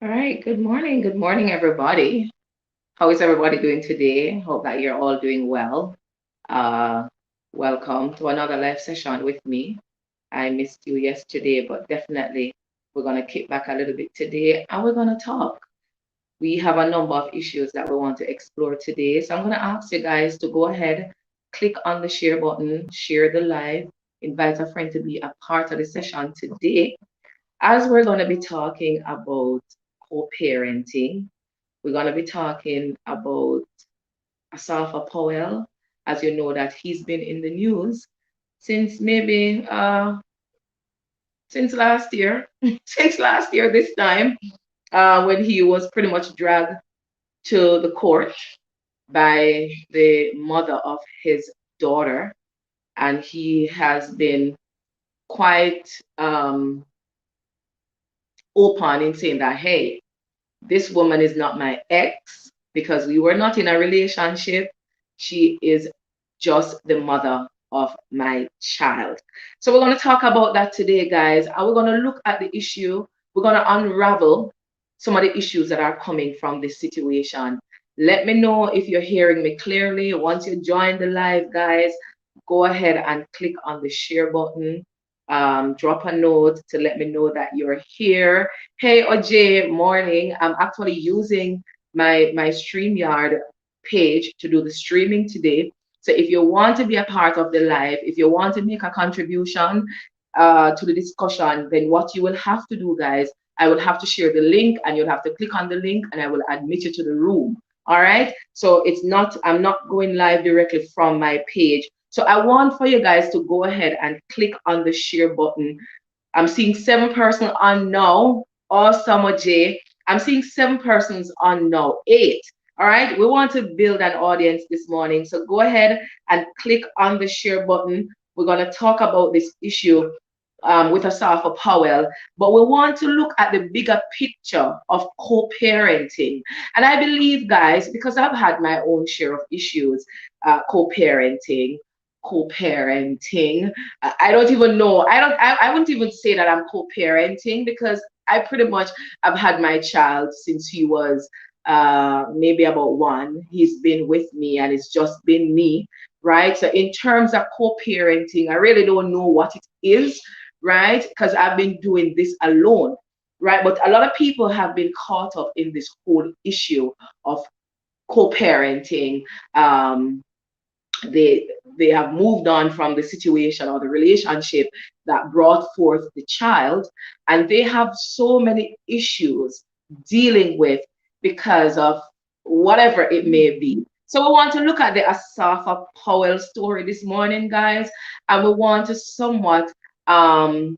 All right, good morning, everybody. How is everybody doing today? Hope that you're all doing well. Uh, Welcome to another live session with me. I missed you yesterday, but definitely we're going to kick back a little bit today and we're going to talk. We have a number of issues that we want to explore today. So I'm going to ask you guys to go ahead, click on the share button, share the live, invite a friend to be a part of the session today as we're going to be talking about co-parenting. We're going to be talking about Asafa Powell. As you know, that he's been in the news since maybe since last year, since last year this time, when he was pretty much dragged to the court by the mother of his daughter, and he has been quite open in saying that, hey, this woman is not my ex because we were not in a relationship. She is just the mother of my child. So we're going to talk about that today, guys. And we're going to look at the issue. We're going to unravel some of the issues that are coming from this situation. Let me know if you're hearing me clearly. Once you join the live, guys, go ahead and click on the share button. Drop a note to let me know that you're here. Hey, Oj, morning. I'm actually using my StreamYard page to do the streaming today. So if you want to be a part of the live, if you want to make a contribution to the discussion, then what you will have to do, guys, I will have to share the link and you'll have to click on the link and I will admit you to the room. All right. So I'm not going live directly from my page. So I want for you guys to go ahead and click on the share button. I'm seeing 7 persons on now. Awesome, J. I'm seeing 7 persons on now. 8. All right. We want to build an audience this morning. So go ahead and click on the share button. We're going to talk about this issue with Asafa Powell, but we want to look at the bigger picture of co-parenting. And I believe, guys, because I've had my own share of issues, co-parenting, co-parenting. I don't even know. I wouldn't even say that I'm co-parenting because I pretty much have had my child since he was maybe about 1. He's been with me and it's just been me, right? So in terms of co-parenting, I really don't know what it is, right? Because I've been doing this alone, right? But a lot of people have been caught up in this whole issue of co-parenting. Um, they have moved on from the situation or the relationship that brought forth the child, and they have so many issues dealing with because of whatever it may be. So we want to look at the Asafa Powell story this morning, guys, and we want to somewhat um,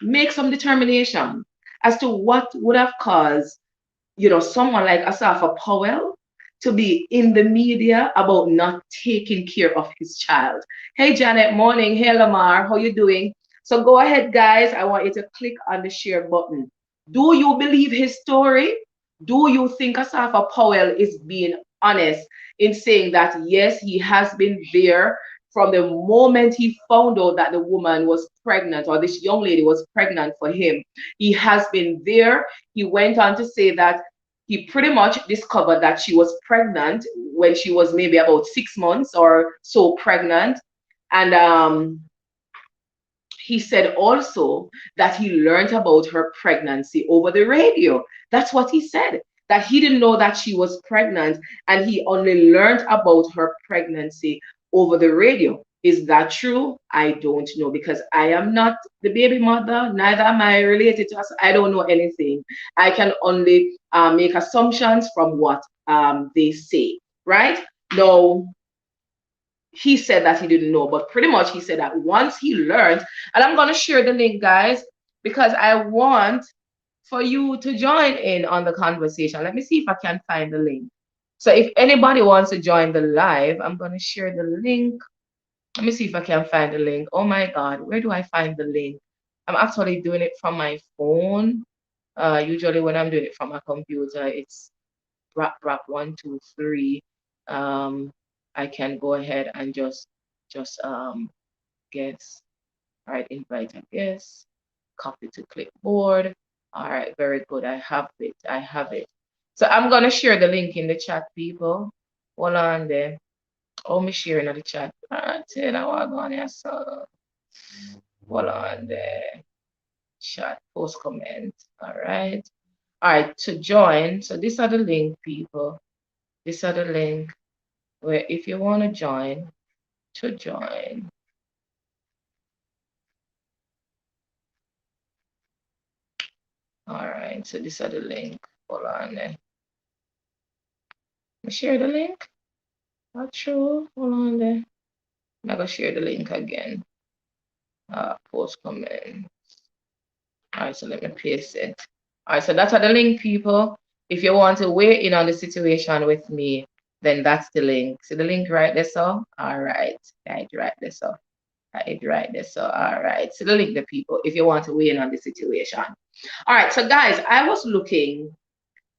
make some determination as to what would have caused, someone like Asafa Powell to be in the media about not taking care of his child. Hey, Janet, morning. Hey, Lamar, how you doing? So go ahead, guys. I want you to click on the share button. Do you believe his story? Do you think Asafa Powell is being honest in saying that, yes, he has been there from the moment he found out that the woman was pregnant or this young lady was pregnant for him? He has been there. He went on to say that he pretty much discovered that she was pregnant when she was maybe about 6 months or so pregnant. And he said also that he learned about her pregnancy over the radio. That's what he said, that he didn't know that she was pregnant and he only learned about her pregnancy over the radio. Is that true? I don't know because I am not the baby mother, neither am I related to us. I don't know anything. I can only make assumptions from what they say, right? Now, he said that he didn't know, but pretty much he said that once he learned, and I'm going to share the link, guys, because I want for you to join in on the conversation. Let me see if I can find the link. So if anybody wants to join the live, I'm going to share the link. Let me see if I can find the link. Oh my God, where do I find the link? I'm actually doing it from my phone. Usually when I'm doing it from a computer, it's rap 1 2 3. Um, I can go ahead and just guess. All right, invite a guest, copy to clipboard. All right, very good. I have it. I have it. So I'm gonna share the link in the chat, people. Hold on there. Oh, me sharing in the chat. I tell you what I'm going here, so hold on there. Chat, post comment. All right. All right, to join. So these are the link, people. These are the link where if you want to join. All right, so these are the link. Hold on there. Share the link. Not sure. Hold on there. I'm gonna share the link again. Post comment. All right, so let me paste it. All right, so that's the link, people. If you want to weigh in on the situation with me, then that's the link. See the link right there, so? All right, right there, so. Right there, so. All right, so the link, the people, if you want to weigh in on the situation. All right, so guys, I was looking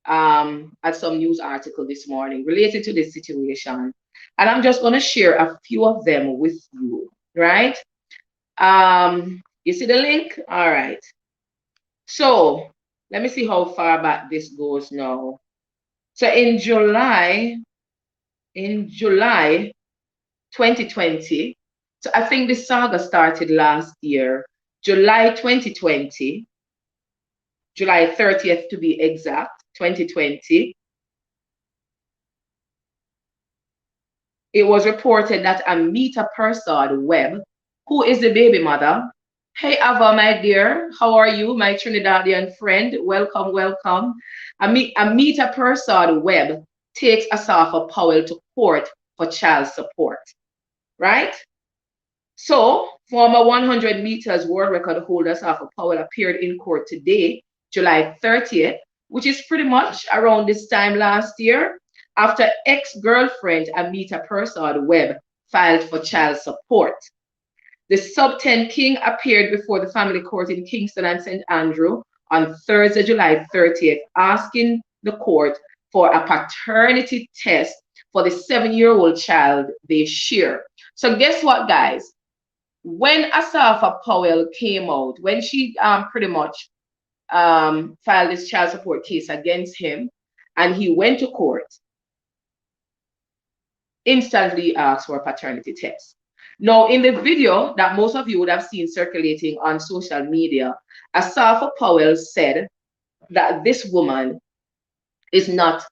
at some news article this morning related to this situation, and I'm just going to share a few of them with you, right? You see the link? All right. So let me see how far back this goes now. So in July 2020, so I think the saga started last year, July 2020, July 30th to be exact, 2020. It was reported that Amita Persad Webb, who is the baby mother. Hey, Ava, my dear, how are you, my Trinidadian friend? Welcome, welcome. Amita Persad Webb takes Asafa Powell to court for child support, right? So, former 100 meters world record holder Asafa Powell appeared in court today, July 30th, which is pretty much around this time last year, after ex-girlfriend Amita Persad Webb filed for child support. The sub-10 king appeared before the family court in Kingston and St. Andrew on Thursday, July 30th, asking the court for a paternity test for the 7-year-old child they share. So guess what, guys? When Asafa Powell came out, when she pretty much filed this child support case against him, and he went to court, instantly asked for a paternity test. Now, in the video that most of you would have seen circulating on social media, Asafa Powell said that this woman is not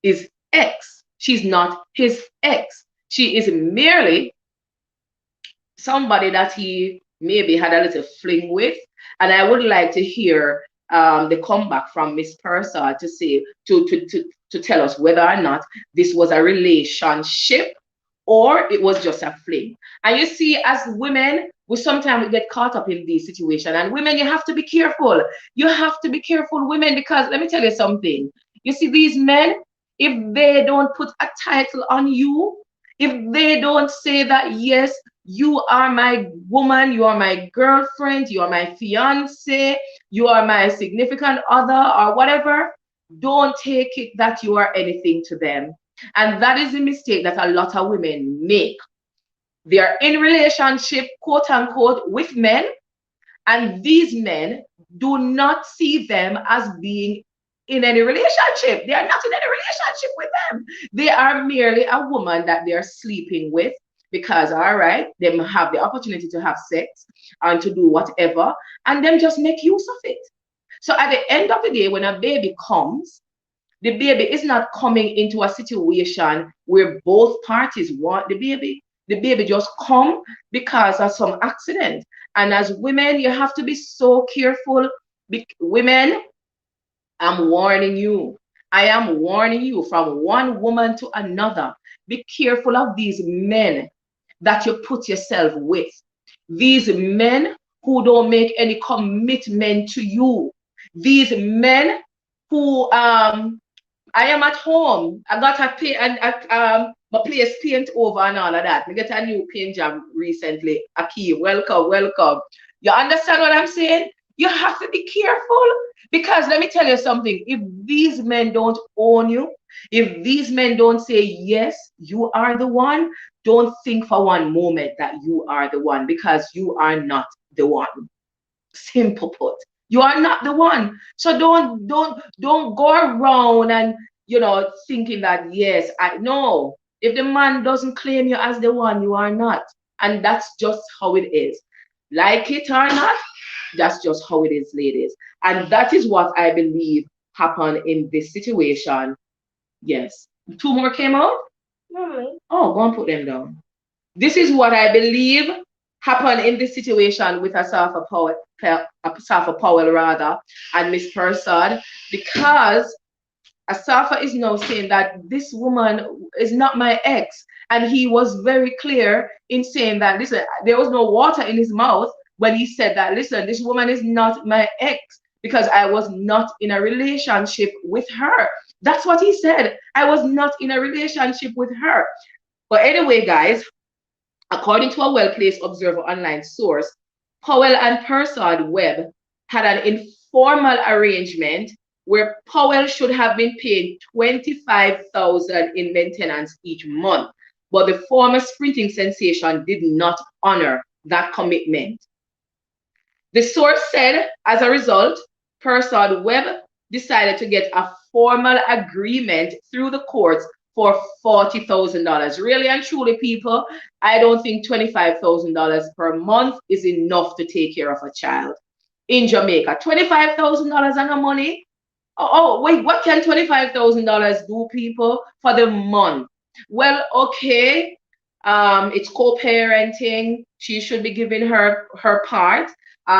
his ex. She's not his ex. She is merely somebody that he maybe had a little fling with. And I would like to hear the comeback from Miss Persad to say to tell us whether or not this was a relationship or it was just a fling. And you see, as women, we sometimes get caught up in these situations. And women, you have to be careful. You have to be careful, women, because let me tell you something. You see, these men, if they don't put a title on you, if they don't say that, yes, you are my woman, you are my girlfriend, you are my fiance, you are my significant other, or whatever, don't take it that you are anything to them. And that is the mistake that a lot of women make. They are in relationship, quote unquote, with men, and these men do not see them as being in any relationship. They are not in any relationship with them. They are merely a woman that they are sleeping with because, all right, they have the opportunity to have sex and to do whatever, and them just make use of it. So at the end of the day, when a baby comes, the baby is not coming into a situation where both parties want the baby. The baby just come because of some accident. And as women, you have to be so careful. Women, I'm warning you. I am warning you from one woman to another. Be careful of these men that you put yourself with. These men who don't make any commitment to you. These men who I am at home. I got a pay and my place paint over and all of that. I get a new paint job recently. Aki, welcome, welcome. You understand what I'm saying? You have to be careful because let me tell you something. If these men don't own you, if these men don't say, yes, you are the one, don't think for one moment that you are the one because you are not the one. Simple put. You are not the one. So don't go around and thinking that yes, I know. If the man doesn't claim you as the one, you are not. And that's just how it is. Like it or not, that's just how it is, ladies. And that is what I believe happened in this situation. Yes. Two more came out? Mommy. Oh, go and put them down. This is what I believe happened in this situation with Asafa Powell rather, and Miss Persad, because Asafa is now saying that this woman is not my ex. And he was very clear in saying that, listen, there was no water in his mouth when he said that, listen, this woman is not my ex because I was not in a relationship with her. That's what he said. I was not in a relationship with her. But anyway, guys, according to a well-placed Observer Online source, Powell and Persad Webb had an informal arrangement where Powell should have been paid $25,000 in maintenance each month, but the former sprinting sensation did not honor that commitment. The source said, as a result, Persad Webb decided to get a formal agreement through the courts for $40,000. Really and truly, people, I don't think $25,000 per month is enough to take care of a child in Jamaica. $25,000 and no money. Oh, wait, what can $25,000 do, people, for the month? Well, okay, it's co-parenting. She should be giving her part.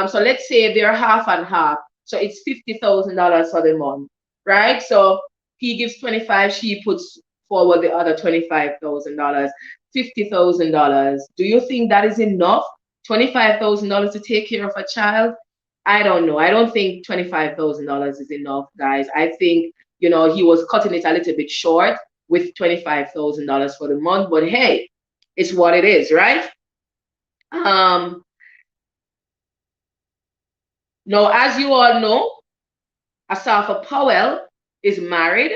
So let's say they're half and half. So it's $50,000 for the month, right? So he gives 25, she puts forward the other $25,000, $50,000. Do you think that is enough? $25,000 to take care of a child? I don't know. I don't think $25,000 is enough, guys. I think, he was cutting it a little bit short with $25,000 for the month, but hey, it's what it is, right? Now, as you all know, Asafa Powell is married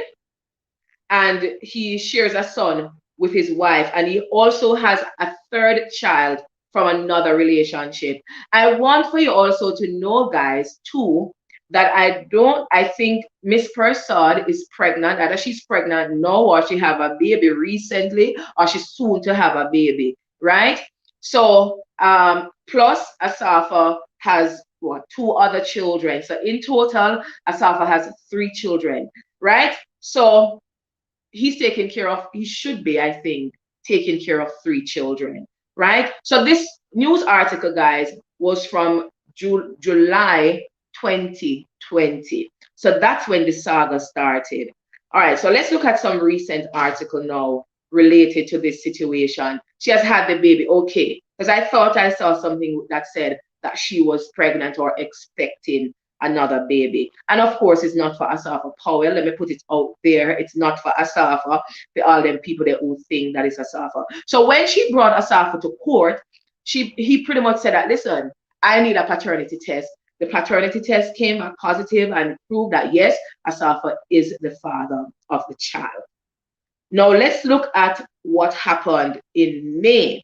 and he shares a son with his wife, and he also has a third child from another relationship. I want for you also to know, guys, too, that I think Miss Persad is pregnant. Either she's pregnant now or she have a baby recently or she's soon to have a baby, right? So, plus Asafa has two other children. So in total, Asafa has 3 children, right? So he's taking care of, he should be, I think, taking care of 3 children, right? So this news article, guys, was from July 2020. So that's when the saga started. All right, so let's look at some recent article now related to this situation. She has had the baby, okay, because I thought I saw something that said that she was pregnant or expecting another baby. And of course, it's not for Asafa Powell. Let me put it out there. It's not for Asafa, for all them people that who think that it's Asafa. So when she brought Asafa to court, he pretty much said that, listen, I need a paternity test. The paternity test came back positive and proved that yes, Asafa is the father of the child. Now let's look at what happened in May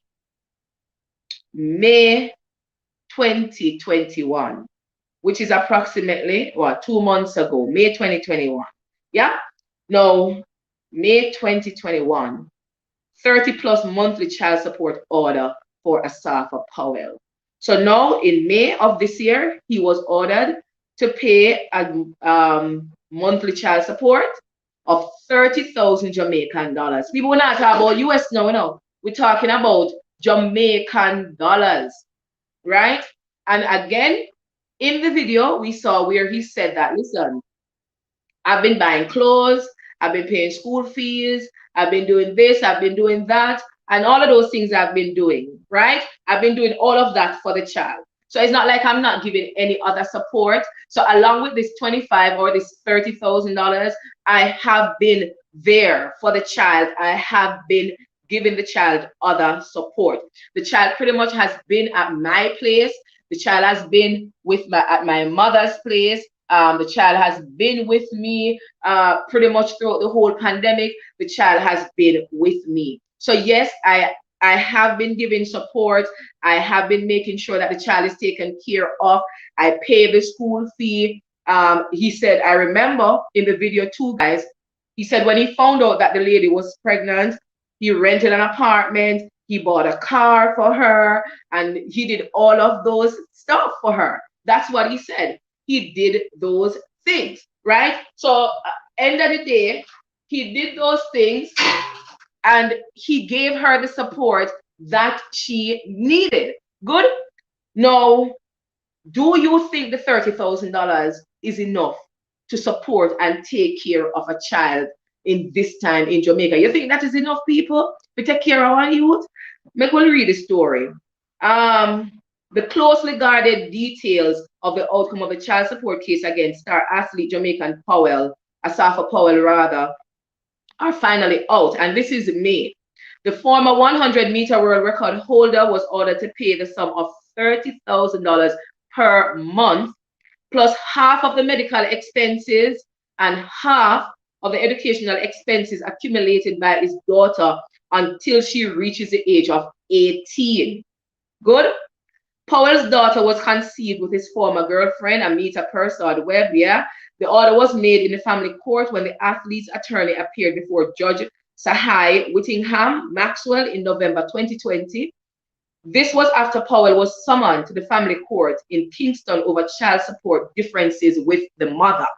2021, which is approximately 2 months ago, May 2021. Yeah. Now, May 2021, 30 plus monthly child support order for Asafa Powell. So now in May of this year, he was ordered to pay a monthly child support of 30,000 Jamaican dollars. People, we're not talking about US now, we're talking about Jamaican dollars, right? And again, in the video, we saw where he said that, listen, I've been buying clothes, I've been paying school fees, I've been doing this, I've been doing that, and all of those things I've been doing, right? I've been doing all of that for the child. So it's not like I'm not giving any other support. So along with this 25 or this $30,000, I have been there for the child. I have been giving the child other support. The child pretty much has been at my place. The child has been at my mother's place. The child has been with me pretty much throughout the whole pandemic. The child has been with me. So yes, I I have been giving support. I have been making sure that the child is taken care of. I pay the school fee. He said, I remember in the video too, guys, he said when he found out that the lady was pregnant, he rented an apartment, he bought a car for her, and he did all of those stuff for her. That's what he said. He did those things, right? So, end of the day, he did those things and he gave her the support that she needed. Good? Now, do you think the $30,000 is enough to support and take care of a child in this time in Jamaica? You think that is enough, people, to take care of our youth? Make me read the story. The closely guarded details of the outcome of the child support case against star athlete Jamaican Powell, Asafa Powell rather, are finally out, and this is May. The former 100-meter world record holder was ordered to pay the sum of $30,000 per month, plus half of the medical expenses and half of the educational expenses accumulated by his daughter until she reaches the age of 18. Good? Powell's daughter was conceived with his former girlfriend, Amita Persad Webb. Yeah, the order was made in the family court when the athlete's attorney appeared before Judge Sahai Whittingham Maxwell in November 2020. This was after Powell was summoned to the family court in Kingston over child support differences with the mother.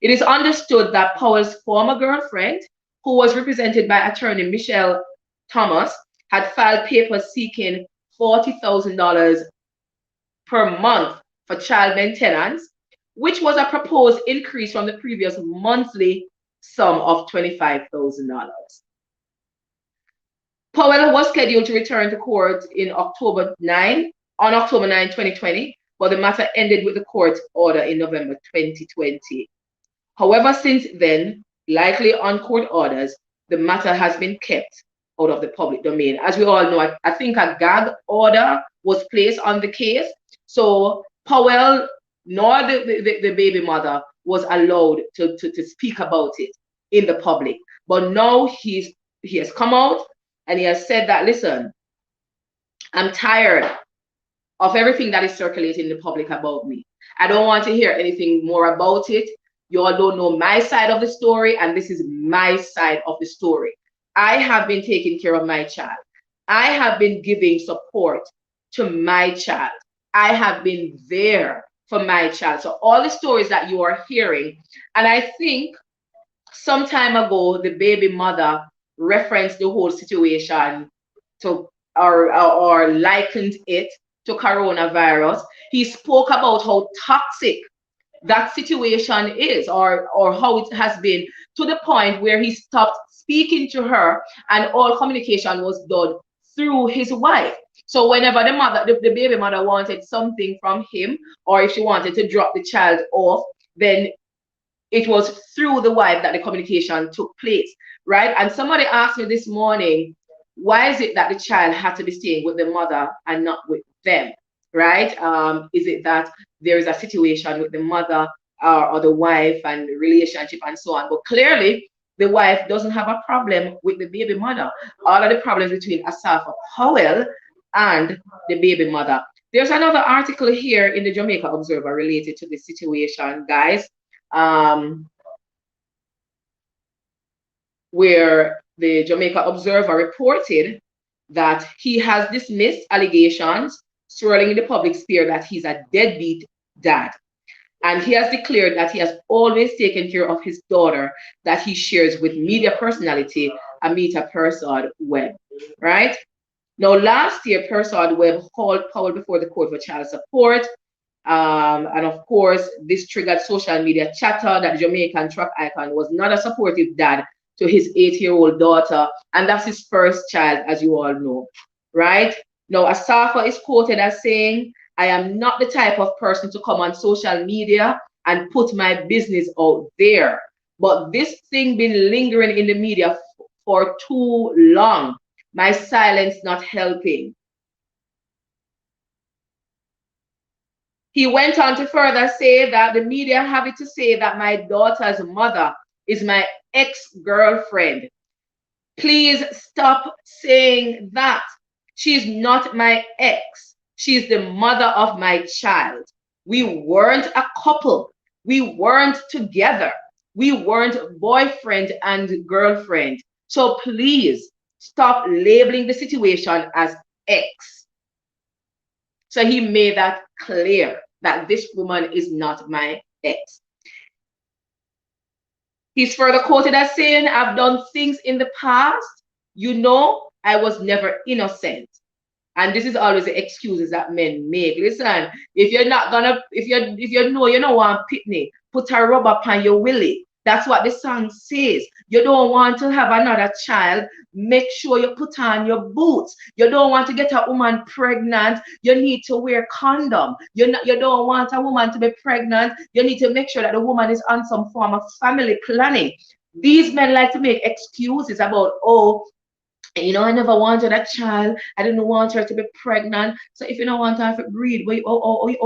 It is understood that Powell's former girlfriend, who was represented by attorney Michelle Thomas, had filed papers seeking $40,000 per month for child maintenance, which was a proposed increase from the previous monthly sum of $25,000. Powell was scheduled to return to court on October 9, 2020, but the matter ended with the court order in November 2020. However, since then, likely on court orders, the matter has been kept out of the public domain. As we all know, I think a gag order was placed on the case, so Powell nor the baby mother was allowed to speak about it in the public. But now he has come out and he has said that, listen, I'm tired of everything that is circulating in the public about me. I don't want to hear anything more about it. You all don't know my side of the story, and this is my side of the story. I have been taking care of my child. I have been giving support to my child. I have been there for my child. So all the stories that you are hearing, and I think some time ago, the baby mother referenced the whole situation to or likened it to coronavirus. He spoke about how toxic that situation is, or how it has been, to the point where he stopped speaking to her and all communication was done through his wife. So whenever the baby mother wanted something from him, or if she wanted to drop the child off, then it was through the wife that the communication took place, right? And somebody asked me this morning, why is it that the child had to be staying with the mother and not with them, right? Is it that there is a situation with the mother or the wife and the relationship and so on? But clearly, the wife doesn't have a problem with the baby mother. All of the problems between Asafa Powell and the baby mother. There's another article here in the Jamaica Observer related to this situation, guys, where the Jamaica Observer reported that he has dismissed allegations swirling in the public sphere that he's a deadbeat dad. And he has declared that he has always taken care of his daughter that he shares with media personality Amita Persad Webb, right? Now, last year, Persad Webb called Powell before the court for child support. And of course, this triggered social media chatter that the Jamaican track icon was not a supportive dad to his 8-year-old daughter. And that's his first child, as you all know, right? Now, Asafa is quoted as saying, I am not the type of person to come on social media and put my business out there. But this thing been lingering in the media for too long. My silence not helping. He went on to further say that the media have it to say that my daughter's mother is my ex-girlfriend. Please stop saying that. She's not my ex. She's the mother of my child. We weren't a couple. We weren't together. We weren't boyfriend and girlfriend. So please stop labeling the situation as ex. So he made that clear that this woman is not my ex. He's further quoted as saying, I've done things in the past. You know, I was never innocent. And this is always the excuses that men make. Listen, if you're not gonna, if you know you don't want pitney, put a rubber on your willy. That's what the song says. You don't want to have another child. Make sure you put on your boots. You don't want to get a woman pregnant. You need to wear condom. You don't want a woman to be pregnant. You need to make sure that the woman is on some form of family planning. These men like to make excuses about, oh, you know, I never wanted a child. I didn't want her to be pregnant. So if you don't want her to breed,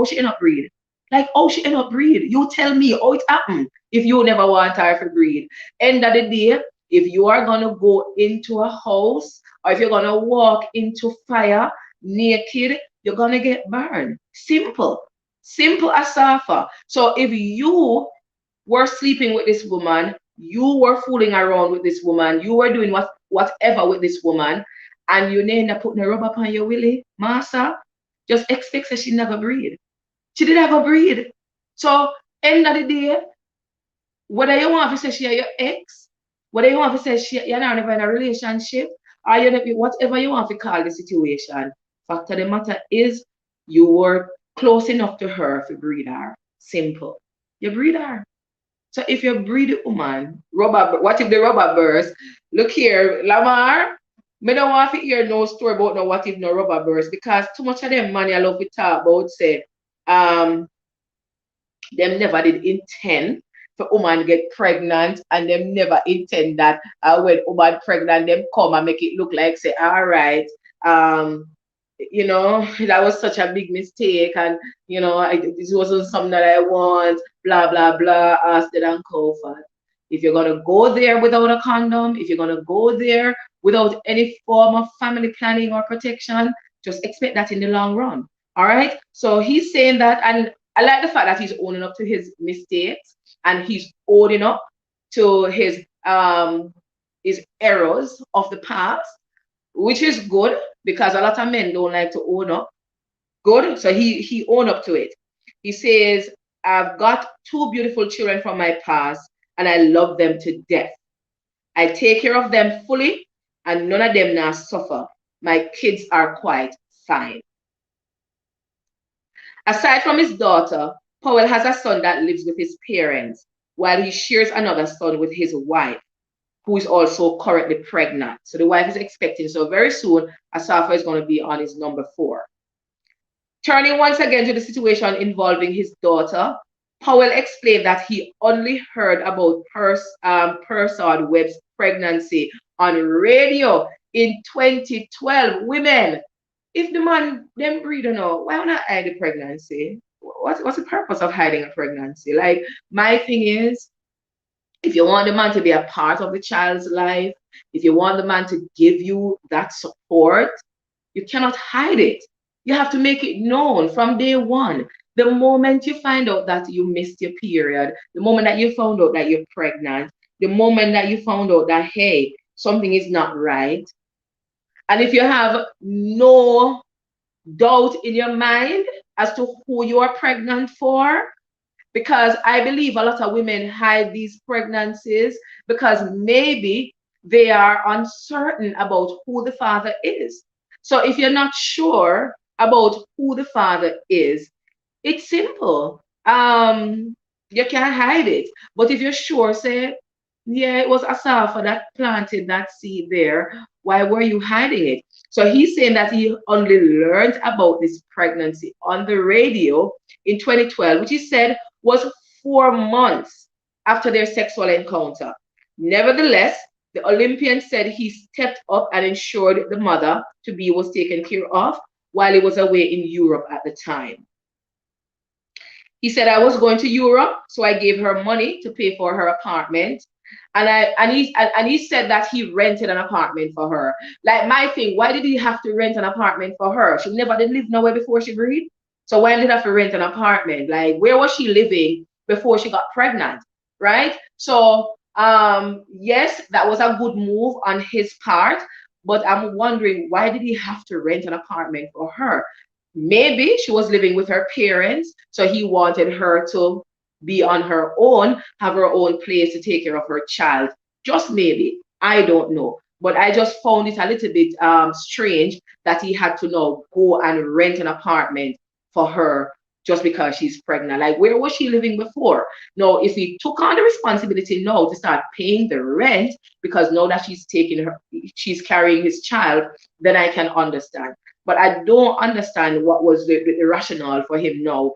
she end up breed. Like, oh, she end up breed. You tell me how it happened if you never want her to breed. End of the day, if you are gonna go into a house or if you're gonna walk into fire naked, you're gonna get burned. Simple. Simple as Asafa. So if you were sleeping with this woman, you were fooling around with this woman, you were doing whatever with this woman, and you end up putting a rubber on your willy, massa, just expect that she never breed. She did never breed. So end of the day, whether you want to say she your ex, whether you want to say you're not never in a relationship, or you whatever you want to call the situation, fact of the matter is you were close enough to her to breed her. Simple. You breed her. So if you breed a woman, what if the rubber burst? Look here, Lamar, me don't want to hear no story about no what if no rubber burst because too much of them money I love to talk about say them never did intend for woman get pregnant and them never intend that when woman pregnant them come and make it look like say all right you know that was such a big mistake and you know this wasn't something that I want blah blah blah asked it and covered. If you're gonna go there without a condom, if you're gonna go there without any form of family planning or protection, just expect that in the long run. All right. So he's saying that, and I like the fact that he's owning up to his mistakes and he's owning up to his errors of the past, which is good because a lot of men don't like to own up. Good. So he owned up to it. He says, I've got two beautiful children from my past and I love them to death. I take care of them fully and none of them now suffer. My kids are quite fine. Aside from his daughter, Powell has a son that lives with his parents, while he shares another son with his wife, who is also currently pregnant. So the wife is expecting. So very soon, Asafa is going to be on his number 4. Turning once again to the situation involving his daughter, Powell explained that he only heard about Persad Webb's pregnancy on radio in 2012. Women, if the man them breed or no, why not hide the pregnancy? What's the purpose of hiding a pregnancy? Like my thing is, if you want the man to be a part of the child's life, if you want the man to give you that support, you cannot hide it. You have to make it known from day one. The moment you find out that you missed your period, the moment that you found out that you're pregnant, the moment that you found out that, hey, something is not right, and if you have no doubt in your mind as to who you are pregnant for, because I believe a lot of women hide these pregnancies because maybe they are uncertain about who the father is. So if you're not sure about who the father is, it's simple. You can't hide it. But if you're sure, say, yeah, it was Asafa that planted that seed there. Why were you hiding it? So he's saying that he only learned about this pregnancy on the radio in 2012, which he said was 4 months after their sexual encounter. Nevertheless, the Olympian said he stepped up and ensured the mother to be was taken care of while he was away in Europe at the time. He said, I was going to Europe, so I gave her money to pay for her apartment. And he said that he rented an apartment for her. Like my thing, why did he have to rent an apartment for her? She never did live nowhere before she agreed. So why did he have to rent an apartment? Like where was she living before she got pregnant? Right? So yes, that was a good move on his part, but I'm wondering why did he have to rent an apartment for her? Maybe she was living with her parents, so he wanted her to be on her own, have her own place to take care of her child. Just maybe. I don't know. But I just found it a little bit strange that he had to now go and rent an apartment for her just because she's pregnant. Like, where was she living before? Now, if he took on the responsibility now to start paying the rent, because now that she's carrying his child, then I can understand. But I don't understand what was the rationale for him now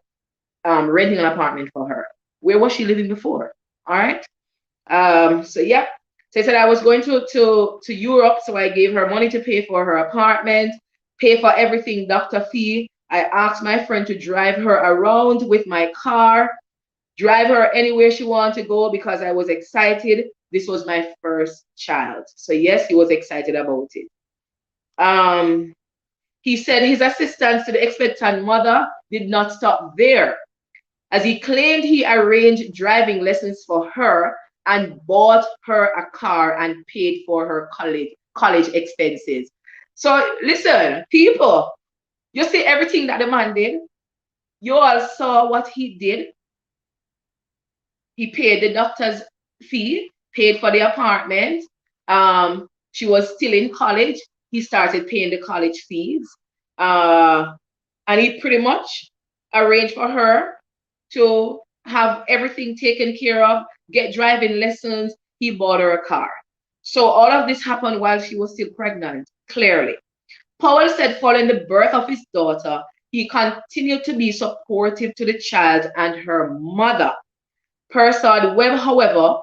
renting an apartment for her. Where was she living before? All right. So yeah. So I said I was going to Europe, so I gave her money to pay for her apartment, pay for everything, doctor fee. I asked my friend to drive her around with my car, drive her anywhere she wanted to go because I was excited. This was my first child. So yes, he was excited about it. He said his assistance to the expectant mother did not stop there, as he claimed he arranged driving lessons for her and bought her a car and paid for her college expenses. So listen, people, you see everything that the man did. You all saw what he did. He paid the doctor's fee, paid for the apartment. She was still in college. He started paying the college fees. And he pretty much arranged for her to have everything taken care of, get driving lessons. He bought her a car. So all of this happened while she was still pregnant, clearly. Powell said following the birth of his daughter, he continued to be supportive to the child and her mother. Per Saad Webb, however,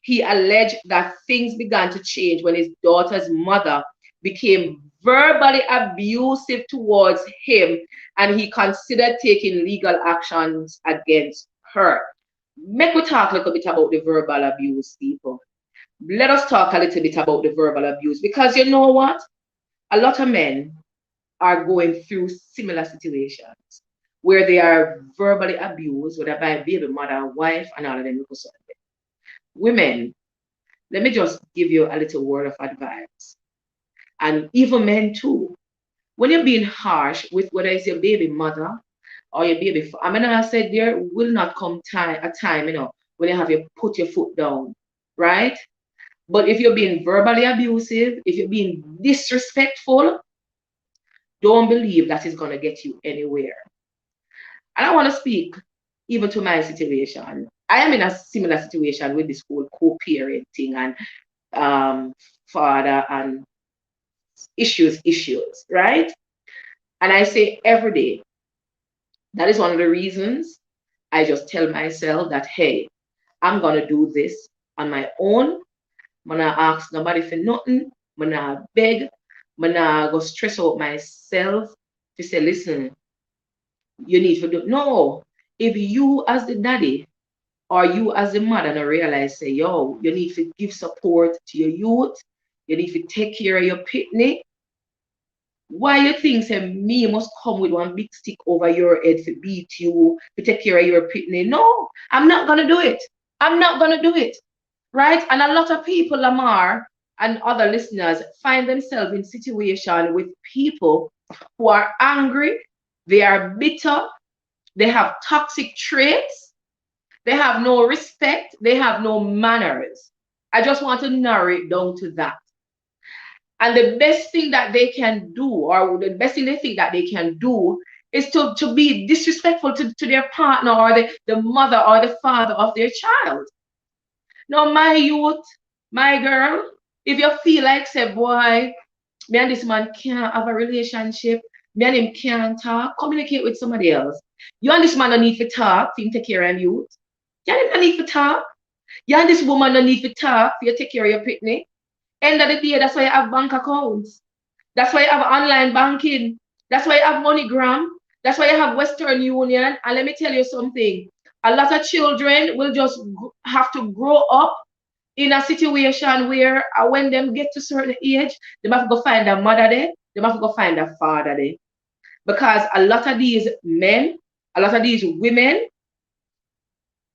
he alleged that things began to change when his daughter's mother became verbally abusive towards him, and he considered taking legal actions against her. Make we talk a little bit about the verbal abuse, people. Let us talk a little bit about the verbal abuse, because you know what? A lot of men are going through similar situations where they are verbally abused, whether by a baby mother, wife, and all of them. Women, let me just give you a little word of advice. And even men too. When you're being harsh with whether it's your baby mother or your baby, I mean, I said there will not come a time, when you have to put your foot down, right? But if you're being verbally abusive, if you're being disrespectful, don't believe that is going to get you anywhere. And I want to speak even to my situation. I am in a similar situation with this whole co-parenting and father and issues, right? And I say every day, that is one of the reasons I just tell myself that, hey, I'm going to do this on my own. I'm going to ask nobody for nothing. I'm going to beg. I'm going to go stress out myself to say, listen, you need to do. No, if you as the daddy or you as the mother don't realize, say, yo, you need to give support to your youth. You need to take care of your pitney. Why you think say me must come with one big stick over your head to beat you, to take care of your pitney? No, I'm not gonna do it. I'm not gonna do it. Right? And a lot of people, Lamar and other listeners, find themselves in situation with people who are angry, they are bitter, they have toxic traits, they have no respect, they have no manners. I just want to narrow it down to that. And the best thing that they can do, or the best thing they think that they can do, is to be disrespectful to their partner or the mother or the father of their child. Now, my youth, my girl, if you feel like, say, boy, me and this man can't have a relationship, me and him can't talk, communicate with somebody else. You and this man don't need to talk for him to take care of you. You don't need to talk. You and this woman don't need to talk for you to take care of your pitney. End of the day, that's why you have bank accounts. That's why you have online banking. That's why you have MoneyGram. That's why you have Western Union. And let me tell you something. A lot of children will just have to grow up in a situation where when them get to certain age, they have to go find a mother there, they have to go find a father there. Because a lot of these men, a lot of these women,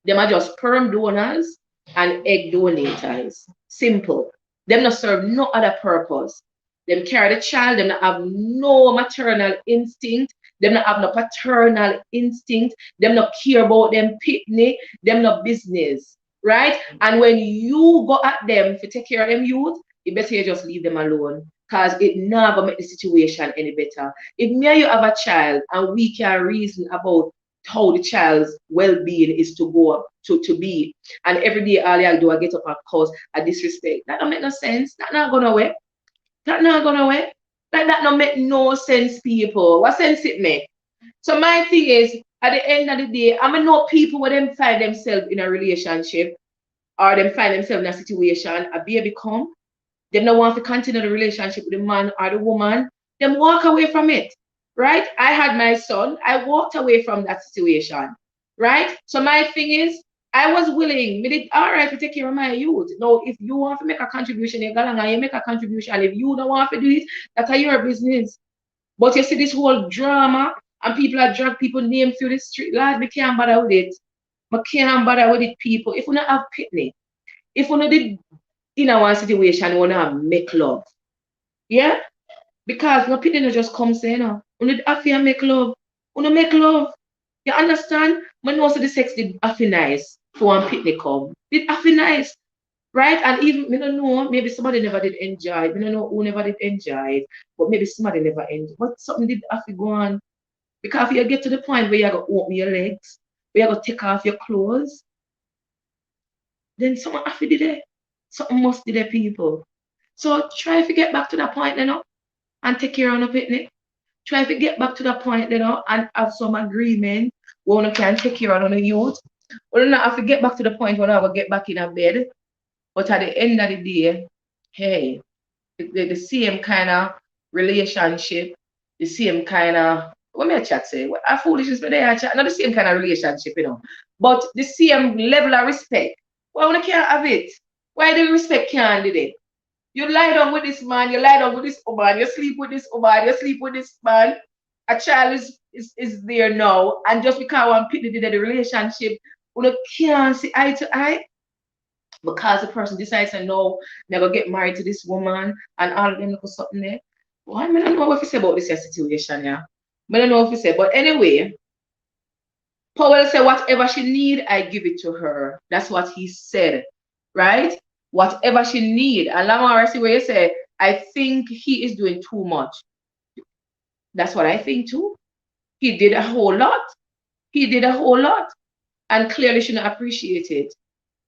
them are just sperm donors and egg donators. Simple. Them not serve no other purpose. Them carry the child, them not have no maternal instinct, them not have no paternal instinct, them not care about them pitney, them not business. Right? And when you go at them to take care of them youth, it better you just leave them alone. Because it never make the situation any better. If me and you have a child and we can reason about how the child's well-being is to go up to be, and every day all I do I get up and cause a disrespect, that don't make no sense. That not gonna work. That not gonna work. That don't make no sense, people. What sense it make? So my thing is, at the end of the day, I know people when them find themselves in a relationship or them find themselves in a situation, a baby come, them don't want to continue the relationship with the man or the woman, them walk away from it. Right? I had my son, I walked away from that situation. Right? So my thing is, I was willing, me did all right to take care of my youth. Now, if you want to make a contribution, you go along and you make a contribution. If you don't want to do it, that's your business. But you see this whole drama and people are drag people name through the street. Lord, we can't bother with it. We can't bother with it, people. If we don't have pitney, if we don't did in a one situation, we want to make love. Yeah? Because no pitney no just come say, you know, we need to make love. We don't make love. You understand? When most of the sex did affy nice for one pitney come. Did affy nice. Right? And even, I don't know, maybe somebody never did enjoy it. I don't know who never did enjoy it. But maybe somebody never enjoyed. But something did affy go on. Because if you get to the point where you go open your legs, where you go take off your clothes, then someone affy did it. Something must be there, people. So try to get back to that point, you know, and take care of the pitney. Try to get back to that point, you know, and have some agreement where one can take care of the youth. We don't have to get back to the point where I will get back in a bed. But at the end of the day, hey, the same kind of relationship, the same kind of, what may I chat say? What a foolishness, but they are chat, not the same kind of relationship, you know, but the same level of respect. Why we can't have it? Why the respect can't do it? You lie down with this man, you lie down with this woman, you sleep with this woman, you sleep with this man. A child is there now, and just because one people did the relationship, we can't see eye to eye because the person decides to no, never get married to this woman and all of them look something there. Why I don't know what to say about this situation, yeah. I don't know what to say. But anyway, Powell said whatever she need, I give it to her. That's what he said. Right? Whatever she need. And Lamar, see where you say, I think he is doing too much. That's what I think too. He did a whole lot. He did a whole lot. And clearly she not appreciate it.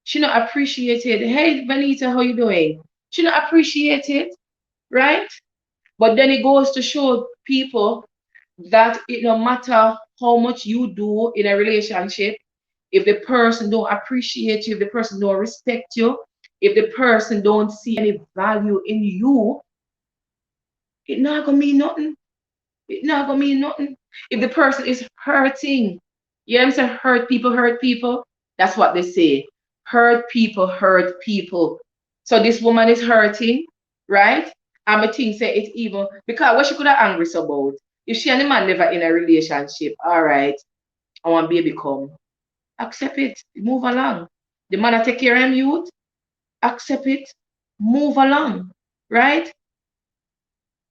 She not appreciate it. Hey, Vanita, how you doing? She not appreciate it, right? But then it goes to show people that it no matter how much you do in a relationship, if the person don't appreciate you, if the person don't respect you, if the person don't see any value in you, it not gonna mean nothing. It not gonna mean nothing. If the person is hurting, you know what I'm saying? Hurt people. That's what they say. Hurt people. So this woman is hurting, right? And I think say it's even because what she could have angry so about. If she and the man never in a relationship, all right, I want baby come. Accept it. Move along. The man that take care of him youth, accept it. Move along. Right?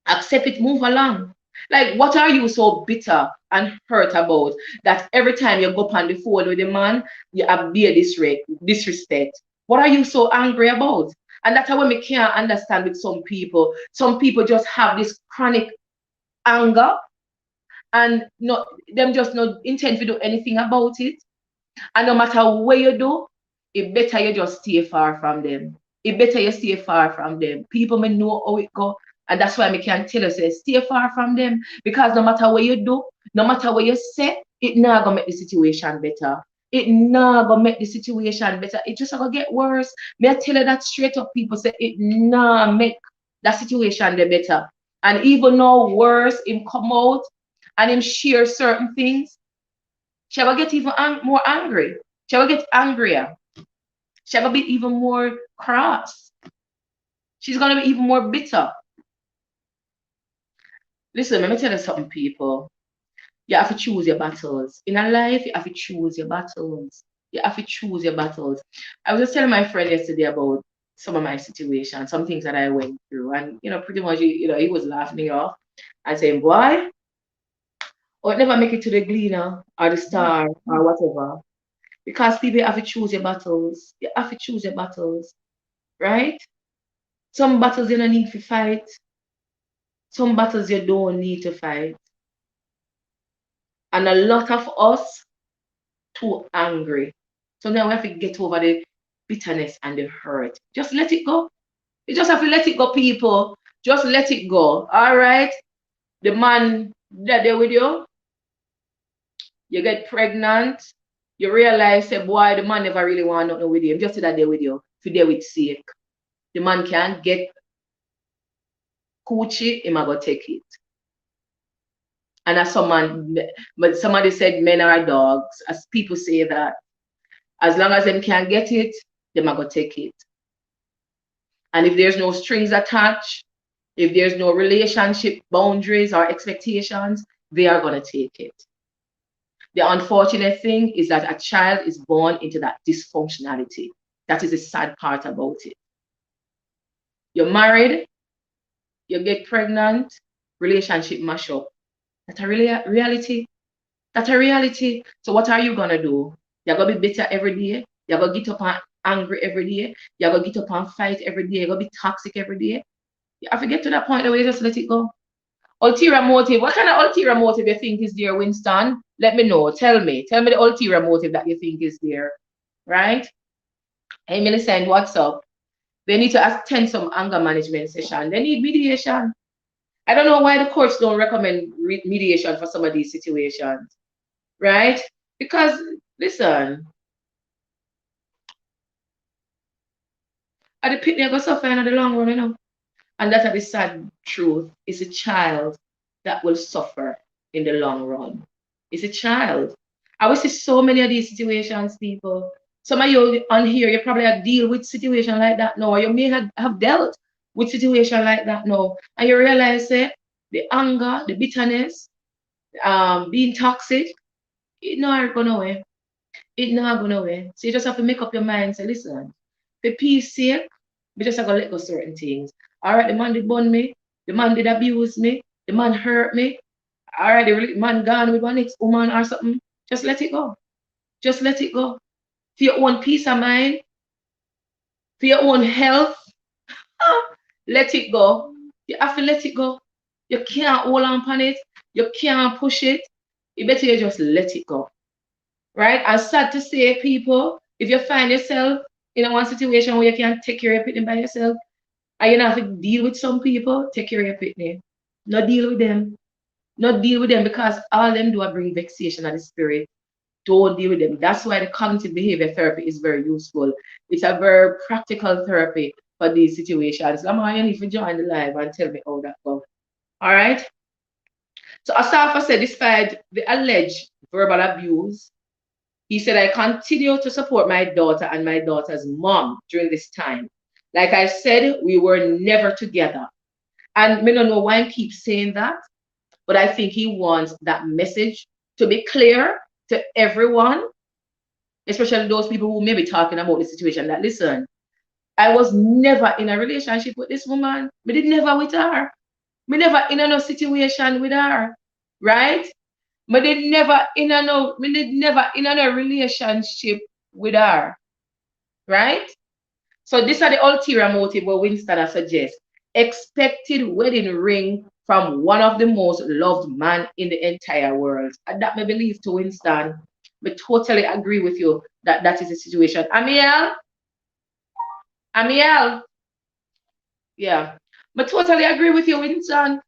Accept it, move along. Like, what are you so bitter and hurt about that every time you go on the phone with a man, you have beer disrespect? What are you so angry about? And that's how we can't understand with some people. Some people just have this chronic anger and not them just not intend to do anything about it. And no matter what you do, it better you just stay far from them. It better you stay far from them. People may know how it go. And that's why I can tell you, say, stay far from them. Because no matter what you do, no matter what you say, it not gonna make the situation better. It not gonna make the situation better. It just gonna get worse. May I tell you that straight up, people say it not make that situation the better. And even though worse, him come out and him share certain things, she will get even more angry. She will get angrier. She's gonna be even more cross. She's gonna be even more bitter. Listen, let me tell you something, people. You have to choose your battles. In a life, you have to choose your battles. You have to choose your battles. I was just telling my friend yesterday about some of my situations, some things that I went through, and pretty much, he was laughing me off and saying, "Boy, or never make it to the Gleaner or the Star or whatever." Because people have to choose your battles. You have to choose your battles, right? Some battles you don't need to fight. Some battles you don't need to fight. And a lot of us too angry. So now we have to get over the bitterness and the hurt. Just let it go. You just have to let it go, people. Just let it go. All right. The man that there with you get pregnant, you realize, say, boy, the man never really want nothing with you. Just say that they with you. For there with sake. The man can't get coochie, him go take it. And as but somebody said men are dogs. As people say that, as long as them can get it, them go take it. And if there's no strings attached, if there's no relationship boundaries or expectations, they are gonna take it. The unfortunate thing is that a child is born into that dysfunctionality. That is the sad part about it. You're married, you get pregnant, relationship mash up. That's a reality. That's a reality. So what are you gonna do? You're gonna be bitter every day. You're gonna get up and angry every day. You're gonna get up and fight every day. You're gonna be toxic every day. You have to get to that point where you just let it go. Ulterior motive. What kind of ulterior motive you think is there, Winston? Let me know. Tell me. Tell me the ulterior motive that you think is there. Right? Hey, Millicent, what's up? They need to attend some anger management session. They need mediation. I don't know why the courts don't recommend mediation for some of these situations. Right? Because, listen, at the pit, they're going to suffer in the long run, And that's the sad truth. It's a child that will suffer in the long run. It's a child. I will see so many of these situations, people. Some of you on here, you probably have deal with situation like that now. Or you may have dealt with situation like that now. And you realize that the anger, the bitterness, being toxic, it not going away. It not going away. So you just have to make up your mind and say, listen, for peace sake, we just have to let go certain things. All right, the man did burn me. The man did abuse me. The man hurt me. All right, the man gone with one ex-woman or something. Just let it go. Just let it go. For your own peace of mind, for your own health, let it go. You have to let it go. You can't hold on it. You can't push it. You better you just let it go. Right? I'm sad to say, people, if you find yourself in one situation where you can't take care of it by yourself, and you have to deal with some people, take care of your pitney. Not deal with them. Not deal with them because all them do are bring vexation of the spirit. Don't deal with them. That's why the cognitive behavior therapy is very useful. It's a very practical therapy for these situations. Lamar, you need to join the live and tell me how that goes. All right? So Asafa said, despite the alleged verbal abuse, he said, I continue to support my daughter and my daughter's mom during this time. Like I said, we were never together. And I don't know why he keeps saying that, but I think he wants that message to be clear to everyone, especially those people who may be talking about the situation, that listen, I was never in a relationship with this woman. I did never with her. Me never in a no situation with her. Right? Me did never in a no relationship with her. Right? So these are the ulterior motive where Winston suggests. Expected wedding ring from one of the most loved man in the entire world. And that may believe to Winston. I totally agree with you that that is the situation. Amiel? Yeah. I totally agree with you, Winston.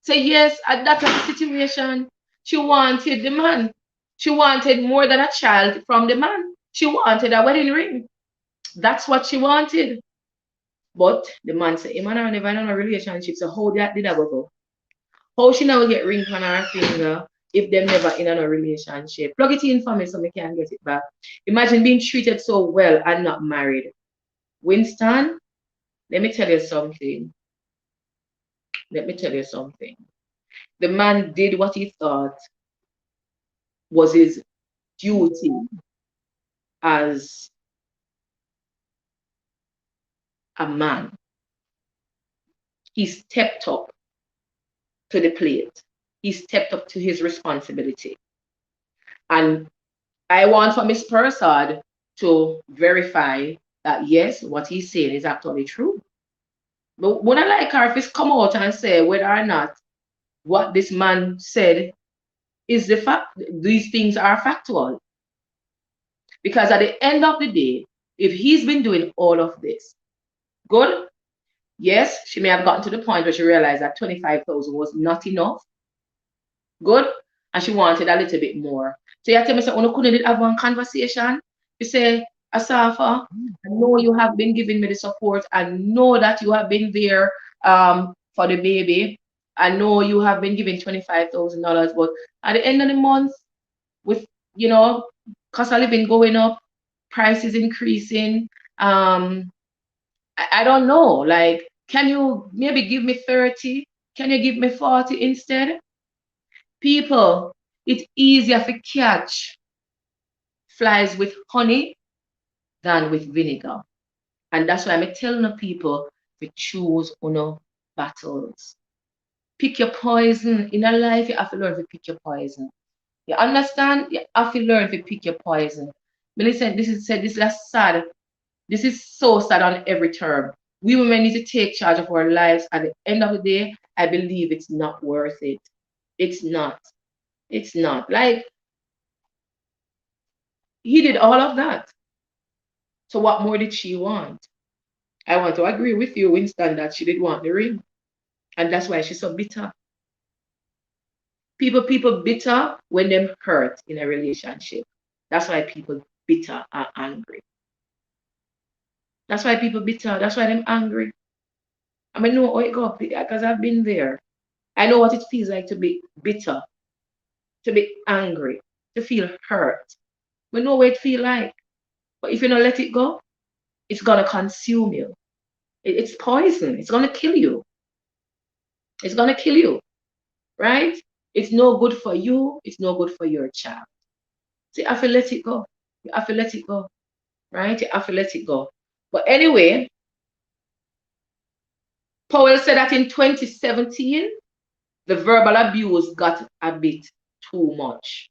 Say yes, and that's the situation. She wanted the man. She wanted more than a child from the man. She wanted a wedding ring. That's what she wanted. But the man said, "Hey, man, I never in a relationship, so how that did I go? How she now get ring on her finger? if they're never in a relationship. Plug it in for me so we can get it back. Imagine being treated so well and not married. Winston, let me tell you something. Let me tell you something. The man did what he thought was his duty as a man. He stepped up to the plate. He stepped up to his responsibility. And I want for Miss Persad to verify that yes, what he's saying is actually true. But when I like her, if it's come out and say whether or not what this man said is the fact, these things are factual. Because at the end of the day, if he's been doing all of this, good, yes, she may have gotten to the point where she realized that 25,000 was not enough. Good. And she wanted a little bit more. So you tell me, so couldn't have one conversation? You say, Asafa, I know you have been giving me the support. I know that you have been there for the baby. I know you have been giving $25,000, but at the end of the month, with cost of living going up, prices increasing, I don't know. Like, can you maybe give me 30? Can you give me 40 instead? People, it's easier to catch flies with honey than with vinegar. And that's why I'm telling people to choose battles. Pick your poison. In a life, you have to learn to pick your poison. You understand? You have to learn to pick your poison. Millicent, this is sad. This is so sad on every term. We women need to take charge of our lives. At the end of the day, I believe it's not worth it. It's not. It's not. Like, he did all of that. So what more did she want? I want to agree with you, Winston, that she did want the ring. And that's why she's so bitter. People bitter when them hurt in a relationship. That's why people bitter and angry. That's why people bitter. That's why them angry. I mean, know how it goes because I've been there. I know what it feels like to be bitter, to be angry, to feel hurt. We know what it feels like. But if you don't let it go, it's gonna consume you. It's poison. It's gonna kill you. It's gonna kill you, right? It's no good for you. It's no good for your child. So you have to let it go. You have to let it go, right? You have to let it go. But anyway, Powell said that in 2017, the verbal abuse got a bit too much.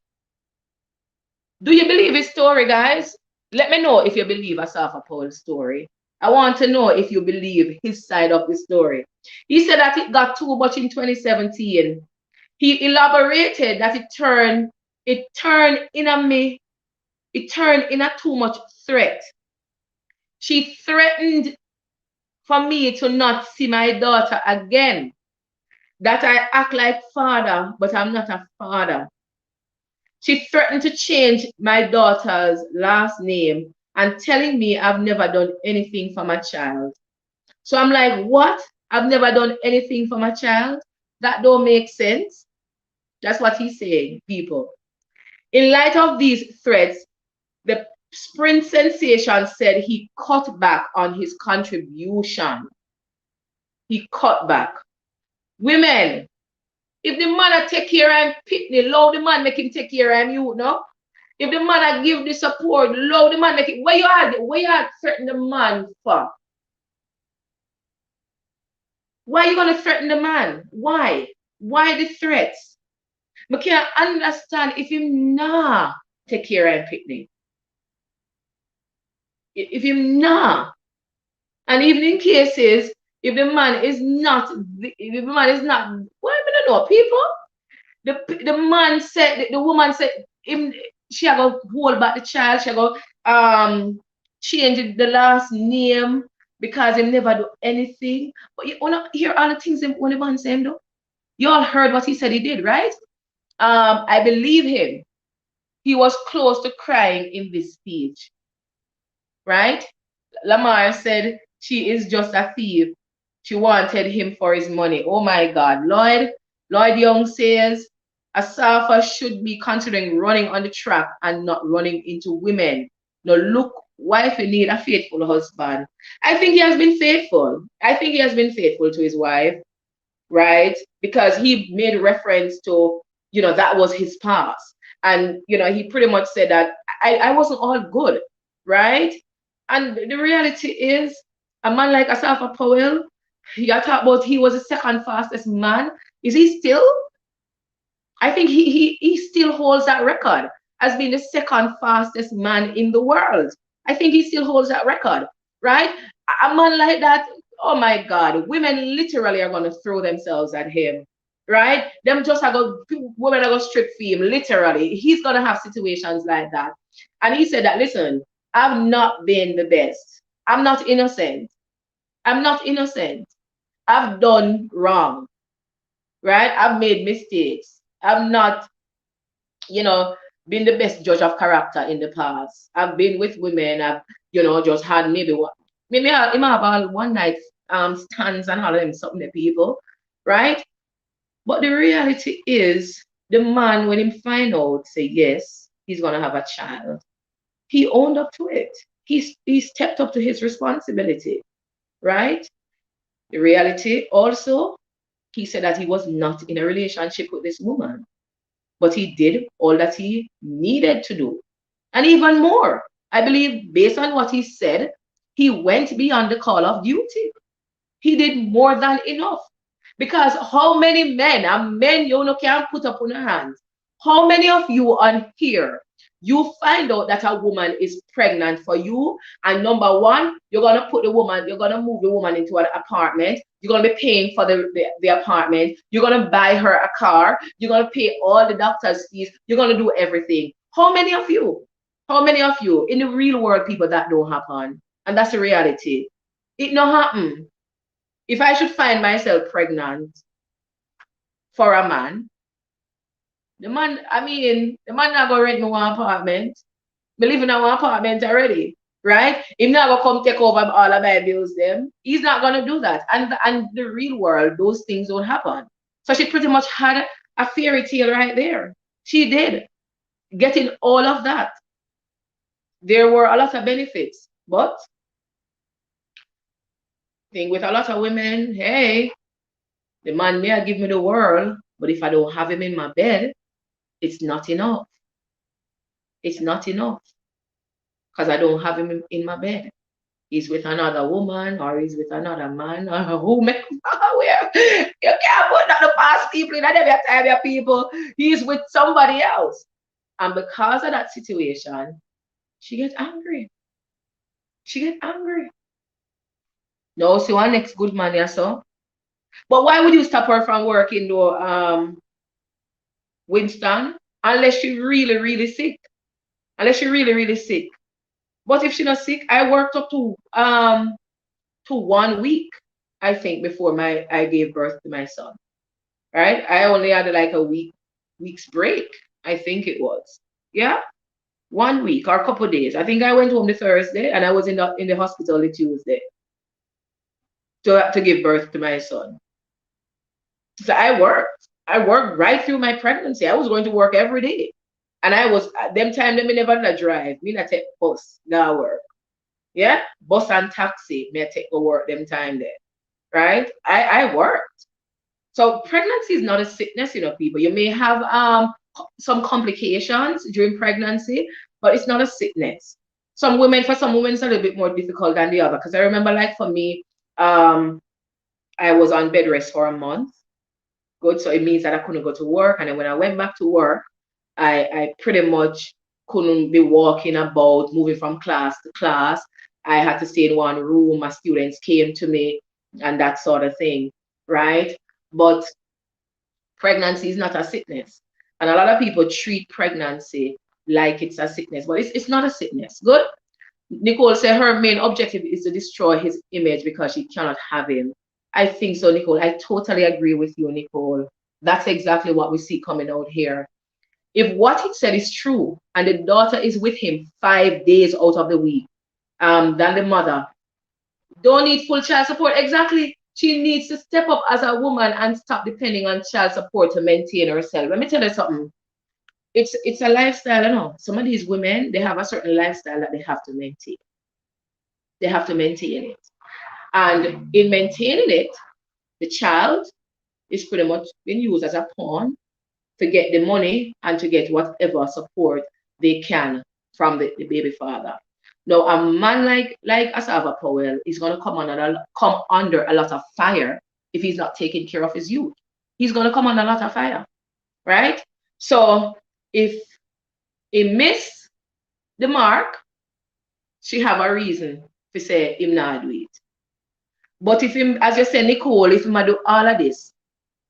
Do you believe his story, guys? Let me know if you believe Asafa Powell's story. I want to know if you believe his side of the story. He said that it got too much in 2017. He elaborated that it turned in a too much threat. She threatened for me to not see my daughter again. That I act like father, but I'm not a father. She threatened to change my daughter's last name and telling me I've never done anything for my child. So I'm like, what? I've never done anything for my child? That don't make sense. That's what he's saying, people. In light of these threats, the Sprint sensation said he cut back on his contribution. He cut back. Women, if the man take care of him, pitney, love the man make him take care of him, you know. If the man give the support, love the man make it. Where you are threaten the man for? Why are you gonna threaten the man? Why? Why the threats? I can't understand if him nah take care of him, pitney. If him nah. And even in cases, if the man is not, well, I don't know, people. The man said, the woman said, she go hold back the child, she go change the last name because he never do anything. But you wanna hear all the things when the man said though? You all heard what he said he did, right? I believe him. He was close to crying in this speech. Right? Lamar said she is just a thief. She wanted him for his money. Oh my God. Lloyd Young says, Asafa should be considering running on the track and not running into women. Now, look, wife, you need a faithful husband. I think he has been faithful. I think he has been faithful to his wife, right? Because he made reference to, that was his past. And, he pretty much said that I wasn't all good, right? And the reality is, a man like Asafa Powell, you talk about he was the second fastest man. Is he still? I think he still holds that record as being the second fastest man in the world. I think he still holds that record, right? A man like that, oh my God, women literally are going to throw themselves at him, right? Them just are going, women are going to strip for him, literally. He's going to have situations like that. And he said that, listen, I've not been the best. I'm not innocent. I'm not innocent. I've done wrong, right? I've made mistakes. I've not, been the best judge of character in the past. I've been with women. I've, just had maybe I have all one night stands and all of them something to people, right? But the reality is, the man, when he find out, say yes, he's gonna have a child. He owned up to it. He stepped up to his responsibility, right? The reality also, he said that he was not in a relationship with this woman, but he did all that he needed to do. And even more, I believe, based on what he said, he went beyond the call of duty. He did more than enough. Because how many men, and men you can't put up on your hands, how many of you on here, you find out that a woman is pregnant for you, and number one, you're going to move the woman into an apartment. You're going to be paying for the apartment. You're going to buy her a car. You're going to pay all the doctor's fees. You're going to do everything. How many of you? How many of you in the real world, people, that don't happen? And that's the reality. It not happen. If I should find myself pregnant for a man, the man not gonna rent me one apartment. Me live in a one apartment already, right? He's not gonna come take over all of my bills them. He's not gonna do that. And the real world, those things don't happen. So she pretty much had a fairy tale right there. She did. Getting all of that. There were a lot of benefits, but thing with a lot of women, hey, the man may give me the world, but if I don't have him in my bed, it's not enough. It's not enough because I don't have him in my bed. He's with another woman or he's with another man or who where you can't put that the past people in that time of people. He's with somebody else. And because of that situation, she gets angry. She gets angry. No, so our next good man, yeah, so. But why would you stop her from working though, Winston? Unless she really, really sick. Unless she really, really sick. But if she's not sick, I worked up to 1 week, I think, before I gave birth to my son. Right? I only had like a week's break, I think it was. Yeah? 1 week or a couple of days. I think I went home the Thursday and I was in the hospital the Tuesday to give birth to my son. So I worked right through my pregnancy. I was going to work every day. And I was, at them time, me never drive. Me not take bus, go work. Yeah? Bus and taxi, me take to work them time there. Right? I worked. So pregnancy is not a sickness, people. You may have some complications during pregnancy, but it's not a sickness. For some women, it's a little bit more difficult than the other. Because I remember, like for me, I was on bed rest for a month. Good, so it means that I couldn't go to work. And then when I went back to work, I pretty much couldn't be walking about, moving from class to class. I had to stay in one room. My students came to me and that sort of thing, right? But pregnancy is not a sickness. And a lot of people treat pregnancy like it's a sickness, but it's not a sickness. Good? Nicole said her main objective is to destroy his image because she cannot have him. I think so, Nicole. I totally agree with you, Nicole. That's exactly what we see coming out here. If what he said is true and the daughter is with him 5 days out of the week, then the mother don't need full child support. Exactly. She needs to step up as a woman and stop depending on child support to maintain herself. Let me tell you something. It's a lifestyle, you know. Some of these women, they have a certain lifestyle that they have to maintain. They have to maintain it. And in maintaining it, the child is pretty much being used as a pawn to get the money and to get whatever support they can from the baby father. Now, a man like Asafa Powell is going to come under a lot of fire if he's not taking care of his youth. He's going to come under a lot of fire, right? So if he miss the mark, she have a reason to say him not do it. But if him, as you say, Nicole, if him do all of this,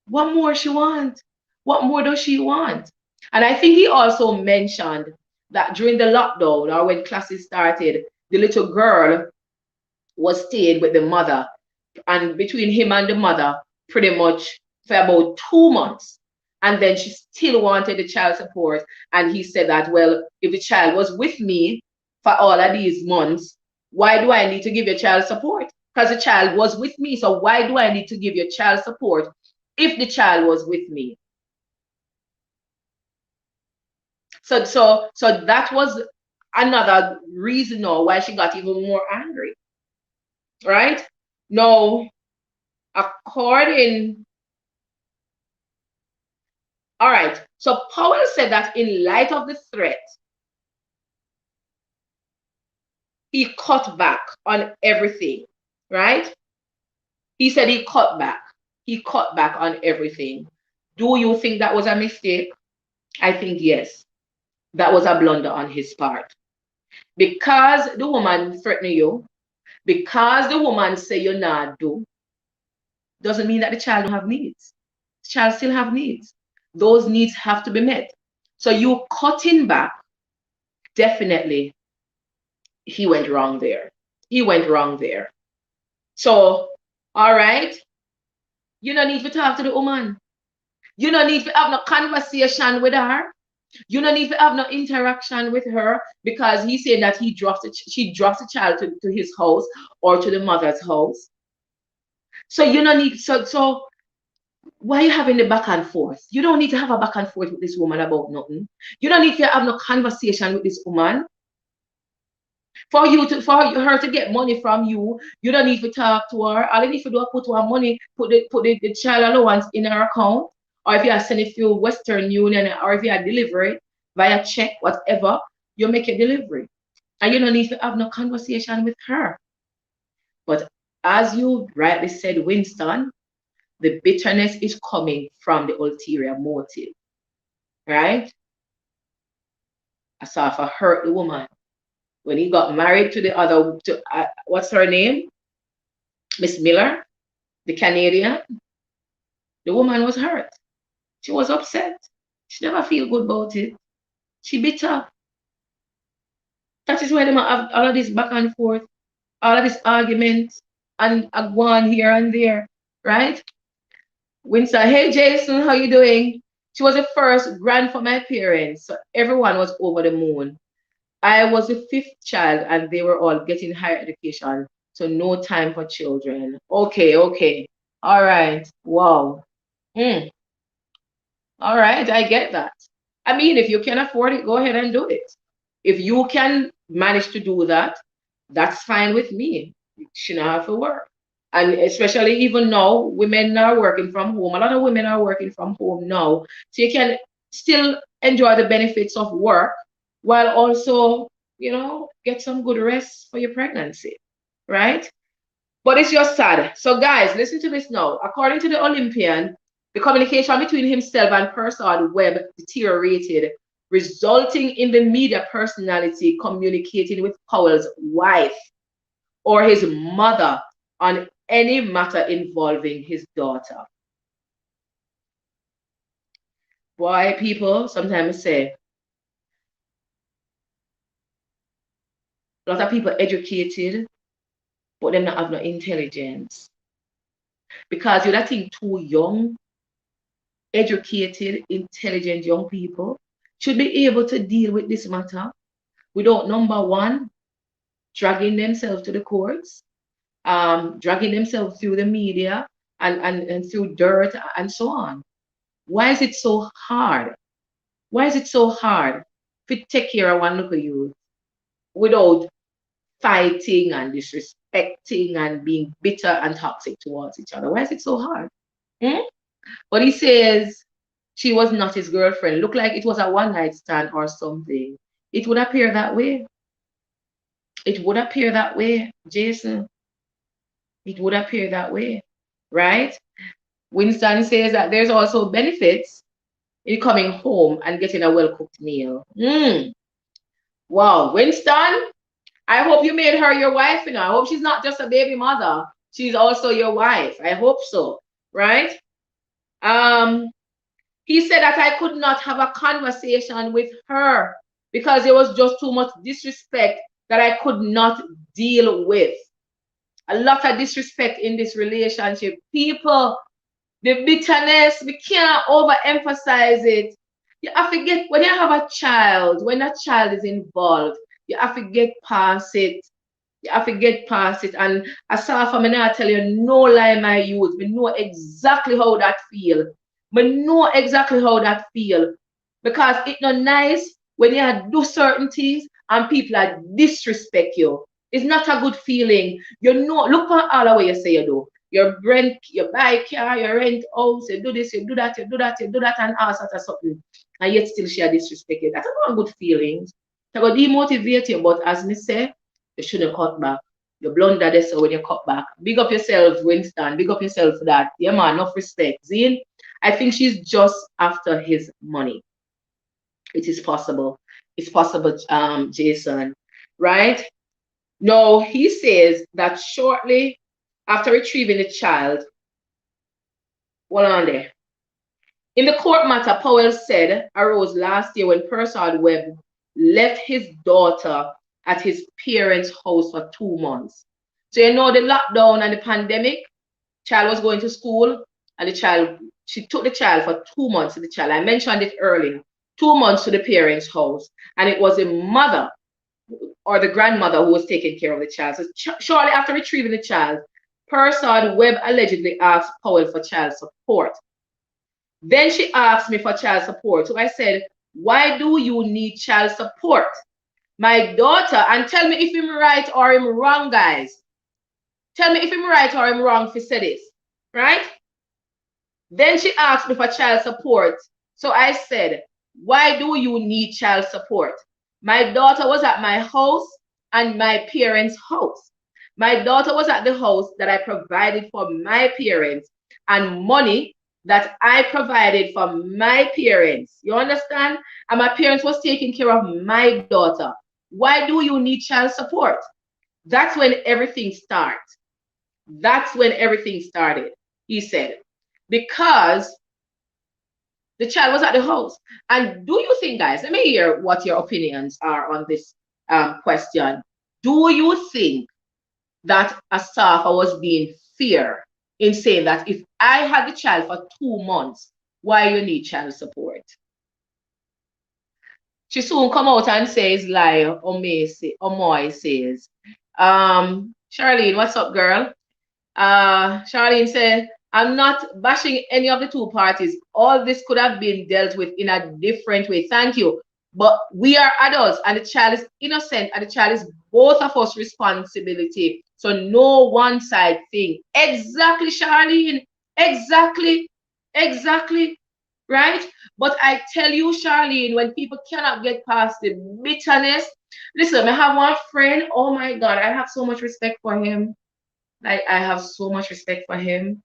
what more she want? What more does she want? And I think he also mentioned that during the lockdown or when classes started, the little girl was staying with the mother, and between him and the mother, pretty much for about 2 months. And then she still wanted the child support. And he said that, well, if the child was with me for all of these months, why do I need to give you child support? Because the child was with me. So why do I need to give you child support if the child was with me? So that was another reason why she got even more angry. Right? Now, according, all right, so Powell said that in light of the threat, he cut back on everything, right? He said he cut back. He cut back on everything. Do you think that was a mistake? I think yes. That was a blunder on his part. Because the woman threatened you, because the woman say you're not do, doesn't mean that the child don't have needs. The child still have needs. Those needs have to be met. So you cutting back, definitely, he went wrong there. He went wrong there. So, all right, you don't need to talk to the woman. You don't need to have no conversation with her. You don't need to have no interaction with her because he said that she drops the child to his house or to the mother's house. So you don't need so why are you having the back and forth? You don't need to have a back and forth with this woman about nothing. You don't need to have no conversation with this woman. For her to get money from you, you don't need to talk to her. All you need to do is put her money, put the child allowance in her account, or if you are sending it through Western Union, or if you are delivery via check, whatever, you make a delivery. And you don't need to have no conversation with her. But as you rightly said, Winston, the bitterness is coming from the ulterior motive, right? Asafa hurt the woman. When he got married to the other, what's her name? Miss Miller, the Canadian, the woman was hurt. She was upset. She never feel good about it. She bitter. That is why they have all of this back and forth, all of this argument, and a go on here and there, right? Winston, hey Jason, how you doing? She was the first grand for my parents, so everyone was over the moon. I was the fifth child and they were all getting higher education, so no time for children. Okay. All right. Wow. All right, I get that. I mean, if you can afford it, go ahead and do it. If you can manage to do that, that's fine with me. You shouldn't have to work. And especially even now, women are working from home. A lot of women are working from home now. So you can still enjoy the benefits of work while also, get some good rest for your pregnancy, right? But it's just sad. So guys, listen to this now. According to the Olympian, the communication between himself and Persad Webb deteriorated, resulting in the media personality communicating with Powell's wife or his mother on any matter involving his daughter. Why people sometimes say, a lot of people educated, but them not have no intelligence. Because you're not think too young, educated, intelligent young people should be able to deal with this matter without, number one, dragging themselves to the courts, dragging themselves through the media and through dirt and so on. Why is it so hard? Why is it so hard to take care of one little youth without fighting and disrespecting and being bitter and toxic towards each other? Why is it so hard? Hmm? But he says she was not his girlfriend. Looked like it was a one night stand or something. It would appear that way. It would appear that way, Jason. It would appear that way, right? Winston says that there's also benefits in coming home and getting a well cooked meal. Wow, Winston, I hope you made her your wife. You know, I hope she's not just a baby mother. She's also your wife. I hope so, right? He said that I could not have a conversation with her because there was just too much disrespect that I could not deal with. A lot of disrespect in this relationship. People, the bitterness, we cannot overemphasize it. You have to get, when you have a child, when a child is involved, you have to get past it. You have to get past it. And Asafa, me not tell you no lie, my youth. We know exactly how that feel. We know exactly how that feel. Because it's not nice when you do certain things and people are disrespect you. It's not a good feeling. You know, look at all the way you say you do. You rent, you buy car, you rent house, you do this, you do that, you do that, you do that, and all sorts of something. And yet still share disrespect you. That's not good feelings. It's going to demotivate you, but as me say, you shouldn't cut back. You blunder this when you cut back. Big up yourself, Winston. Big up yourself for that. Yeah, man, enough respect. Zine, I think she's just after his money. It is possible. It's possible, Jason, right? No, he says that shortly after retrieving the child, hold on there. In the court matter, Powell said arose last year when Persad Webb left his daughter at his parents' house for 2 months. So you know the lockdown and the pandemic, child was going to school and she took the child for 2 months to the child. I mentioned it earlier. 2 months to the parents' house. And it was the mother or the grandmother who was taking care of the child. So shortly after retrieving the child, Persad Webb allegedly asked Powell for child support. Then she asked me for child support. So I said, why do you need child support? My daughter, and tell me if I'm right or I'm wrong, guys. Tell me if I'm right or I'm wrong if you say this, right? Then she asked me for child support. So I said, why do you need child support? My daughter was at my house and my parents' house. My daughter was at the house that I provided for my parents and money that I provided for my parents. You understand? And my parents was taking care of my daughter. Why do you need child support? That's when everything starts. That's when everything started, he said. Because the child was at the house. And do you think, guys, let me hear what your opinions are on this question. Do you think that Asafa was being fair in saying that if I had the child for 2 months, why you need child support? She soon come out and says, lie, Omoy says. Charlene, what's up, girl? Charlene said, I'm not bashing any of the two parties. All this could have been dealt with in a different way. Thank you. But we are adults and the child is innocent and the child is both of us responsibility. So no one side thing. Exactly, Charlene. Exactly. Exactly. Right? But I tell you, Charlene, when people cannot get past the bitterness, listen, I have one friend. Oh my God, I have so much respect for him. Like, I have so much respect for him.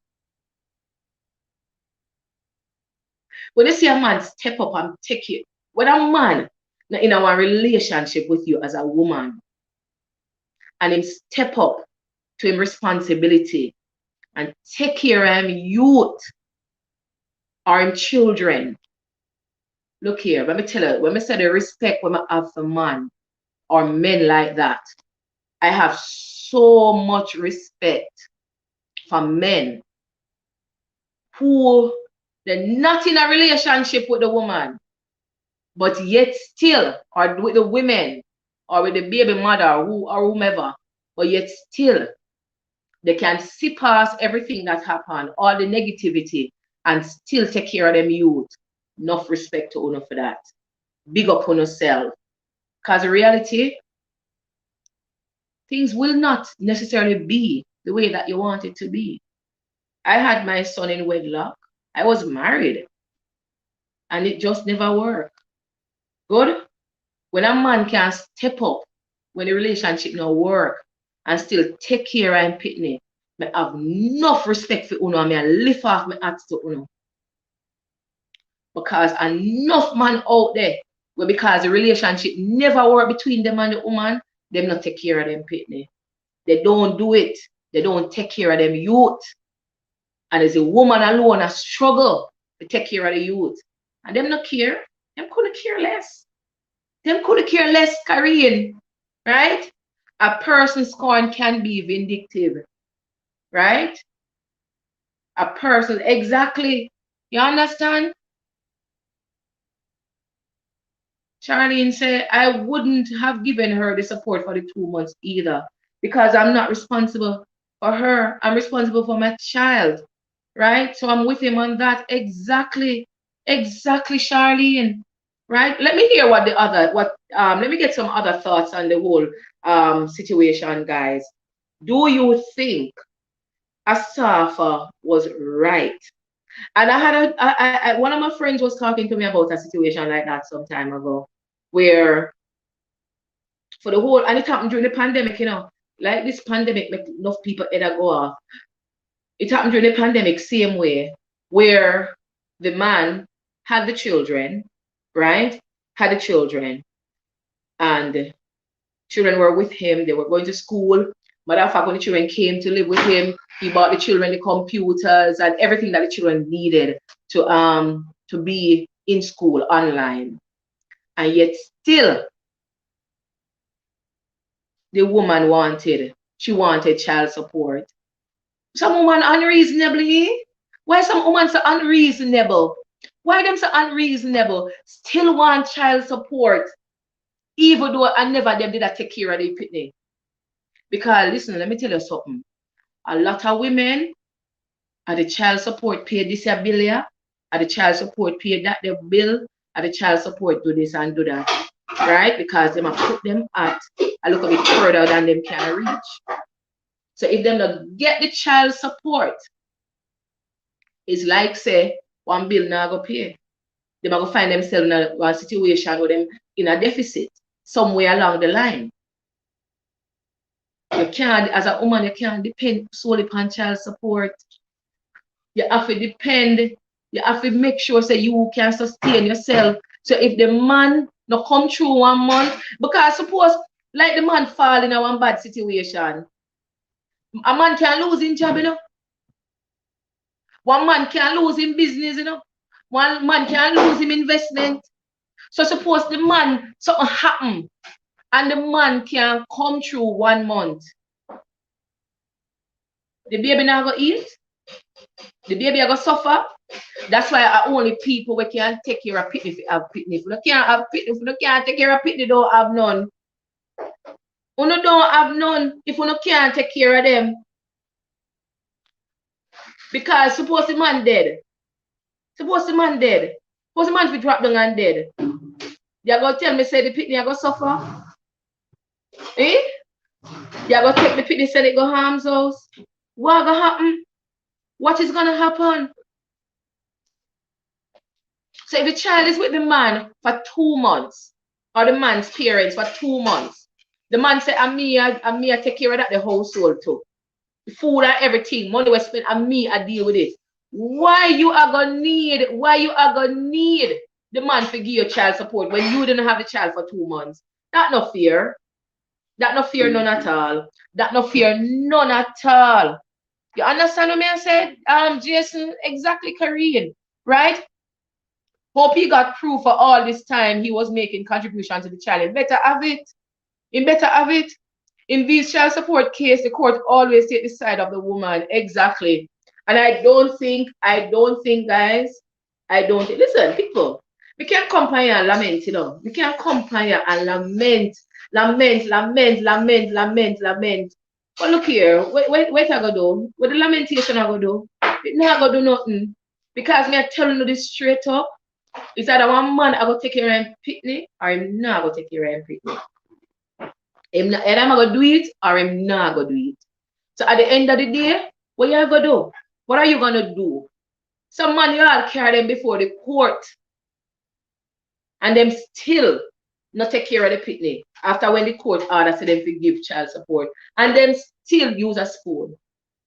When you see a man step up and take it, when a man in our relationship with you as a woman, and him step up to him responsibility and take care of him youth or him children. Look here, let me tell you, when I say the respect when I have for man or men like that, I have so much respect for men who they're not in a relationship with the woman, but yet still, or with the women, or with the baby mother or whomever, but yet still They can see past everything that happened, all the negativity, and still take care of them youth. Enough respect to owner for that. Big up on yourself. Because in reality, things will not necessarily be the way that you want it to be. I had my son in wedlock. I was married. And it just never worked. Good? When a man can step up, when the relationship no work, and still take care of him pitney, I have enough respect for Uno, and I lift off my hats to Uno. Because enough man out there, where because the relationship never work between them and the woman, them not take care of them pitney. They don't do it. They don't take care of them youth. And as a woman alone, a struggle to take care of the youth. And them not care. Them couldn't care less. Them couldn't care less, Korean. Right? A person scorn can be vindictive. Right? A person, exactly. You understand? Charlene said, I wouldn't have given her the support for the 2 months either. Because I'm not responsible for her. I'm responsible for my child. Right? So I'm with him on that. Exactly. Exactly, Charlene. Right? Let me hear what let me get some other thoughts on the whole situation, guys. Do you think Asafa was right? And I had one of my friends was talking to me about a situation like that some time ago, where for the whole, and it happened during the pandemic, like this pandemic make enough people either go off. It happened during the pandemic, same way, where the man had the children, right? Had the children, and children were with him. They were going to school. Matter of fact, when the children came to live with him, he bought the children the computers and everything that the children needed to be in school online. And yet still, the woman wanted child support. Some woman unreasonably. Why some women so unreasonable? Why them so unreasonable? Still want child support, even though I never them did I take care of the pitney. Because listen, let me tell you something. A lot of women are the child support paid this bill, are the child support paid that the bill, are the child support do this and do that. Right? Because them have put them at a little bit further than them can reach. So if them not get the child support, it's like say one bill now go pay. They might go find themselves in a situation where them in a deficit somewhere along the line. You can't, as a woman, you can't depend solely upon child support. You have to depend, you have to make sure say you can sustain yourself. So if the man not come through 1 month, because suppose like the man fall in a one bad situation, a man can lose his job, One man can lose his business, One man can lose his investment. So suppose the man, something happen, and the man can come through 1 month. The baby not go eat. The baby are going to suffer. That's why only people we can take care of pitney if you have pitney. If you can't have pitney, if you can't take care of pitney, don't have none. You don't have none if you can't take care of them. Because suppose the man dead. Suppose the man dead. Suppose the man be drop down and dead. You're going to tell me say the pitney are going to suffer? Eh? You're going to take the pitney say it go harm's house? What going to happen? What is going to happen? So if the child is with the man for 2 months, or the man's parents for 2 months, the man say, and me, I take care of that the household too. The food and everything, money we spend, and me, I deal with it. Why you are gonna need the man to give you child support when you didn't have the child for 2 months? That no fear. That no fear none at all. That no fear none at all. You understand what I said? Jason, exactly, Korean, right? Hope he got proof for all this time he was making contribution to the child. He better have it. He better have it. In these child support case, the court always take the side of the woman. Exactly. And I don't think, guys, listen, people, we can't compare and lament, We can't compare and lament. But look here, wait I go do? What the lamentation I go do? It not go do nothing. Because me I telling you this straight up. It's either one man I go take care of him picnic or him not go take care of him picnic. Either I'm gonna do it or I'm not gonna do it. So at the end of the day, what you gonna do? What are you gonna do? Some man you all carry them before the court and them still not take care of the picnic after when the court order for them to give child support and them still use a spoon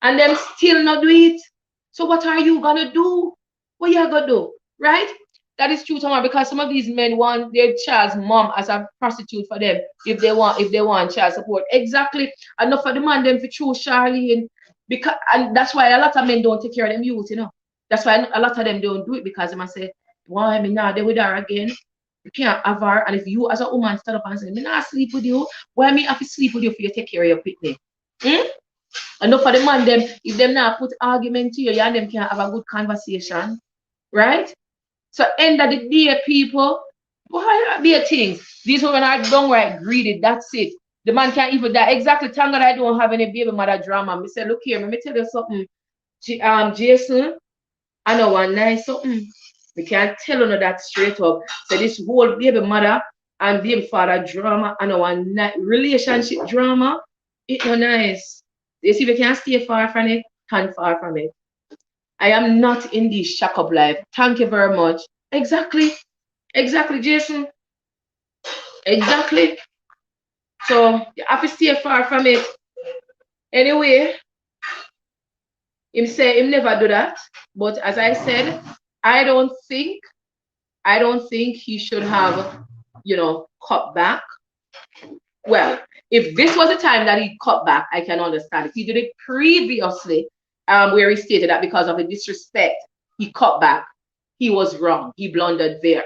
and them still not do it. So what are you gonna do? What you gonna do? Right? That is true, Tamara, because some of these men want their child's mom as a prostitute for them if they want child support. Exactly. Enough for the man them for true Charlene. Because and that's why a lot of men don't take care of them youth, you know. That's why a lot of them don't do it because they must say, why me now they with her again? You can't have her. And if you as a woman stand up and say, me not sleep with you, why me have to sleep with you for you take care of your picnic? Enough for the man them, if them not put argument to you, you and them can have a good conversation. Right? So end of the day, people, why are there things? These women are downright greedy. That's it. The man can't even die. Exactly. Thank God I don't have any baby mother drama. Me say, look here, let me tell you something. Jason, I know one nice something. We can't tell you that straight up. So this whole baby mother and baby father drama, I know one relationship drama, it's not nice. You see, we can't stay far from it, stand far from it. I am not in this shack up life. Thank you very much. Exactly. Exactly, Jason. Exactly. So you have to stay far from it. Anyway, him say him never do that. But as I said, I don't think he should have, cut back. Well, if this was the time that he cut back, I can understand. If he did it previously, where he stated that because of the disrespect, he cut back, he was wrong. He blundered there.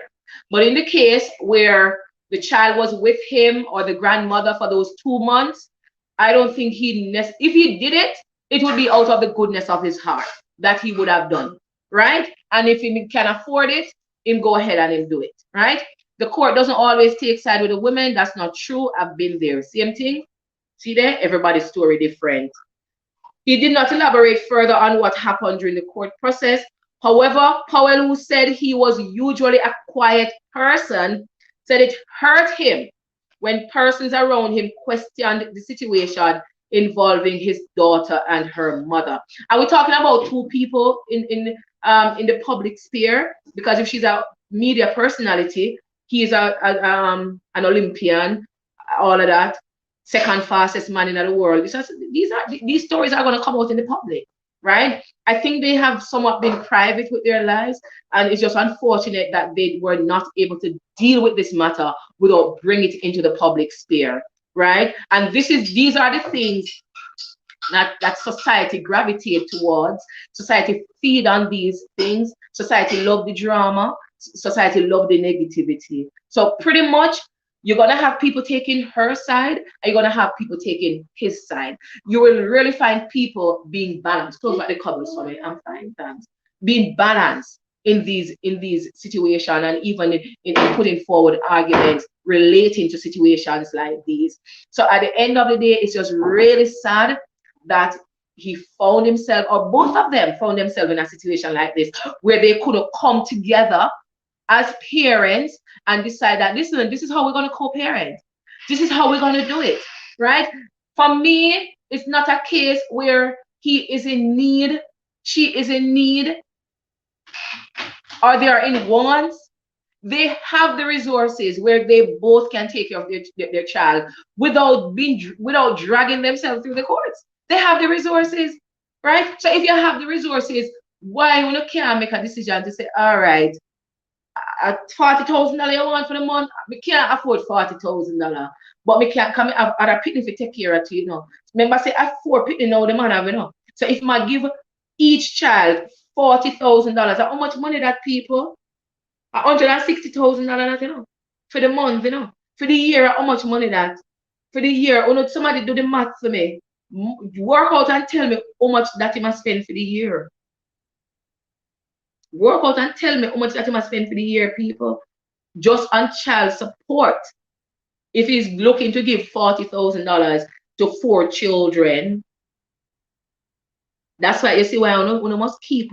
But in the case where the child was with him or the grandmother for those 2 months, I don't think if he did it, it would be out of the goodness of his heart that he would have done, right? And if he can afford it, him go ahead and him do it, right? The court doesn't always take side with the women. That's not true. I've been there. Same thing. See there? Everybody's story different. He did not elaborate further on what happened during the court process. However, Powell, who said he was usually a quiet person, said it hurt him when persons around him questioned the situation involving his daughter and her mother. Are we talking about two people in the public sphere? Because if she's a media personality, he is an Olympian, all of that, second fastest man in the world. These stories are going to come out in the public, right? I think they have somewhat been private with their lives, and it's just unfortunate that they were not able to deal with this matter without bringing it into the public sphere, right? And these are the things that society gravitate towards. Society feed on these things. Society love the drama. Society love the negativity. So pretty much, you're going to have people taking her side, and you're going to have people taking his side. You will really find people being balanced. Close back the covers for me. I'm fine, thanks. Being balanced in these situations, and even in putting forward arguments relating to situations like these. So at the end of the day, it's just really sad that he found himself, or both of them found themselves in a situation like this, where they could have come together as parents and decide that, listen, this is how we're going to co-parent. This is how we're going to do it, right? For me, it's not a case where he is in need, she is in need, or they are in wants. They have the resources where they both can take care of their child without dragging themselves through the courts. They have the resources, right? So if you have the resources, why you can't make a decision to say, all right, at $40,000 you want for the month, we can't afford $40,000, but we can't come have other picnic to take care of it, Remember, say I 4 picnic now the man have, So if I give each child $40,000, how much money that people? $160,000, for the month, For the year, how much money that? For the year, somebody do the math for me. Work out and tell me how much that he must spend for the year. Work out and tell me how much that he must spend for the year, people. Just on child support. If he's looking to give $40,000 to 4 children. That's why you see why you must keep,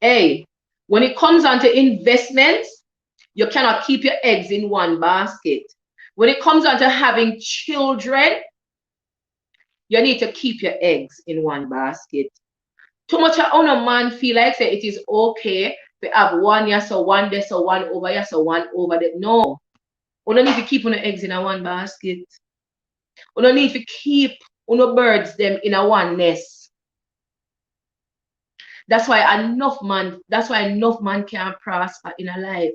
hey, when it comes on to investments, you cannot keep your eggs in one basket. When it comes on to having children, you need to keep your eggs in one basket. Too much of a man feel like say it is okay to have one yes so one this so one over yes so one over that. No. You don't need to keep on the eggs in a one basket. You don't need to keep on birds them in a one nest. That's why enough man can't prosper in a life.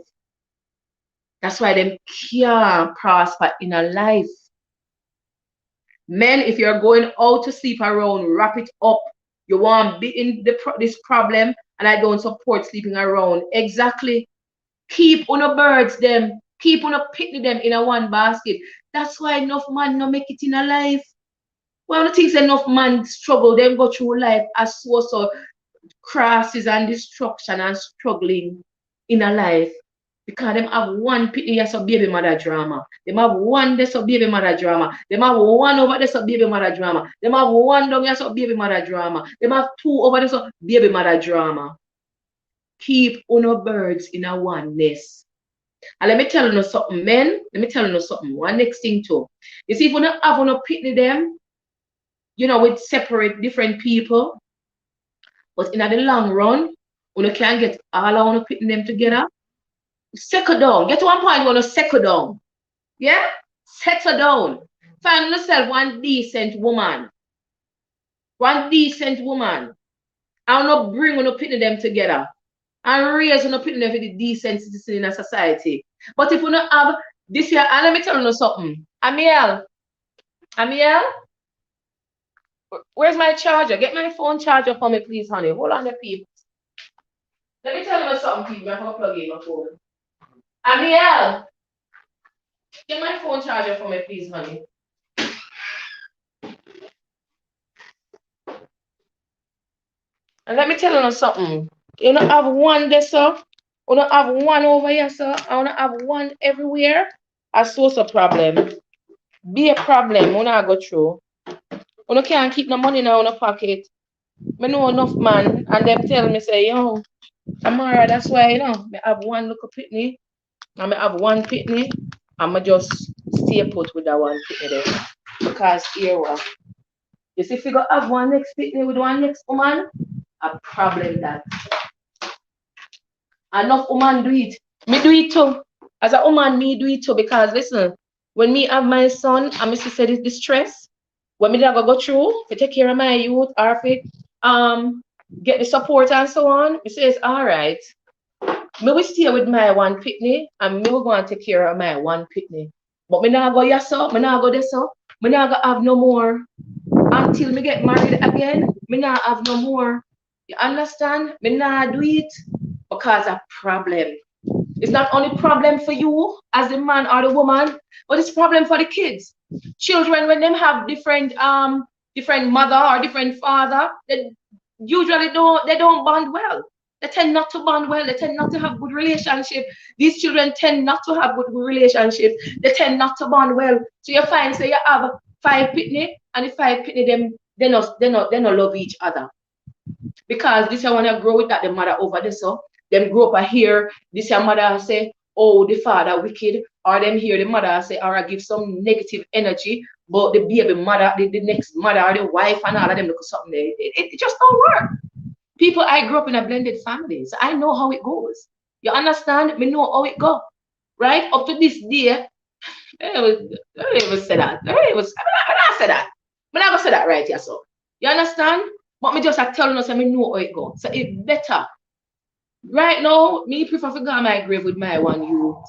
That's why them can't prosper in a life. Men, if you're going out to sleep around, wrap it up. You want to be in this problem, and I don't support sleeping around. Exactly. Keep on the birds them. Keep on the picnic them in a one basket. That's why enough man no make it in a life. One of the things enough man struggle, them go through life as so crosses and destruction and struggling in a life. Because them have one picnic yes of baby mother drama. Them have one this of baby mother drama. Them have one over this of baby mother drama. Them have one down yes of baby mother drama. Them have 2 over this of baby mother drama. Keep uno birds in a one nest. And let me tell you something, men. Let me tell you something. One next thing too. You see, if you don't have uno picnic them, with separate different people, but in the long run, uno can't get all of uno picnic them together. Settle down. Get to one point, you want to settle down. Yeah? Settle down. Find yourself one decent woman. One decent woman. I want to bring on putting them together. And raise on putting them for the decent citizen in a society. But if we don't have this year, and let me tell you something. Amiel, where's my charger? Get my phone charger for me, please, honey. Hold on, the people. Let me tell you something, people. I'm going to plug in my phone. Amiel, get my phone charger for me, please, honey. And let me tell you something. You don't have one there, sir. You don't have one over here, sir. I don't have one everywhere. A source of problem. Be a problem when I go through. You can't keep no money now in your pocket. I know enough man, and them tell me, say, yo, Tamara, that's why, I have one little pitney. I have one pitney. I'ma just stay put with that one pitney there. Because here what? You see, if you go have one next pitney with one next woman, a problem that. Enough woman do it. Me do it too. As a woman, me do it too. Because listen, when me have my son, I miss say this distress. When me go through to take care of my youth or if get the support and so on, me say it's alright. Me will stay with my one pitney and me will go and take care of my one pitney. But me not go yes so, me not go this so, me not go have no more. Until me get married again, me not have no more. You understand? Me not do it because of problem. It's not only problem for you as the man or the woman, but it's problem for the kids. Children, when them have different mother or different father, they usually don't bond well. They tend not to bond well. They tend not to have good relationship. These children tend not to have good relationship. They tend not to bond well. So you find say you have 5 pitney and the 5 pitney them they not love each other. Because this one you grow with that the mother over there so them grow up here. This your mother say, oh, the father wicked, or them hear the mother say, or I give some negative energy, but the baby mother, the next mother, or the wife, and all of them look at something there. It just don't work. People, I grew up in a blended family, so I know how it goes. You understand? Me know how it go, right? Up to this day, I don't even say that. I don't say that. I'm not gonna say that right here, so you understand? But me just telling us, I know how it goes. So it better. Right now, me prefer to go on my grave with my one youth.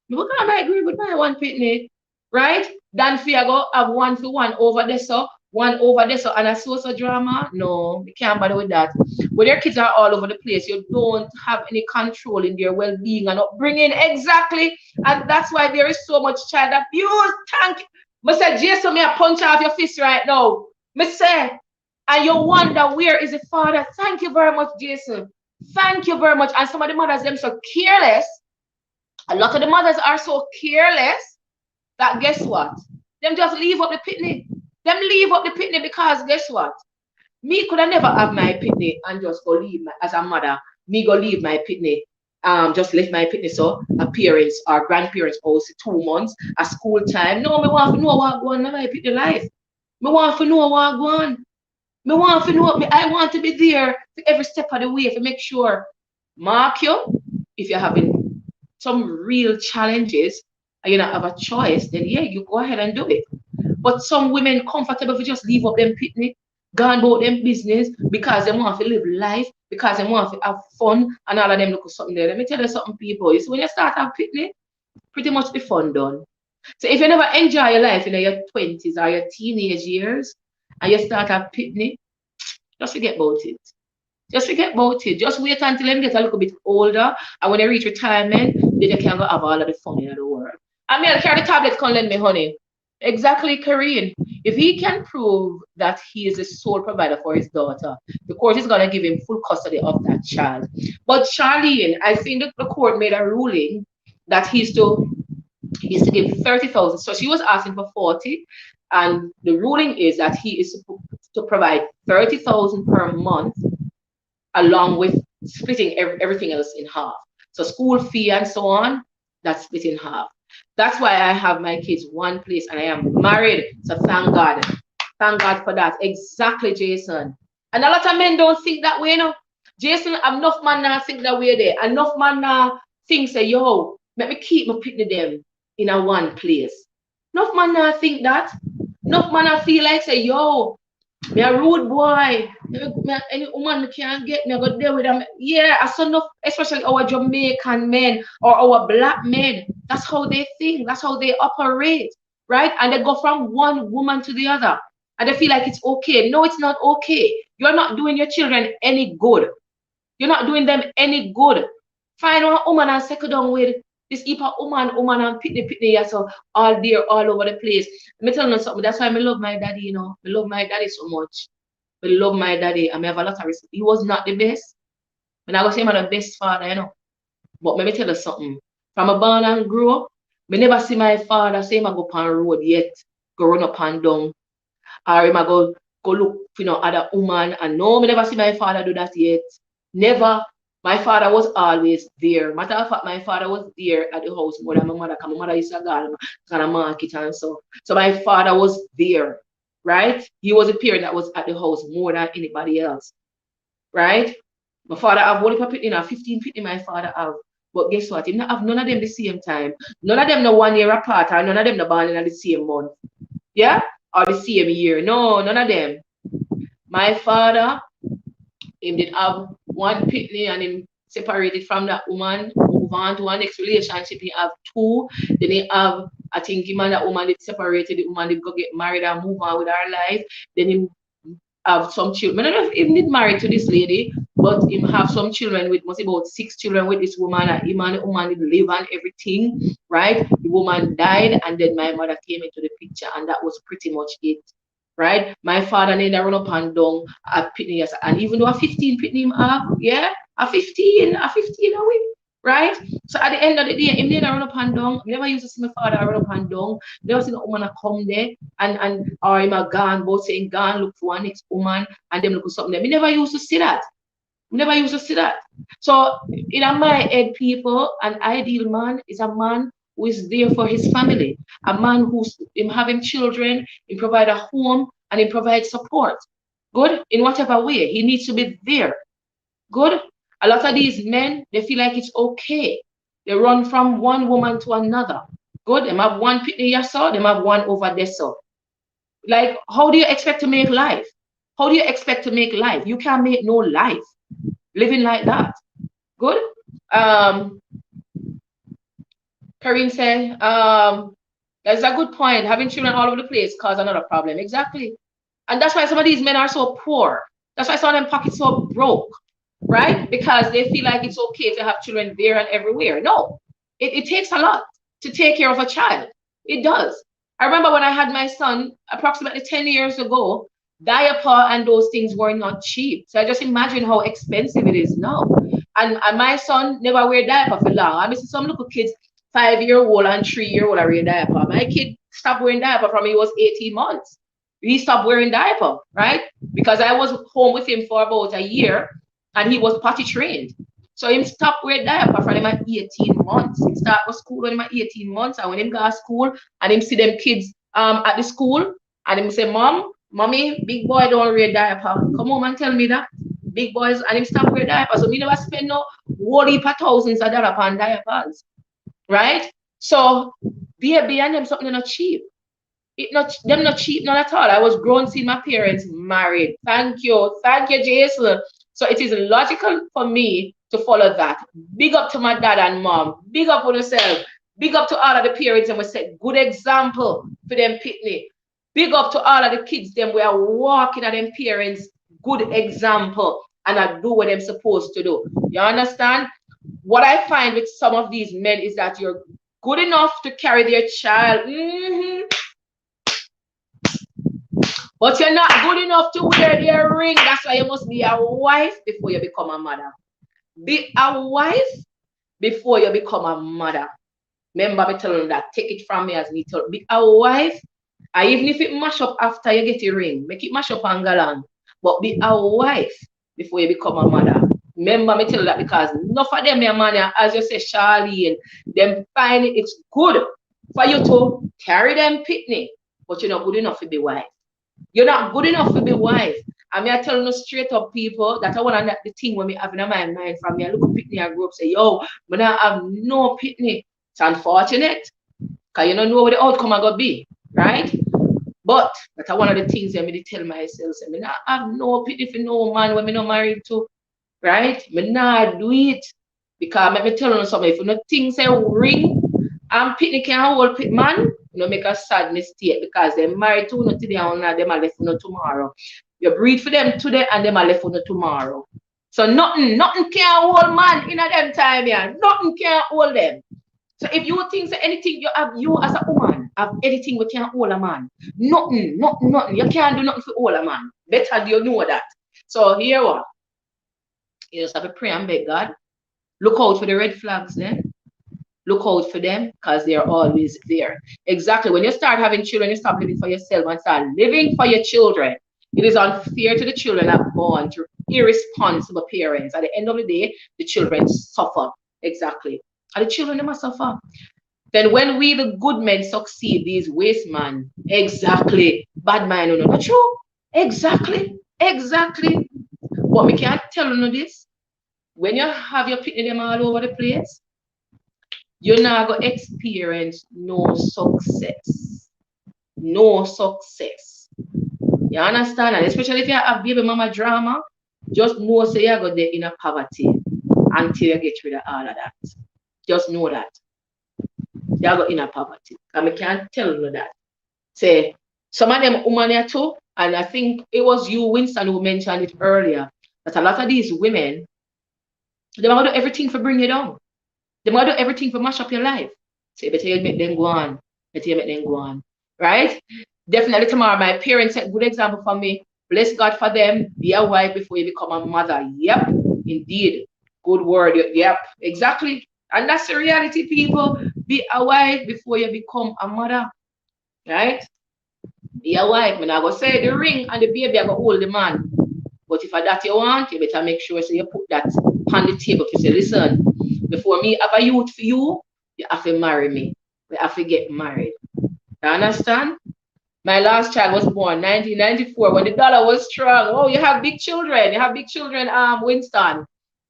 Me go on my grave with my one pitney, right? Than for go have one for one over there so, one over there so, and a source of drama. No, you can't bother with that. When your kids are all over the place, you don't have any control in their well-being and upbringing. Exactly. And that's why there is so much child abuse. Thank you. Me say, Jason, me a punch off your fist right now. Me say, and you wonder where is the father. Thank you very much, Jason. Thank you very much. And some of the mothers, them so careless. A lot of the mothers are so careless that guess what? Them just leave up the pitney. Them leave up the pitney because guess what? Me could have never have my pitney and just go leave my, as a mother. Me go leave my pitney. Just left my pitney so a parents or grandparents house 2 months at school time. No, me want to know what going on in my pitney life. Me want to know what going on. Me want to know. I want to be there for every step of the way to make sure. Mark you, if you're having some real challenges and you don't have a choice, then yeah, you go ahead and do it. But some women comfortable for just leave up them picnic, go about them business because they want to live life, because they want to have fun, and all of them look at something there. Let me tell you something, people. You see, when you start a picnic, pretty much the fun done. So if you never enjoy your life in your 20s or your teenage years, and you start a picnic, just forget about it. Just forget about it. Just wait until them get a little bit older, and when they reach retirement, then you can go have all of the fun in the world. I mean, I'll carry the tablet, come lend me, honey. Exactly, Karine. If he can prove that he is the sole provider for his daughter, the court is going to give him full custody of that child. But Charlene, I think that the court made a ruling that he's to give 30,000. So she was asking for 40, and the ruling is that he is supposed to provide 30,000 per month, along with splitting everything else in half. So school fee and so on, that's split in half. That's why I have my kids one place and I am married. So thank God. Thank God for that. Exactly, Jason. And a lot of men don't think that way, you know. Jason, enough man now think that way there. Enough man now think say, yo, let me keep my picnic them in a one place. Enough man now think that. Enough man now feel like say, yo, me a rude boy. Any woman me can't get me, I go there with them. Yeah, I saw enough, especially our Jamaican men or our black men. That's how they think. That's how they operate, right? And they go from one woman to the other, and they feel like it's okay. No, it's not okay. You're not doing your children any good. You're not doing them any good. Find one woman and settle down with this heap of woman and pitney, yeah, so all there, all over the place. Let me tell you something. That's why I love my daddy, you know. I love my daddy so much. I love my daddy. I have a lot of respect. He was not the best. When I go say I'm the best father, you know. But let me tell you something. From a born and grow up, I never see my father say him I go on road yet, go run up and down. Or him I go look for other woman. And no, I never see my father do that yet. Never. My father was always there. Matter of fact, my father was there at the house more than my mother, because my mother used to go to the market and so. So my father was there, right? He was a parent that was at the house more than anybody else, right? My father have one pitney, 15 pitney my father have. But guess what? He not have none of them the same time. None of them no 1 year apart, or none of them no born in the same month. Yeah? Or the same year. No, none of them. My father, him did have one pitney and him separated from that woman, move on to our next relationship. He have two. Then he have, I think him and that woman did separated, the woman did go get married and move on with her life. Then him have some children. I don't know if he did married to this lady, but him have some children with must about 6 children with this woman, and him and the woman did live and everything, right? The woman died, and then my mother came into the picture, and that was pretty much it. Right? My father never run up and down at pitney, and even though a 15 pitney him have, yeah, a 15 away, right? So at the end of the day, him never run up and down. I never used to see my father run up and down. Never see no woman come there and or him a gone, both saying gone look for one next woman and them look for something there. We never used to see that. We never used to see that. So in my head, people, an ideal man is a man who is there for his family, a man who's him having children, he provide a home, and he provides support. Good? In whatever way. He needs to be there. Good? A lot of these men, they feel like it's okay. They run from one woman to another. Good? They have one pitney here, so they have one over there, so. Like, how do you expect to make life? How do you expect to make life? You can't make no life living like that. Good? Karim said, that's a good point. Having children all over the place cause another problem. Exactly. And that's why some of these men are so poor. That's why some of them pockets so broke, right? Because they feel like it's okay to have children there and everywhere. No, it takes a lot to take care of a child. It does. I remember when I had my son approximately 10 years ago, diaper and those things were not cheap. So I just imagine how expensive it is now. And my son never wear diaper for long. I mean, some little kids 5-year-old and 3-year-old are wearing diaper. My kid stopped wearing diaper from he was 18 months. he stopped wearing diaper, right? Because I was home with him for about a year and he was potty trained. So him stopped wearing diaper for him at 18 months. He started school when him at 18 months. And when him go to school and him see them kids at the school and him say, Mommy, big boy don't wear diaper. Come home and tell me that. Big boys and him stop wear diaper. So we never spend no whole heap of thousands of dollars on diapers. Right? So baby and them something not cheap. Them not cheap none at all. I was grown seeing my parents married. Thank you, Jason. So it is logical for me to follow that. Big up to my dad and mom. Big up on yourself. Big up to all of the parents and we set good example for them pitney. Big up to all of the kids them we are walking at them parents good example and I do what I'm supposed to do. You understand? What I find with some of these men is that you're good enough to carry their child. But you're not good enough to wear their ring. That's why you must be a wife before you become a mother. Be a wife before you become a mother. Remember me telling you that. Take it from me as me tell. Be a wife. And even if it mash up after you get a ring, make it mash up and galang. But be a wife before you become a mother. Remember me tell you that because enough of them, man, as you say, Charlene, them find it's good for you to carry them pitney, but you're not good enough to be wife. You're not good enough to be wife. I mean, I tell you straight up people that I want to the thing when me having in my mind from me. I look at pitney and grow up say, yo, but I have no pitney. It's unfortunate. Because you don't know what the outcome are gonna be, right? But that's one of the things that I tell myself, say, I have no pitney for no man when I'm not married to, right? I not do it. Because let me tell you something, if you don't think say ring and pitney can hold pit man, you make a sad mistake because they're married to you today and them are left for you tomorrow. You breed for them today and them are left for you tomorrow. So nothing can hold man in a them time here. Nothing can hold them. So if you think that anything you have, you as a woman have anything we can hold a man. Nothing. You can't do nothing for hold a man. Better do you know that. So here what? You just have to pray and beg God. Look out for the red flags then. Look out for them because they're always there. Exactly. When you start having children, you stop living for yourself and start living for your children. It is unfair to the children that are born to irresponsible parents. At the end of the day, the children suffer. Exactly. And the children, they must suffer. Then when we, the good men, succeed, these waste man, exactly. Bad man, no, not true. Exactly. But we can't tell you this. When you have your pitney them all over the place, you're not going to experience no success. No success. You understand? And especially if you have baby mama drama, just know say you're going to be in a poverty until you get rid of all of that. Just know that. You're going in a poverty. And I can't tell you that. Say, some of them women here too, and I think it was you, Winston, who mentioned it earlier, that a lot of these women, they want to do everything for bring you down. They want to do everything for mash up your life. So you better make them go on. Right? Definitely tomorrow, my parents set good example for me. Bless God for them. Be a wife before you become a mother. Yep, indeed. Good word. Yep, exactly. And that's the reality, people. Be a wife before you become a mother. Right? Be a wife. I'm not going to say the ring and the baby are going to hold the man. But if that you want, you better make sure so you put that on the table to say, listen, before me have a youth for you, you have to marry me. We have to get married. You understand? My last child was born 1994 when the dollar was strong. Oh, you have big children. Winston.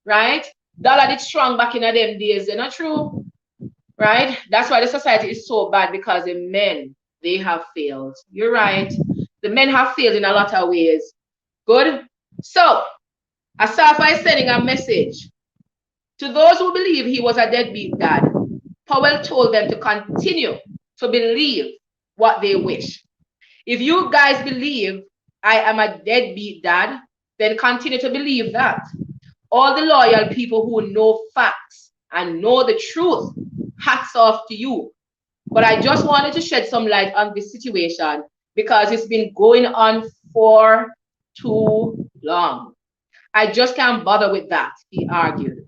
Right? Dollar did strong back in them days. They're not true. Right? That's why the society is so bad because the men, they have failed. You're right. The men have failed in a lot of ways. Good? So, Asafa is sending a message. To those who believe he was a deadbeat dad, Powell told them to continue to believe what they wish. If you guys believe I am a deadbeat dad, then continue to believe that. All the loyal people who know facts and know the truth, hats off to you. But I just wanted to shed some light on this situation because it's been going on for too long. I just can't bother with that, he argued.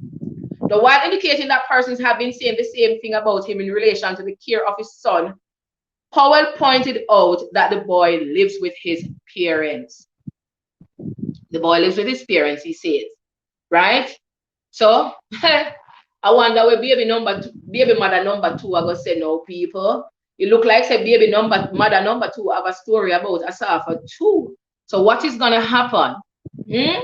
The while indicating that persons have been saying the same thing about him in relation to the care of his son Powell pointed out that the boy lives with his parents. The boy lives with his parents, he says, right? So I wonder where baby mother number two I gonna say no people. It look like say mother number two have a story about Asafa too. So what is gonna happen? Hmm?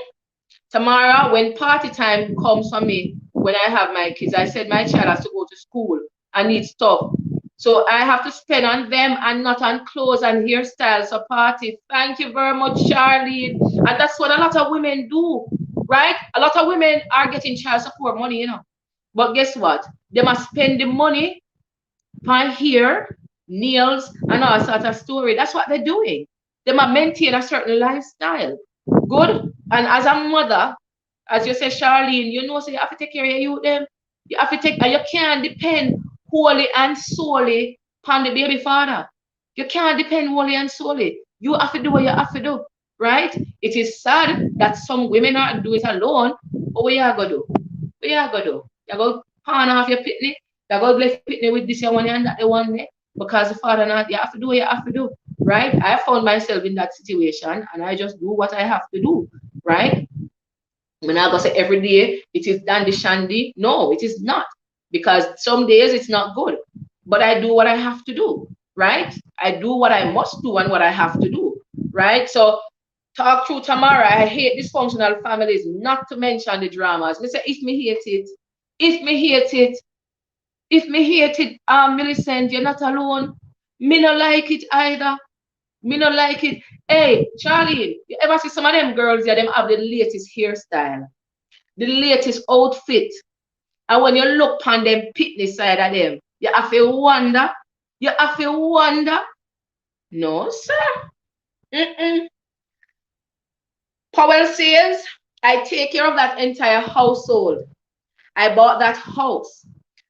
Tamara, when party time comes for me, when I have my kids, I said my child has to go to school. I need stuff. So I have to spend on them and not on clothes and hairstyles or party. Thank you very much, Charlene. And that's what a lot of women do, right? A lot of women are getting child support money, you know. But guess what? They must spend the money on hair, nails, and all sorts of story. That's what they're doing. They must maintain a certain lifestyle. Good. And as a mother, as you say, Charlene, you know, so you have to take care of your youth them. You have to take, and you can't depend wholly and solely upon the baby father. You can't depend wholly and solely. You have to do what you have to do, right? It is sad that some women are doing it alone, but what you gonna do? What you gonna do? You go pawn off your pitney. You go bless your pitney with this one and that the one there. Because the father not, you have to do what you have to do, right? I found myself in that situation and I just do what I have to do, right? I'm not gonna say every day it is dandy shandy. No, it is not. Because some days it's not good. But I do what I have to do, right? I do what I must do and what I have to do, right? So talk through Tamara. I hate dysfunctional families, not to mention the dramas. Me say if me hate it, if me hate it, if me hate it, Millicent, you're not alone. Me no like it either. Me no like it. Hey, Charlie, you ever see some of them girls there, them have the latest hairstyle, the latest outfit. And when you look on them pitney side of them, you have to wonder. You have to wonder. No, sir. Mm-mm. Powell says, I take care of that entire household. I bought that house.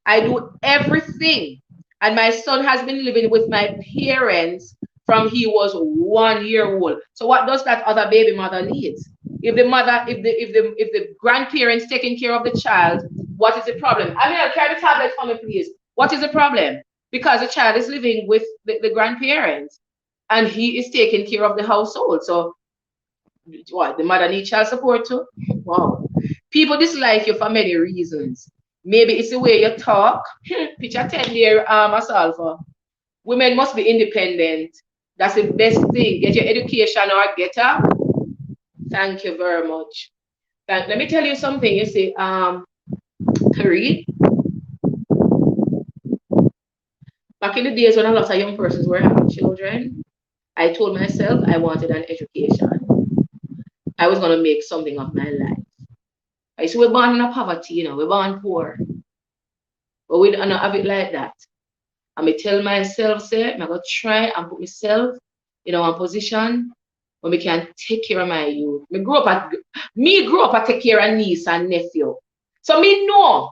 I do everything. And my son has been living with my parents from he was 1 year old. So what does that other baby mother need? If the grandparents taking care of the child, what is the problem? I mean, I'll carry the tablet for me, please. What is the problem? Because the child is living with the grandparents and he is taking care of the household. So what, the mother needs child support too? Wow. People dislike you for many reasons. Maybe it's the way you talk. Picture 10 there, Asafa. Women must be independent. That's the best thing. Get your education or get up. Thank you very much. Let me tell you something. You see, Kareem, back in the days when a lot of young persons were having children, I told myself I wanted an education. I was going to make something of my life. I see we're born in a poverty, you know, we're born poor. But we don't have it like that. And I tell myself, say, I'm going to try and put myself in a position where we can take care of my youth. Me grew up at take care of niece and nephew. So me know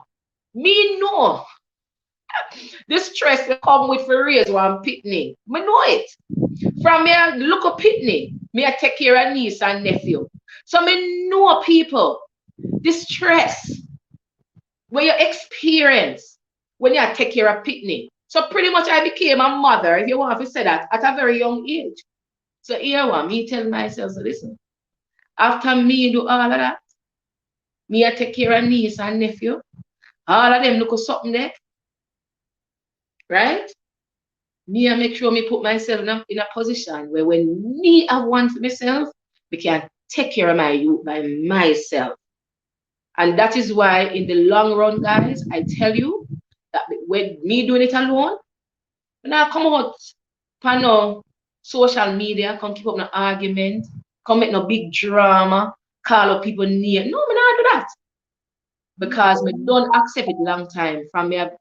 the stress that come with for raise one pitney. Me know it. From me look up pitney, me I take care of niece and nephew. So me know people, the stress when you experience when you take care of pitney. So pretty much I became a mother, if you want to say that, at a very young age. So here one, me tell myself, so listen, after me do all of that, me I take care of niece and nephew, all of them look at something there, right? Me I make sure me put myself in a position where when me I want myself, we can take care of my youth by myself. And that is why in the long run, guys, I tell you that when me doing it alone, when I come out on no social media, come keep up no argument, come make no big drama, call up people name. No, me not do that. Because me don't accept it long time. From me, I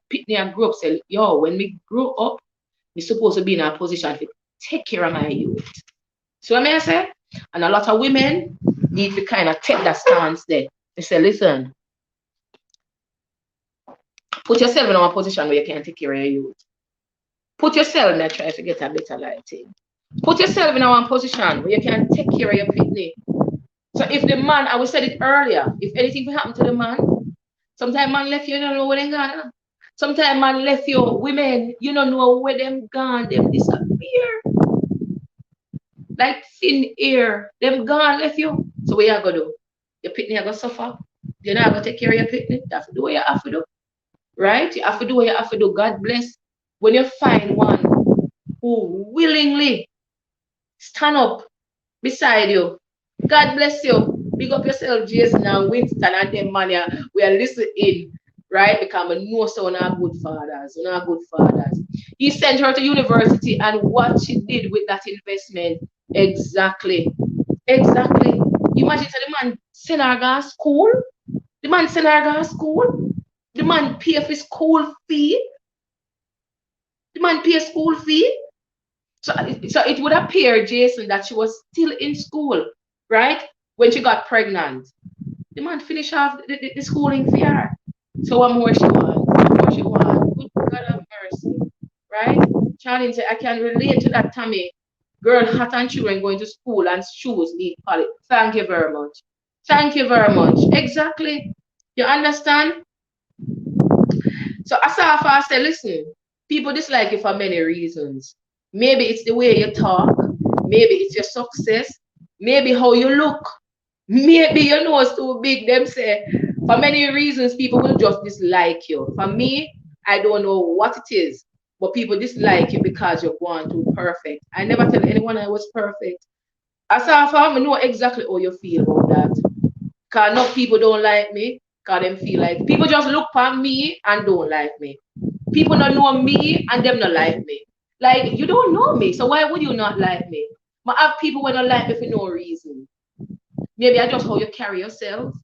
grew up say, yo, when me grow up, me supposed to be in a position to take care of my youth. So what I say? And a lot of women need to kind of take that stance there. They say, listen, put yourself in a position where you can take care of your youth. Put yourself in a try to get a better life thing. Put yourself in a position where you can take care of your pitney. So if the man, I said it earlier, if anything will happen to the man, sometimes man left you, you don't know where they gone. Sometimes man left you, women, you don't know where them gone, them disappear. Like thin air, them gone left you. So what you gonna do? Your pitney are gonna suffer. You're not gonna take care of your pitney. You have to do what you have to do. Right? You have to do what you have to do. God bless. When you find one who willingly stand up beside you, God bless you. Big up yourself, Jason and Winston and them man. Yeah, we are listening, right? Because I know so on our good fathers, on our good fathers. He sent her to university, and what she did with that investment, exactly, exactly. Imagine so the man send her to school. The man send her to school. The man pay for school fee. The man pay school fee. So, so it would appear, Jason, that she was still in school, right? When she got pregnant. The man finished off the schooling for her. So what more she want? What more she want? Good God of mercy. Right? Charlene said, I can relate to that, Tammy. Girl, hot and children going to school and shoes need polish. Thank you very much. Thank you very much. Exactly. You understand? So Asafa said, listen, people dislike you for many reasons. Maybe it's the way you talk. Maybe it's your success. Maybe how you look. Maybe your nose too big. Them say, for many reasons, people will just dislike you. For me, I don't know what it is, but people dislike you because you're going too perfect. I never tell anyone I was perfect. Asafa, I know exactly how you feel about that. Because no people don't like me. Because them feel like people just look at me and don't like me. People don't know me and them not like me. Like you don't know me, so why would you not like me? But I have people who don't like me for no reason. Maybe I just how you carry yourself,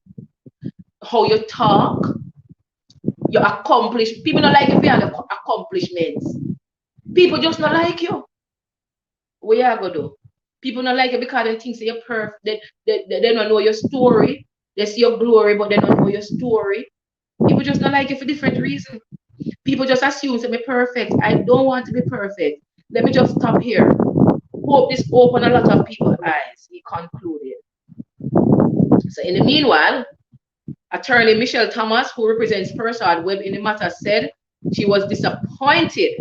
how you talk, your accomplish. People don't like you for your accomplishments. People just not like you. What you gonna do? People don't like you because they think you're perfect. They don't know your story. They see your glory, but they don't know your story. People just don't like you for different reasons. People just assume to be perfect. I don't want to be perfect. Let me just stop here. Hope this opened a lot of people's eyes, he concluded. So in the meanwhile, attorney Michelle Thomas, who represents Persad Webb in the matter, said she was disappointed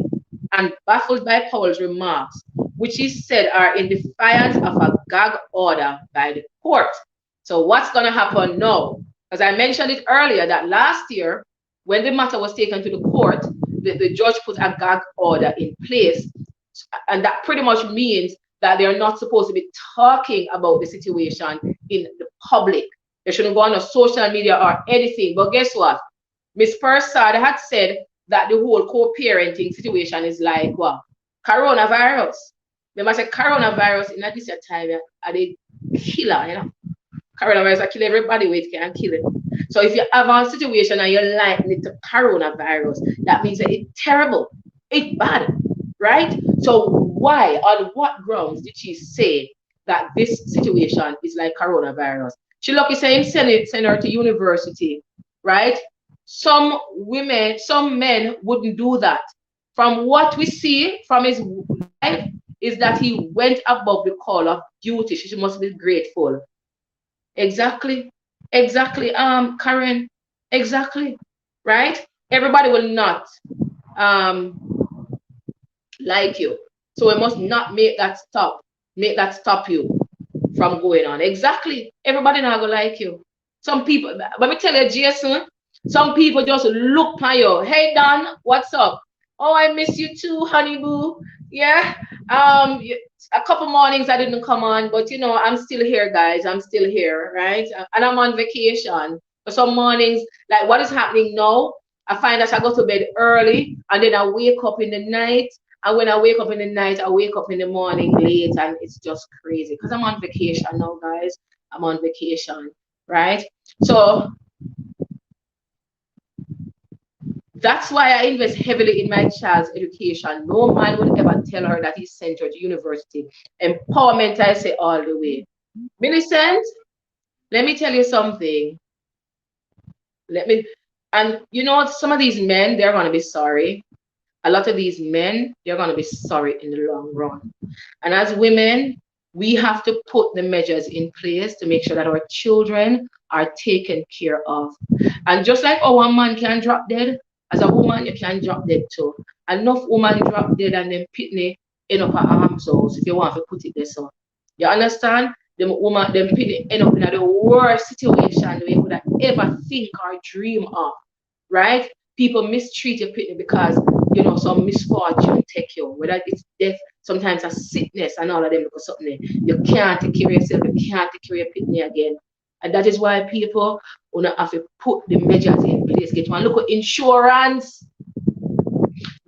and baffled by Powell's remarks, which she said are in defiance of a gag order by the court. So what's going to happen now? As I mentioned it earlier, that last year, when the matter was taken to the court, the judge put a gag order in place. And that pretty much means that they're not supposed to be talking about the situation in the public. They shouldn't go on a social media or anything. But guess what? Miss Persad had said that the whole co-parenting situation is like what? Coronavirus. Remember I said coronavirus in this time are the killer, you know. Coronavirus will kill everybody with it can kill it. So if you have a situation and you're liking it to coronavirus, that means that it's terrible. It's bad. Right? So why, on what grounds did she say that this situation is like coronavirus? She lucky saying send her to university, right? Some women, some men wouldn't do that. From what we see from his life is that he went above the call of duty. She must be grateful. Exactly. Exactly. Karen. Exactly. Right? Everybody will not like you. So we must not make that stop you from going on. Exactly. Everybody not gonna like you. Some people, let me tell you, Jason, some people just look at you. Hey Don, what's up? Oh, I miss you too, honey boo. Yeah. A couple mornings I didn't come on, but you know, I'm still here, guys. I'm still here, right? And I'm on vacation. For some mornings, like what is happening now, I find that I go to bed early and then I wake up in the night. And when I wake up in the night, I wake up in the morning late, and it's just crazy because I'm on vacation now, guys. I'm on vacation, right? So that's why I invest heavily in my child's education. No man will ever tell her that he sent her to university. Empowerment, I say all the way. Millicent, let me tell you something. And you know, some of these men, they're going to be sorry. A lot of these men, they're going to be sorry in the long run. And as women, we have to put the measures in place to make sure that our children are taken care of. And just like our man can drop dead, As a woman, you can drop dead too. Enough woman drop dead and then pitney end up at arms house if you want to put it there. So you understand? Them woman, them pitney end up in the worst situation you could ever think or dream of. Right? People mistreat your pitney because you know some misfortune take you, whether it's death, sometimes a sickness and all of them because something there. You can't take care of yourself, you can't take care of your pitney again. And that is why people wanna have to put the measures in place. Get one look at insurance.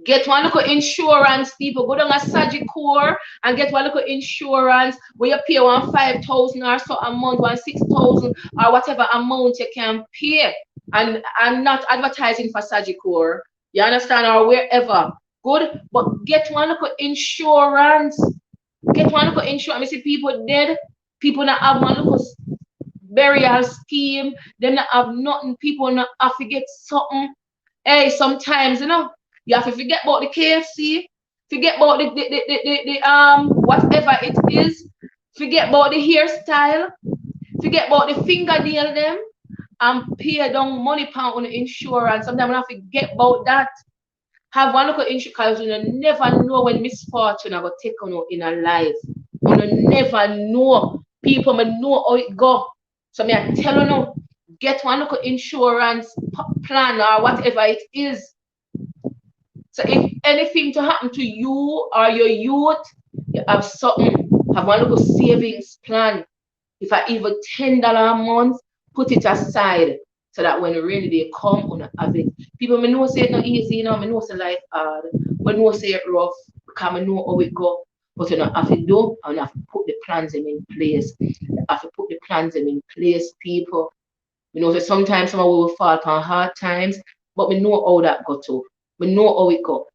Get one look at insurance, people. Go down a Sagicor and get one look at insurance where you pay 5,000 or so a month, 6,000 or whatever amount you can pay. And I'm not advertising for Sagicor, you understand, or wherever. Good, but get one look at insurance. Get one look at insurance. I see people dead, people not have one look at burial scheme, them not have nothing, people not have to get something. Hey, sometimes you know you have to forget about the KFC, forget about the whatever it is, forget about the hairstyle, forget about the fingernail them, and pay down money pound on the insurance. Sometimes I have to forget about that. Have one look at insurance because you never know when misfortune are going to take on in a life. You never know. People may know how it go. So me I tell you now, get one look at insurance plan or whatever it is. So if anything to happen to you or your youth, you have something. Have one look at savings plan. If I even $10 a month, put it aside so that when the rainy day come, on have it. People may know say it not easy, you know, me know say life hard, but know say it rough because I know how it go. But you know, have to do and have to put the plans in place. You have to put the plans in place, people. You know, so sometimes some will fall upon hard times, but we know how that go to. We know how it go.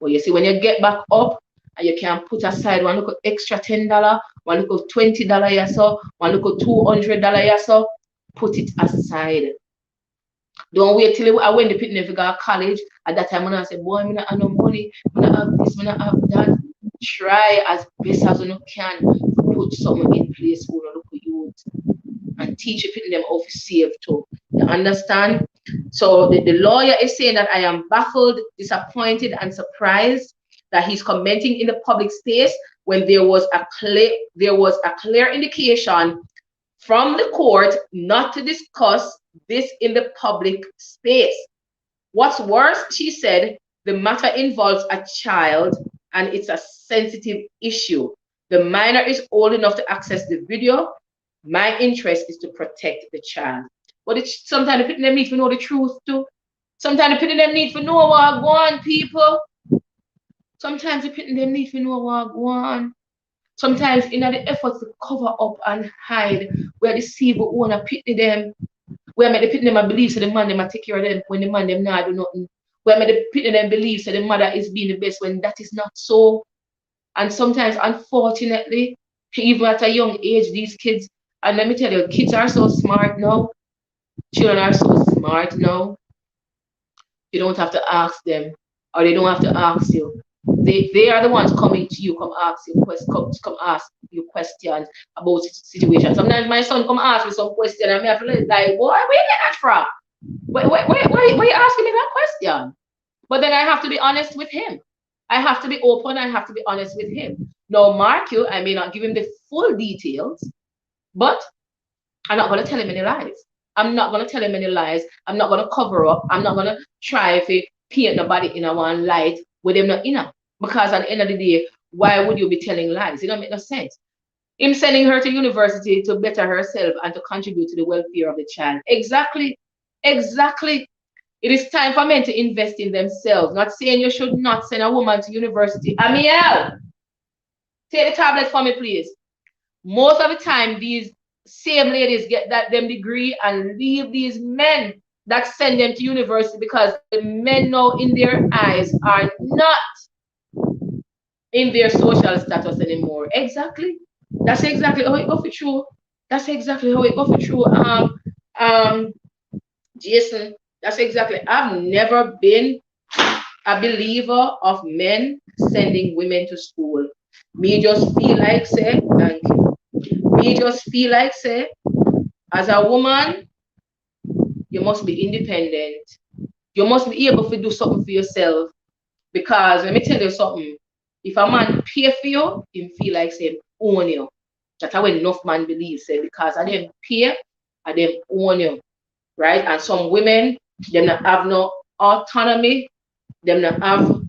But you see, when you get back up and you can put aside one look at extra $10, one look at $20 or so, one look at $200 or so, put it aside. Don't wait till I went to pitney if you go to college. At that time when I said, boy, I not have no money, I not have this, I not have that. Try as best as you can to put something in place for the local youth and teach them how to save too. You understand? So the lawyer is saying that I am baffled, disappointed, and surprised that he's commenting in the public space when there was a clear indication from the court not to discuss this in the public space. What's worse, she said, the matter involves a child and it's a sensitive issue. The minor is old enough to access the video. My interest is to protect the child. But it's sometimes the people them need to know the truth too. Sometimes the people them need to know what go on, people. Sometimes the people them need to know what go on. Sometimes in the effort to cover up and hide, where the evil owner pity them, where make the pity them believe so the man them take care of them when the man them not do nothing. Where make the pity them believe so the mother is being the best when that is not so. And sometimes, unfortunately, even at a young age, these kids, and let me tell you, kids are so smart now. Children are so smart now. You don't have to ask them, or they don't have to ask you. They are the ones coming to you, come ask you questions about situations. Sometimes my son come ask me some question, and me have to like, boy, where you get that from? Why you asking me that question? But then I have to be honest with him. I have to be open. I have to be honest with him. Now, mark you, I may not give him the full details, but I'm not going to tell him any lies. I'm not going to tell him any lies. I'm not going to cover up. I'm not going to try to paint nobody in a one light with them not in a. Because at the end of the day, why would you be telling lies? It don't make no sense. Him sending her to university to better herself and to contribute to the welfare of the child. Exactly. Exactly. It is time for men to invest in themselves. Not saying you should not send a woman to university. Amiel, take the tablet for me, please. Most of the time, these same ladies get them degree and leave these men that send them to university because the men now in their eyes are not in their social status anymore. Exactly. That's exactly how it go for true. That's exactly how it go for true. Jason, that's exactly. I've never been a believer of men sending women to school. Me just feel like say, thank you. Me just feel like say, as a woman, you must be independent. You must be able to do something for yourself. Because let me tell you something. If a man pay for you, he feel like say own you. That's how enough man believe say because I them pay, I them own you. Right? And some women, them not have no autonomy, them not have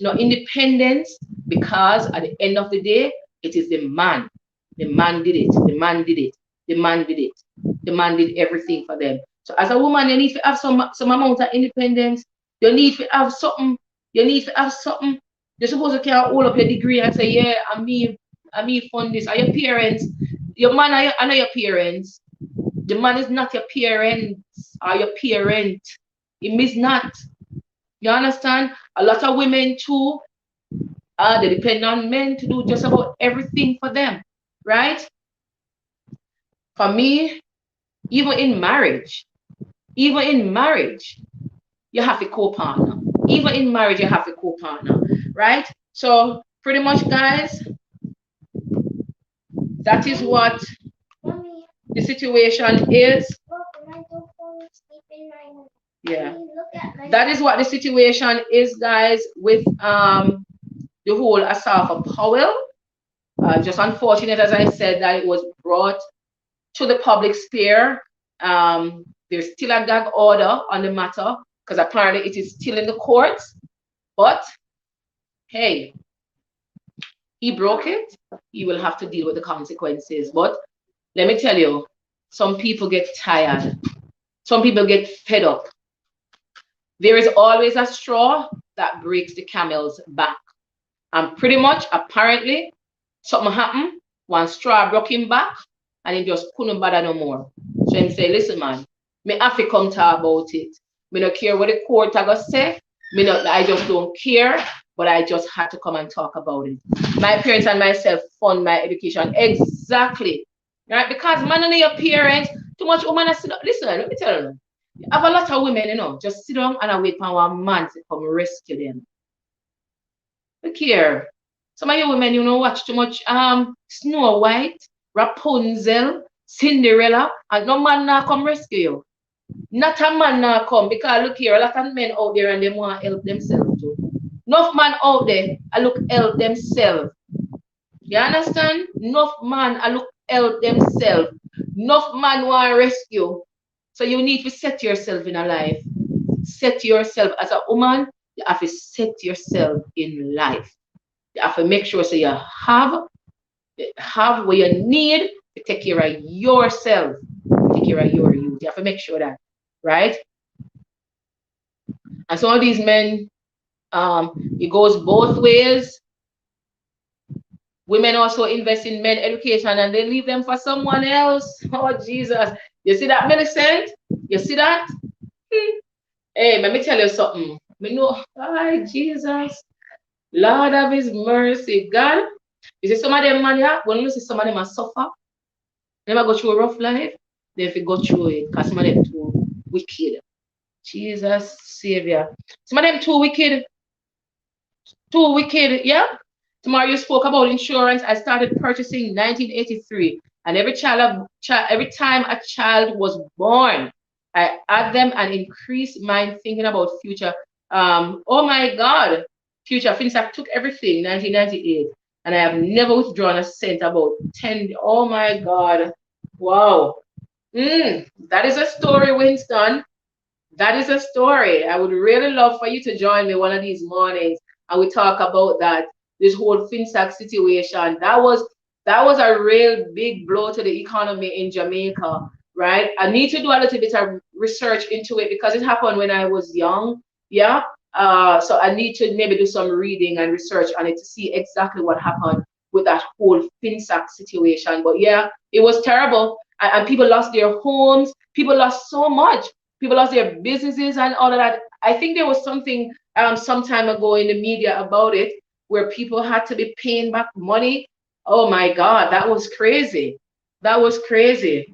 no independence because at the end of the day, it is the man. The man did it. The man did it. The man did it. The man did everything for them. So as a woman, you need to have some amount of independence. You need to have something. You need to have something. You're supposed to can hold up your degree and say, yeah, I me fund this. Are your parents? Your man are not your parents. The man is not your parents or your parent. It means not. You understand? A lot of women too, they depend on men to do just about everything for them, right? For me, even in marriage, you have a co-partner. Even in marriage, you have a co-partner, right? So pretty much, guys, that is what the situation is. Yeah, that is what the situation is, guys, with the whole Asafa Powell. Just unfortunate, as I said, that it was brought to the public sphere. There's still a gag order on the matter because apparently it is still in the courts. But hey, he broke it. He will have to deal with the consequences. But let me tell you, some people get tired. Some people get fed up. There is always a straw that breaks the camel's back. And pretty much, apparently, something happened. One straw broke him back, and he just couldn't bother no more. So he say, listen, man, me have to come talk about it. Me don't care what the court are gonna say. I just don't care, but I just had to come and talk about it. My parents and myself fund my education exactly, right? Because man and your parents, too much woman. Listen, let me tell you, you have a lot of women, just sit down and wait for one man to come rescue them. Look here. Some of you women, watch too much Snow White, Rapunzel, Cinderella, and no man now come rescue you. Not a man now come because look here, a lot of men out there and they want to help themselves too. Enough man out there, I look help themselves. You understand? Enough man, I look help themselves. Enough man want to rescue. So you need to set yourself in a life. Set yourself as a woman. You have to set yourself in life. You have to make sure so you have what you need to take care of yourself, take care of your youth. You have to make sure that, right? And some of these men, it goes both ways. Women also invest in men education and they leave them for someone else. Oh, Jesus. You see that, Millicent? You see that? Hey, let me tell you something. Me know, oh, Jesus. Lord of his mercy, God. You see some of them man, yeah, when you see some of them are suffer, they never go through a rough life, they have to go through it because some of them too wicked. Jesus, Savior. Some of them too wicked. Too wicked, yeah? Tomorrow you spoke about insurance. I started purchasing in 1983. And every time a child was born, I add them and increase my thinking about future. Oh my God. Future FinSac took everything 1998. And I have never withdrawn a cent about 10. Oh my God. Wow. That is a story, Winston. That is a story. I would really love for you to join me one of these mornings and we talk about that. This whole FinSac situation. That was a real big blow to the economy in Jamaica, right? I need to do a little bit of research into it because it happened when I was young. Yeah. So I need to maybe do some reading and research on it to see exactly what happened with that whole FinSac situation. But yeah, it was terrible. And people lost their homes. People lost so much. People lost their businesses and all of that. I think there was something some time ago in the media about it where people had to be paying back money. Oh my God, that was crazy. That was crazy.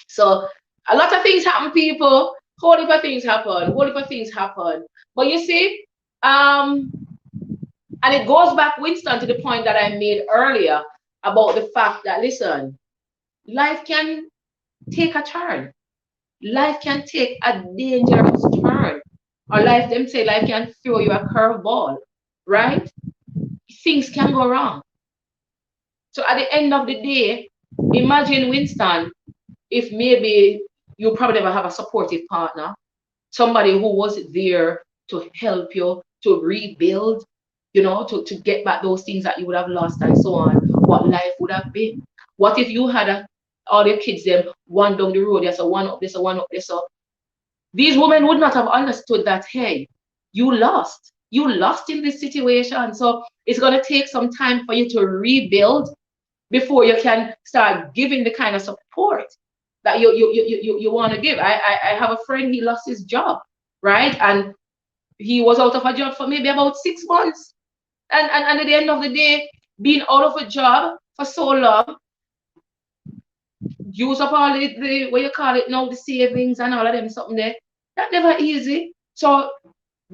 So a lot of things happen, people. Whole heap of things happen. Whole heap of things happen. But you see, and it goes back, Winston, to the point that I made earlier about the fact that, listen, life can take a turn. Life can take a dangerous turn. Or life, them say life can throw you a curveball, right? Things can go wrong. So at the end of the day, imagine, Winston, if maybe you probably never have a supportive partner, somebody who was there to help you to rebuild, to get back those things that you would have lost and so on, what life would have been. What if you had all your kids, them one down the road, there's a one up this, a one up this. So these women would not have understood that, hey, you lost. You lost in this situation. So it's going to take some time for you to rebuild before you can start giving the kind of support that you want to give. I have a friend, he lost his job, right? And he was out of a job for maybe about 6 months. And at the end of the day, being out of a job for so long, use up all the what you call it now, the savings and all of them something there. That never easy. So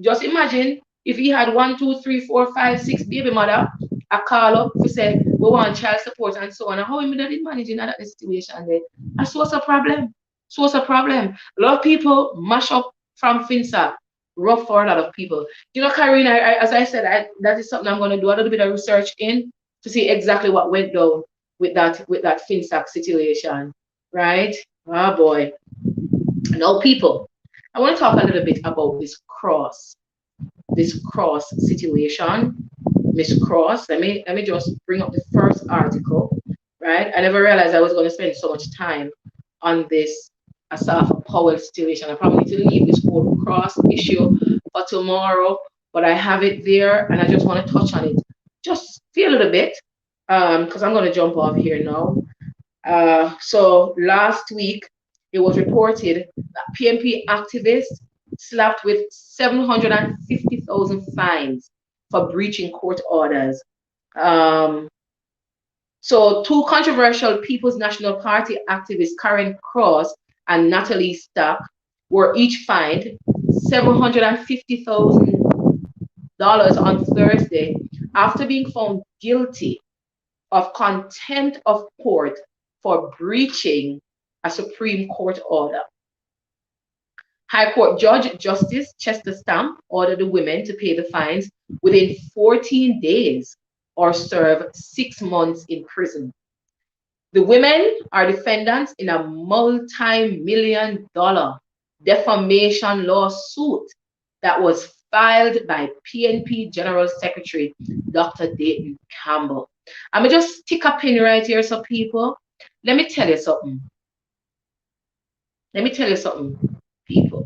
just imagine if he had 1, 2, 3, 4, 5, 6 baby mother, I call up to say we want child support and so on. And how him did managing that situation there? That's what's a problem. So what's a problem? A lot of people mash up from FinSA. Rough for a lot of people. Karine, as I said, that is something I'm going to do a little bit of research in to see exactly what went down with that FinSAC situation, right? Oh boy. Now, people, I want to talk a little bit about this cross situation. Miss Cross. Let me just bring up the first article, right? I never realized I was going to spend so much time on this Asafa Powell situation. I probably need to leave this whole cross issue for tomorrow, but I have it there and I just want to touch on it just for a little bit because I'm going to jump off here now. So last week, it was reported that PNP activists slapped with 750,000 fines for breaching court orders. Um, so two controversial People's National Party activists, Karen Cross and Natalie Stack, were each fined $750,000 on Thursday after being found guilty of contempt of court for breaching a Supreme Court order. High Court Judge Justice Chester Stamp ordered the women to pay the fines within 14 days or serve 6 months in prison. The women are defendants in a multi-million-dollar defamation lawsuit that was filed by PNP General Secretary Dr. Dayton Campbell. I'm going to just stick a pin right here, so people, let me tell you something. People.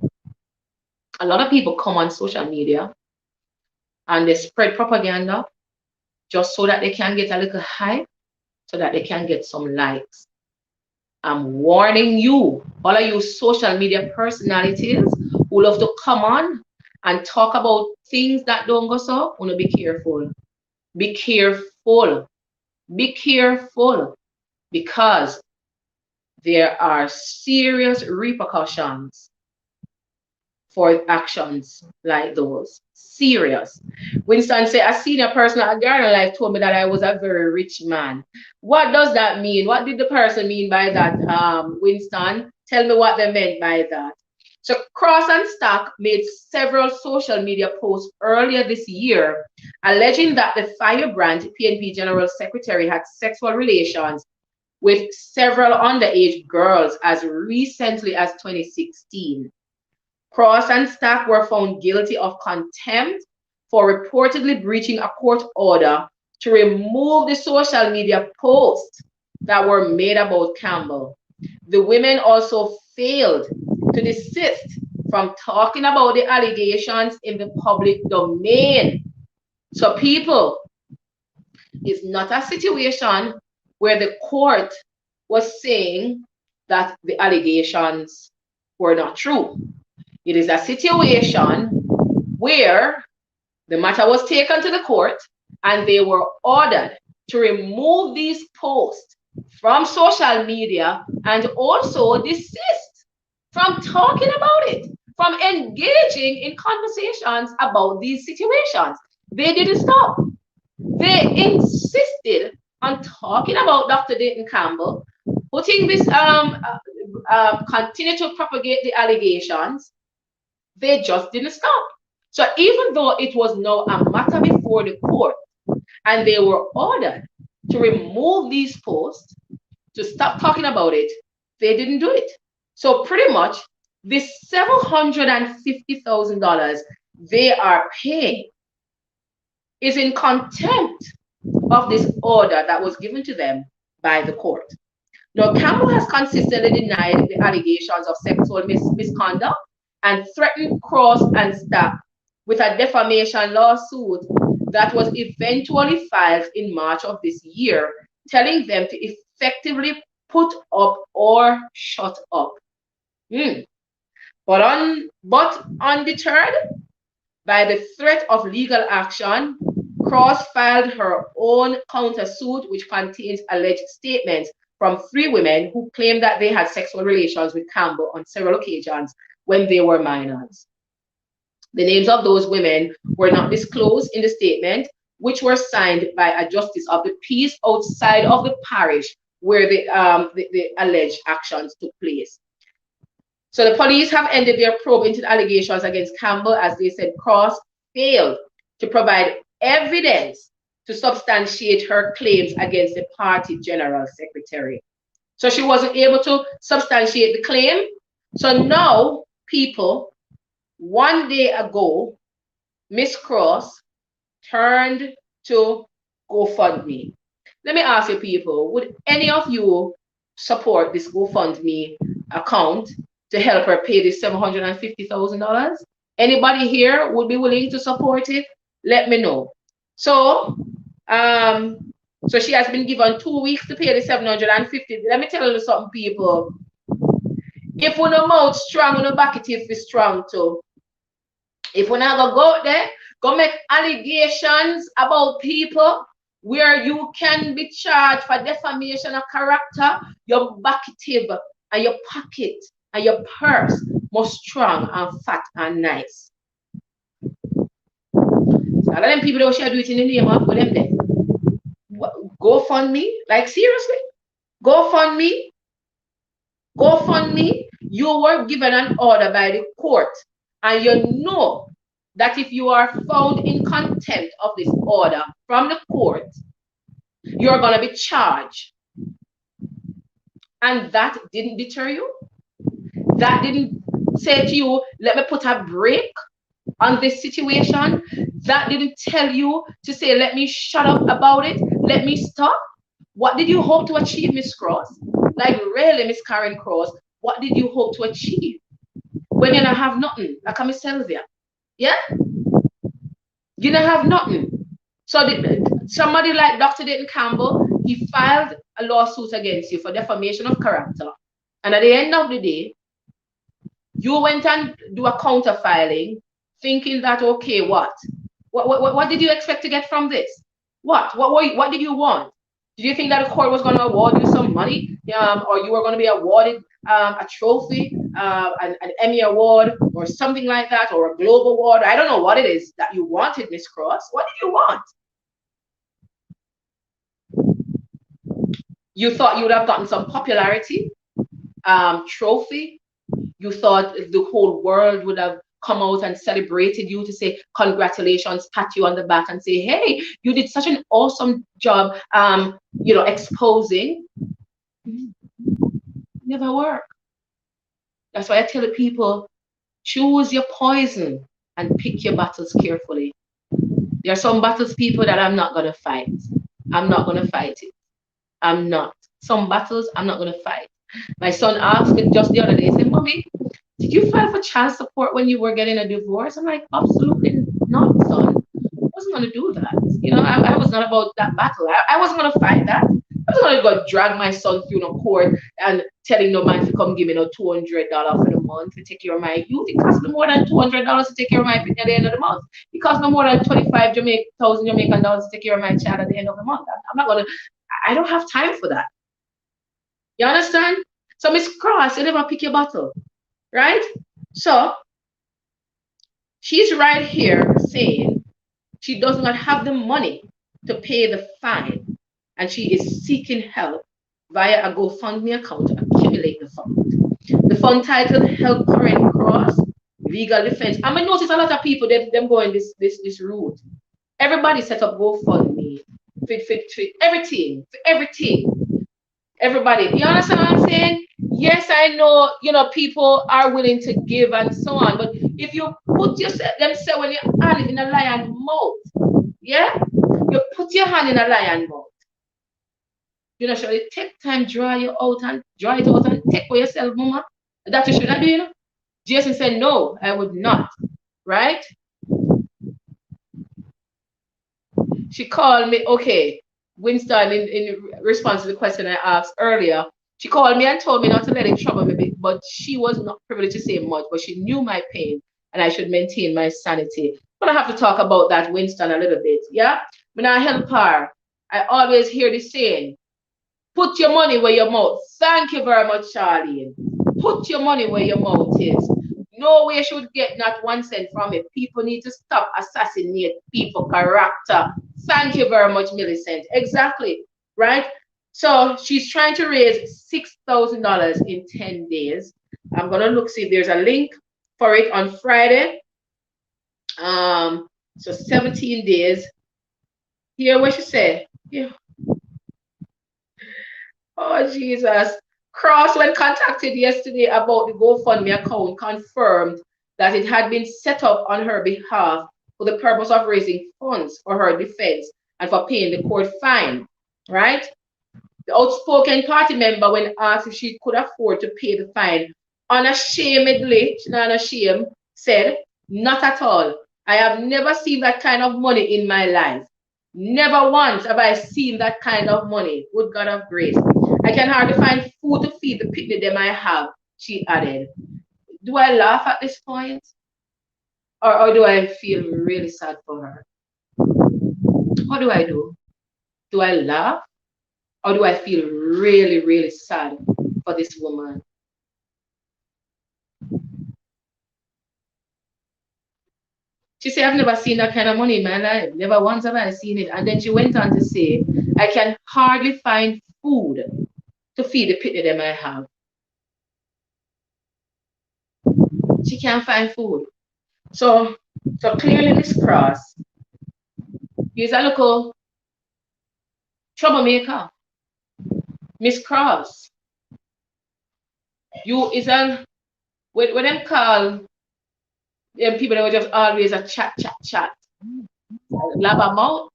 A lot of people come on social media and they spread propaganda just so that they can get a little hype, so that they can get some likes. I'm warning you, all of you social media personalities who love to come on and talk about things that don't go so, want to be careful. Be careful. Be careful, because there are serious repercussions for actions like those. Serious. Winston said, a senior person at Garden Life told me that I was a very rich man. What does that mean? What did the person mean by that, Winston? Tell me what they meant by that. So Cross and Stack made several social media posts earlier this year alleging that the firebrand PNP General Secretary had sexual relations with several underage girls as recently as 2016. Cross and Stack were found guilty of contempt for reportedly breaching a court order to remove the social media posts that were made about Campbell. The women also failed to desist from talking about the allegations in the public domain. So people, it's not a situation where the court was saying that the allegations were not true. It is a situation where the matter was taken to the court and they were ordered to remove these posts from social media and also desist from talking about it, from engaging in conversations about these situations. They didn't stop. They insisted on talking about Dr. Dayton Campbell, putting this, continue to propagate the allegations, They just didn't stop. So even though it was now a matter before the court and they were ordered to remove these posts, to stop talking about it, they didn't do it. So pretty much this $750,000 they are paying is in contempt of this order that was given to them by the court. Now, Campbell has consistently denied the allegations of sexual misconduct and threatened Cross and Stack with a defamation lawsuit that was eventually filed in March of this year, telling them to effectively put up or shut up. But undeterred by the threat of legal action, Cross filed her own countersuit, which contains alleged statements from 3 women who claimed that they had sexual relations with Campbell on several occasions when they were minors. The names of those women were not disclosed in the statement, which were signed by a justice of the peace outside of the parish where the alleged actions took place. So the police have ended their probe into the allegations against Campbell, as they said Cross failed to provide evidence to substantiate her claims against the party general secretary. So she wasn't able to substantiate the claim. So now, people, one day ago, Miss Cross turned to GoFundMe. Let me ask you people, would any of you support this GoFundMe account to help her pay this $750,000? Anybody here would be willing to support it? Let me know. So, so she has been given 2 weeks to pay the $750. Let me tell you something, people. If we no mouth strong, we no back it if we strong too. If we not go out there, go make allegations about people where you can be charged for defamation of character, your back it and your pocket and your purse must strong and fat and nice. So a lot of them people don't share do it in the name of them there. GoFundMe? Like seriously? GoFundMe? GoFundMe? You were given an order by the court, and you know that if you are found in contempt of this order from the court, you're going to be charged. And that didn't deter you? That didn't say to you, let me put a break on this situation? That didn't tell you to say, let me shut up about it, let me stop? What did you hope to achieve, Miss Cross? Like really, Miss Karen Cross, what did you hope to achieve when you don't have nothing? Like I'm Sylvia, yeah? You don't have nothing. So somebody like Dr. Dayton Campbell, he filed a lawsuit against you for defamation of character. And at the end of the day, you went and do a counter filing thinking that, okay, what did you expect to get from this? What did you want? Did you think that the court was going to award you some money, or you were going to be awarded a trophy, an Emmy award, or something like that, or a Globe award? I don't know what it is that you wanted, Miss Cross. What did you want? You thought you would have gotten some popularity, trophy. You thought the whole world would have come out and celebrated you to say congratulations, pat you on the back and say, hey, you did such an awesome job, exposing. Never work. That's why I tell the people, choose your poison and pick your battles carefully. There are some battles, people, that I'm not going to fight. I'm not going to fight it. I'm not. Some battles I'm not going to fight. My son asked me just the other day, he said, Mommy, did you file for child support when you were getting a divorce? I'm like, absolutely not, son. I wasn't going to do that. I was not about that battle. I wasn't going to fight that. I was going to go drag my son through no court and telling no man to come give me no $200 for the month to take care of my youth. It costs me more than $200 to take care of my kid at the end of the month. It costs me more than 25,000 Jamaican dollars to take care of my child at the end of the month. I'm not going to, I don't have time for that. You understand? So Miss Cross, you never pick your battle, right? So she's right here saying she does not have the money to pay the fine, and she is seeking help via a GoFundMe account to accumulate the fund. The fund titled Help Karen Cross legal defense. I mean, notice a lot of people them going this route. Everybody set up GoFundMe, fit, everything, for everything. Everybody, you understand what I'm saying? Yes, I know, people are willing to give and so on, but if you put yourself, them say when your hand in a lion mouth, yeah, you put your hand in a lion mouth. Shall you take time, draw it out and take for yourself, mama? That you should have do, Jason said, no, I would not, right? She called me, okay, Winston, in response to the question I asked earlier, she called me and told me not to let it trouble me, but she was not privileged to say much, but she knew my pain and I should maintain my sanity. But I have to talk about that, Winston, a little bit, yeah? When I help her, I always hear this saying, put your money where your mouth. Thank you very much, Charlene. Put your money where your mouth is. No way should get not 1 cent from it. People need to stop assassinate people character. Thank you very much, Millicent. Exactly, right? So she's trying to raise $6,000 in 10 days. I'm gonna look, see if there's a link for it on Friday. So 17 days. Here, what she said. Yeah. Oh, Jesus. Cross, when contacted yesterday about the GoFundMe account, confirmed that it had been set up on her behalf for the purpose of raising funds for her defense and for paying the court fine, right? The outspoken party member, when asked if she could afford to pay the fine, unashamedly, she's not ashamed, said, not at all. I have never seen that kind of money in my life. Never once have I seen that kind of money. Good God of grace. I can hardly find food to feed the picnic them I have, she added. Do I laugh at this point? Or do I feel really sad for her? What do I do? Do I laugh? Or do I feel really, really sad for this woman? She said, I've never seen that kind of money in my life. Never once have I seen it. And then she went on to say, I can hardly find food to feed the picnic them I have. She can't find food. So clearly Miss Cross is a local troublemaker. Miss Cross, you is an, when them call them people that were just always a chat. Lab mouth.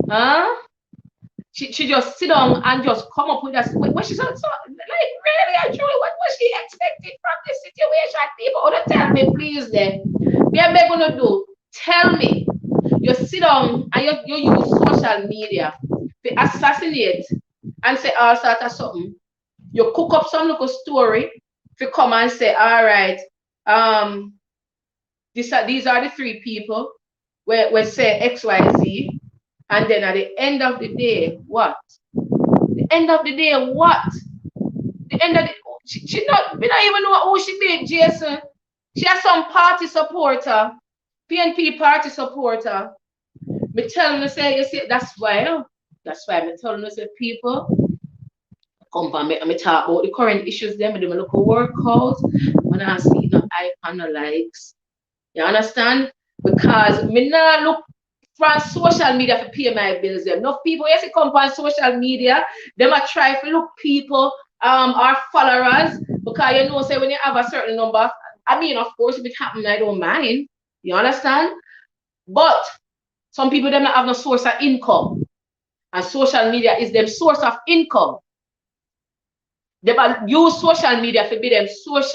Huh? She just sit down and just come up with us. What she said, like really and truly, what was she expecting from this situation? People, don't tell me, please. Then, what am I gonna do? Tell me. You sit down and you use social media to assassinate and say all sorts of something. You cook up some little story to come and say, all right, these are the 3 people where say X, Y, Z. And then at the end of the day, what? The end of the day, what? The end of the we don't even know who she be, Jason. She has some party supporter, PNP party supporter. Me telling you, say, you see, that's why I'm telling you, say, people, come and me talk about the current issues, them, do my local workouts, when I see no eye on the likes. You understand? Because me not look from social media for pay my bills. Them enough people, yes, it come on social media, them a try to look people, our followers, because say when you have a certain number, I mean, of course, if it happens, I don't mind. You understand? But some people them not have no source of income, and social media is them source of income. They use social media to be them source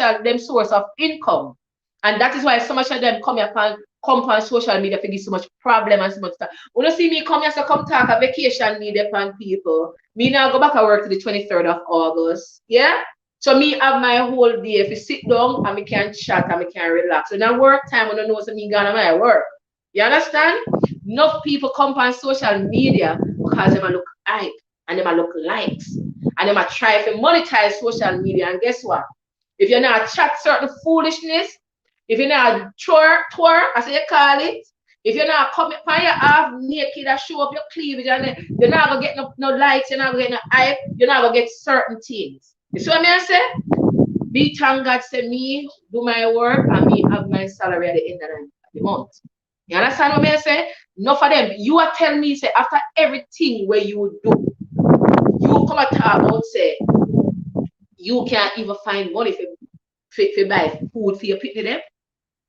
of income, and that is why so much of them come on social media to give so much problem and so much stuff. When you see me come here, so come talk a vacation media upon people. Me now go back to work to the 23rd of August. Yeah? So me have my whole day if you sit down and me can chat and me can relax. So now work time when I know so me gonna my work. You understand? Enough people come on social media because they look hype and they look likes. And they try to monetize social media. And guess what? If you're not chat certain foolishness, if you're not tour, as you call it, if you're not coming upon your half naked and show up your cleavage, and you're not gonna get no likes, you're not gonna get no hype, you're not gonna get certain things. You see what I mean? I say? Me thank God say me do my work and me have my salary at the end of the month. You understand what I say? Not for them. You are telling me say after everything where you do, you come and talk about say you can't even find money for buy food for your people them.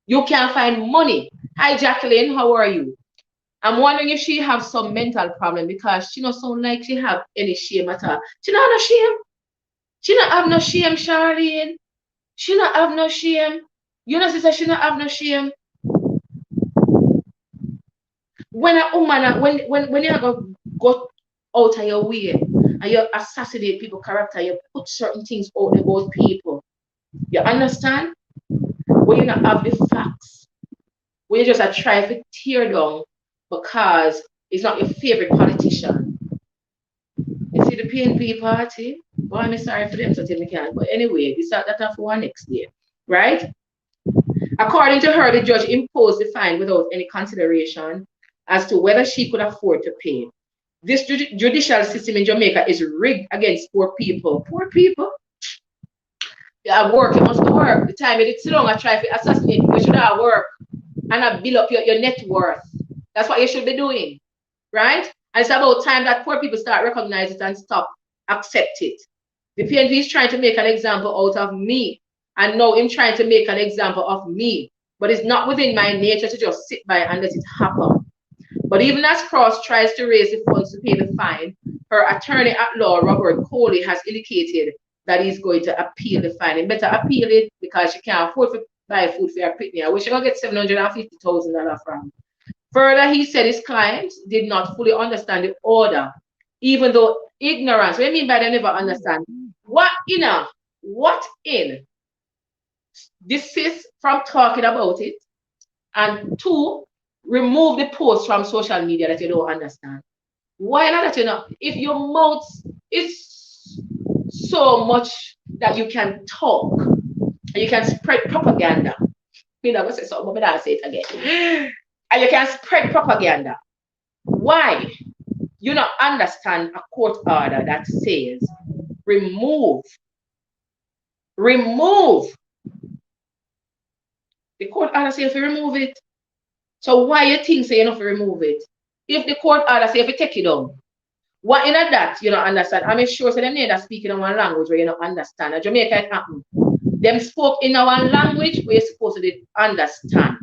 You can't find money. Hi Jacqueline, how are you? I'm wondering if she have some mental problem because she not sound like she have any shame at all. She not have no shame. She not have no shame, Charlene. She not have no shame. You know, sister, she not have no shame. When a woman, when you go out of your way and you assassinate people character, you put certain things out about people. You understand? When you not have the facts, when you just a try to tear down because it's not your favorite politician. You see the PNP party? Boy, I'm sorry for them, so tell me can't. But anyway, this that for one next year, right? According to her, the judge imposed the fine without any consideration as to whether she could afford to pay. This judicial system in Jamaica is rigged against poor people. Poor people? You have work, you must work. The time you did sit down and try to assassinate, you should have work and build up your net worth. That's what you should be doing, right? And it's about time that poor people start recognize it and stop, accept it. The PNP is trying to make an example out of me. And now I'm trying to make an example of me. But it's not within my nature to just sit by and let it happen. But even as Cross tries to raise the funds to pay the fine, her attorney at law, Robert Coley, has indicated that he's going to appeal the fine. He better appeal it because she can't afford to buy food for her pitney. I wish she could get $750,000 from. Further, he said his client did not fully understand the order, even though ignorance. What do you mean by they never understand? What in desist from talking about it, and two, remove the post from social media that you don't understand. Why not that you know? If your mouth is so much that you can talk and you can spread propaganda. You know, I say something, but I'll say it again. And you can spread propaganda. Why? You don't understand a court order that says remove. The court order says if you remove it. So why you think say you don't remove it? If the court order say if you take it down, what in that you don't understand? I'm sure so them that speaking in one language where you don't understand. At Jamaica it happen. Them spoke in our language where you're supposed to understand.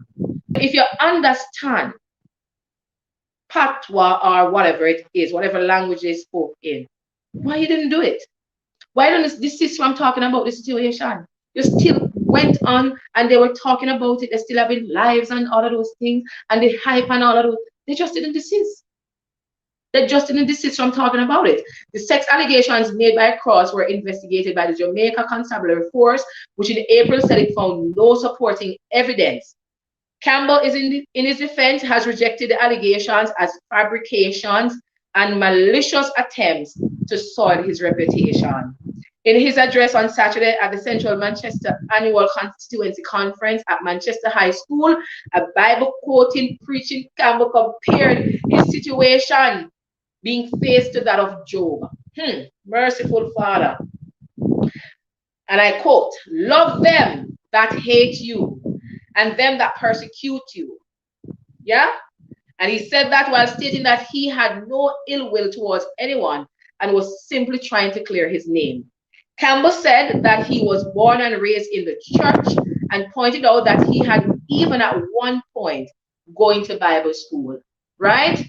If you understand patois or whatever it is, whatever language they spoke in, why you didn't do it? Why don't this is what I'm talking about, the situation? You still went on and they were talking about it. They still having lives and all of those things and the hype and all of those. They just didn't desist. They just didn't desist from talking about it. The sex allegations made by Cross were investigated by the Jamaica Constabulary Force, which in April said it found no supporting evidence. Campbell is in his defense has rejected the allegations as fabrications and malicious attempts to soil his reputation. In his address on Saturday at the Central Manchester Annual Constituency Conference at Manchester High School, a Bible quoting preaching Campbell compared his situation being faced to that of Job. Merciful Father. And I quote, love them that hate you and them that persecute you. Yeah? And he said that while stating that he had no ill will towards anyone and was simply trying to clear his name. Campbell said that he was born and raised in the church and pointed out that he had even at one point going to Bible school, right?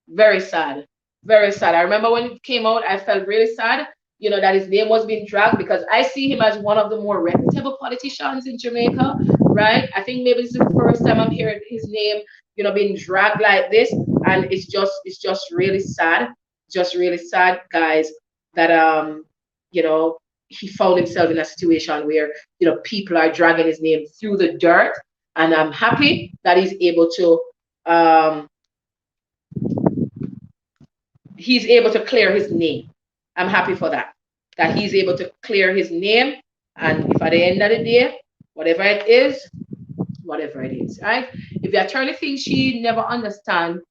Very sad, very sad. I remember when it came out, I felt really sad, you know, that his name was being dragged because I see him as one of the more reputable politicians in Jamaica, right? I think maybe this is the first time I'm hearing his name, you know, being dragged like this. And it's just really sad, guys, that, you know, he found himself in a situation where, you know, people are dragging his name through the dirt. And I'm happy that he's able to, clear his name. I'm happy for that he's able to clear his name. And if at the end of the day, whatever it is, right? If the attorney thinks she never understood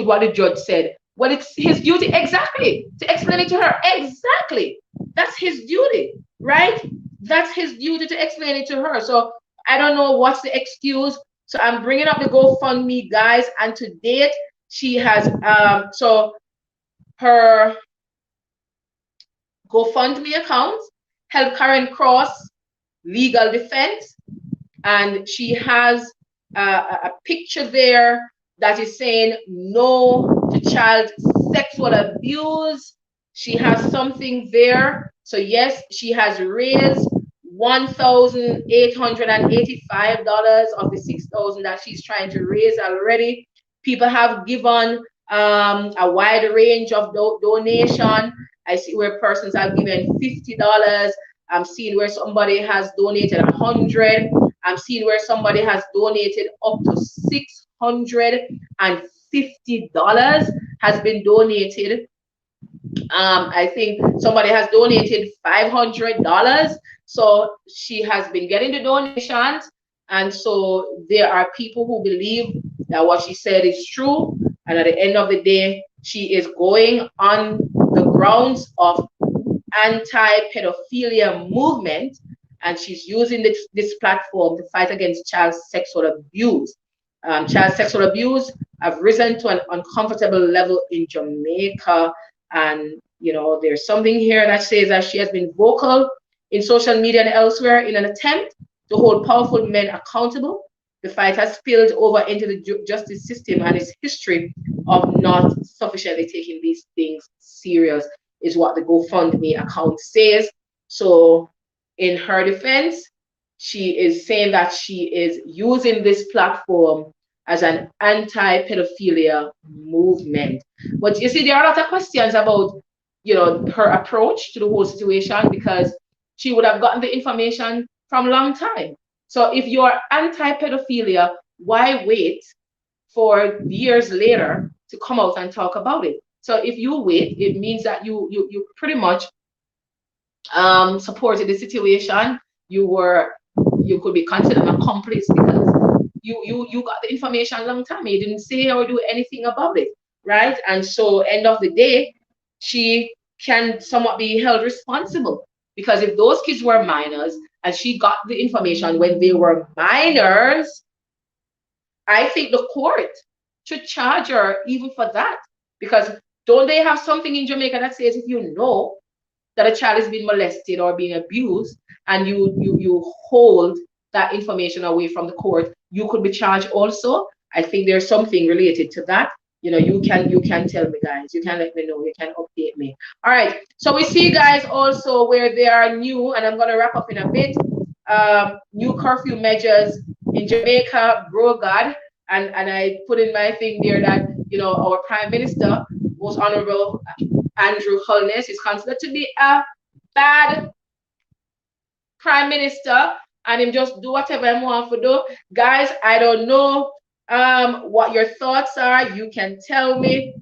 what the judge said, well, it's his duty exactly to explain it to her. Exactly. That's his duty, right? that's his duty to explain it to her. So I don't know what's the excuse. So I'm bringing up the GoFundMe, guys, and to date she has so her GoFundMe account help Karen Cross legal defense, and she has a picture there that is saying no to child sexual abuse. She has something there. So yes, she has raised $1,885 of the $6,000 that she's trying to raise already. People have given a wide range of donation. I see where persons have given $50. I'm seeing where somebody has donated 100. I'm seeing where somebody has donated up to $650 has been donated. I think somebody has donated $500. So she has been getting the donations. And so there are people who believe that what she said is true. And at the end of the day, she is going on the grounds of anti-pedophilia movement, and she's using this platform to fight against child sexual abuse. Child sexual abuse have risen to an uncomfortable level in Jamaica, and you know there's something here that says that she has been vocal in social media and elsewhere in an attempt to hold powerful men accountable. The fight has spilled over into the justice system and its history of not sufficiently taking these things serious, is what the GoFundMe account says. So in her defense, she is saying that she is using this platform as an anti-pedophilia movement. But you see, there are a lot of questions about, you know, her approach to the whole situation, because she would have gotten the information from a long time. So if you're anti-pedophilia, why wait for years later to come out and talk about it? So if you wait, it means that you pretty much supported the situation. You could be considered an accomplice because you got the information a long time. You didn't say or do anything about it, right? And so end of the day, she can somewhat be held responsible, because if those kids were minors and she got the information when they were minors, I think the court should charge her even for that. Because don't they have something in Jamaica that says if you know that a child is being molested or being abused and you hold that information away from the court, you could be charged also? I think there's something related to that. You know, you can tell me, guys. You can let me know. You can update me. All right. So we see, guys, also where there are new, and I'm going to wrap up in a bit, new curfew measures in Jamaica, bro God. And I put in my thing there that, you know, our Prime Minister, Most Honorable Andrew Holness, is considered to be a bad Prime Minister, and him just do whatever he want to do. Guys, I don't know what your thoughts are. You can tell me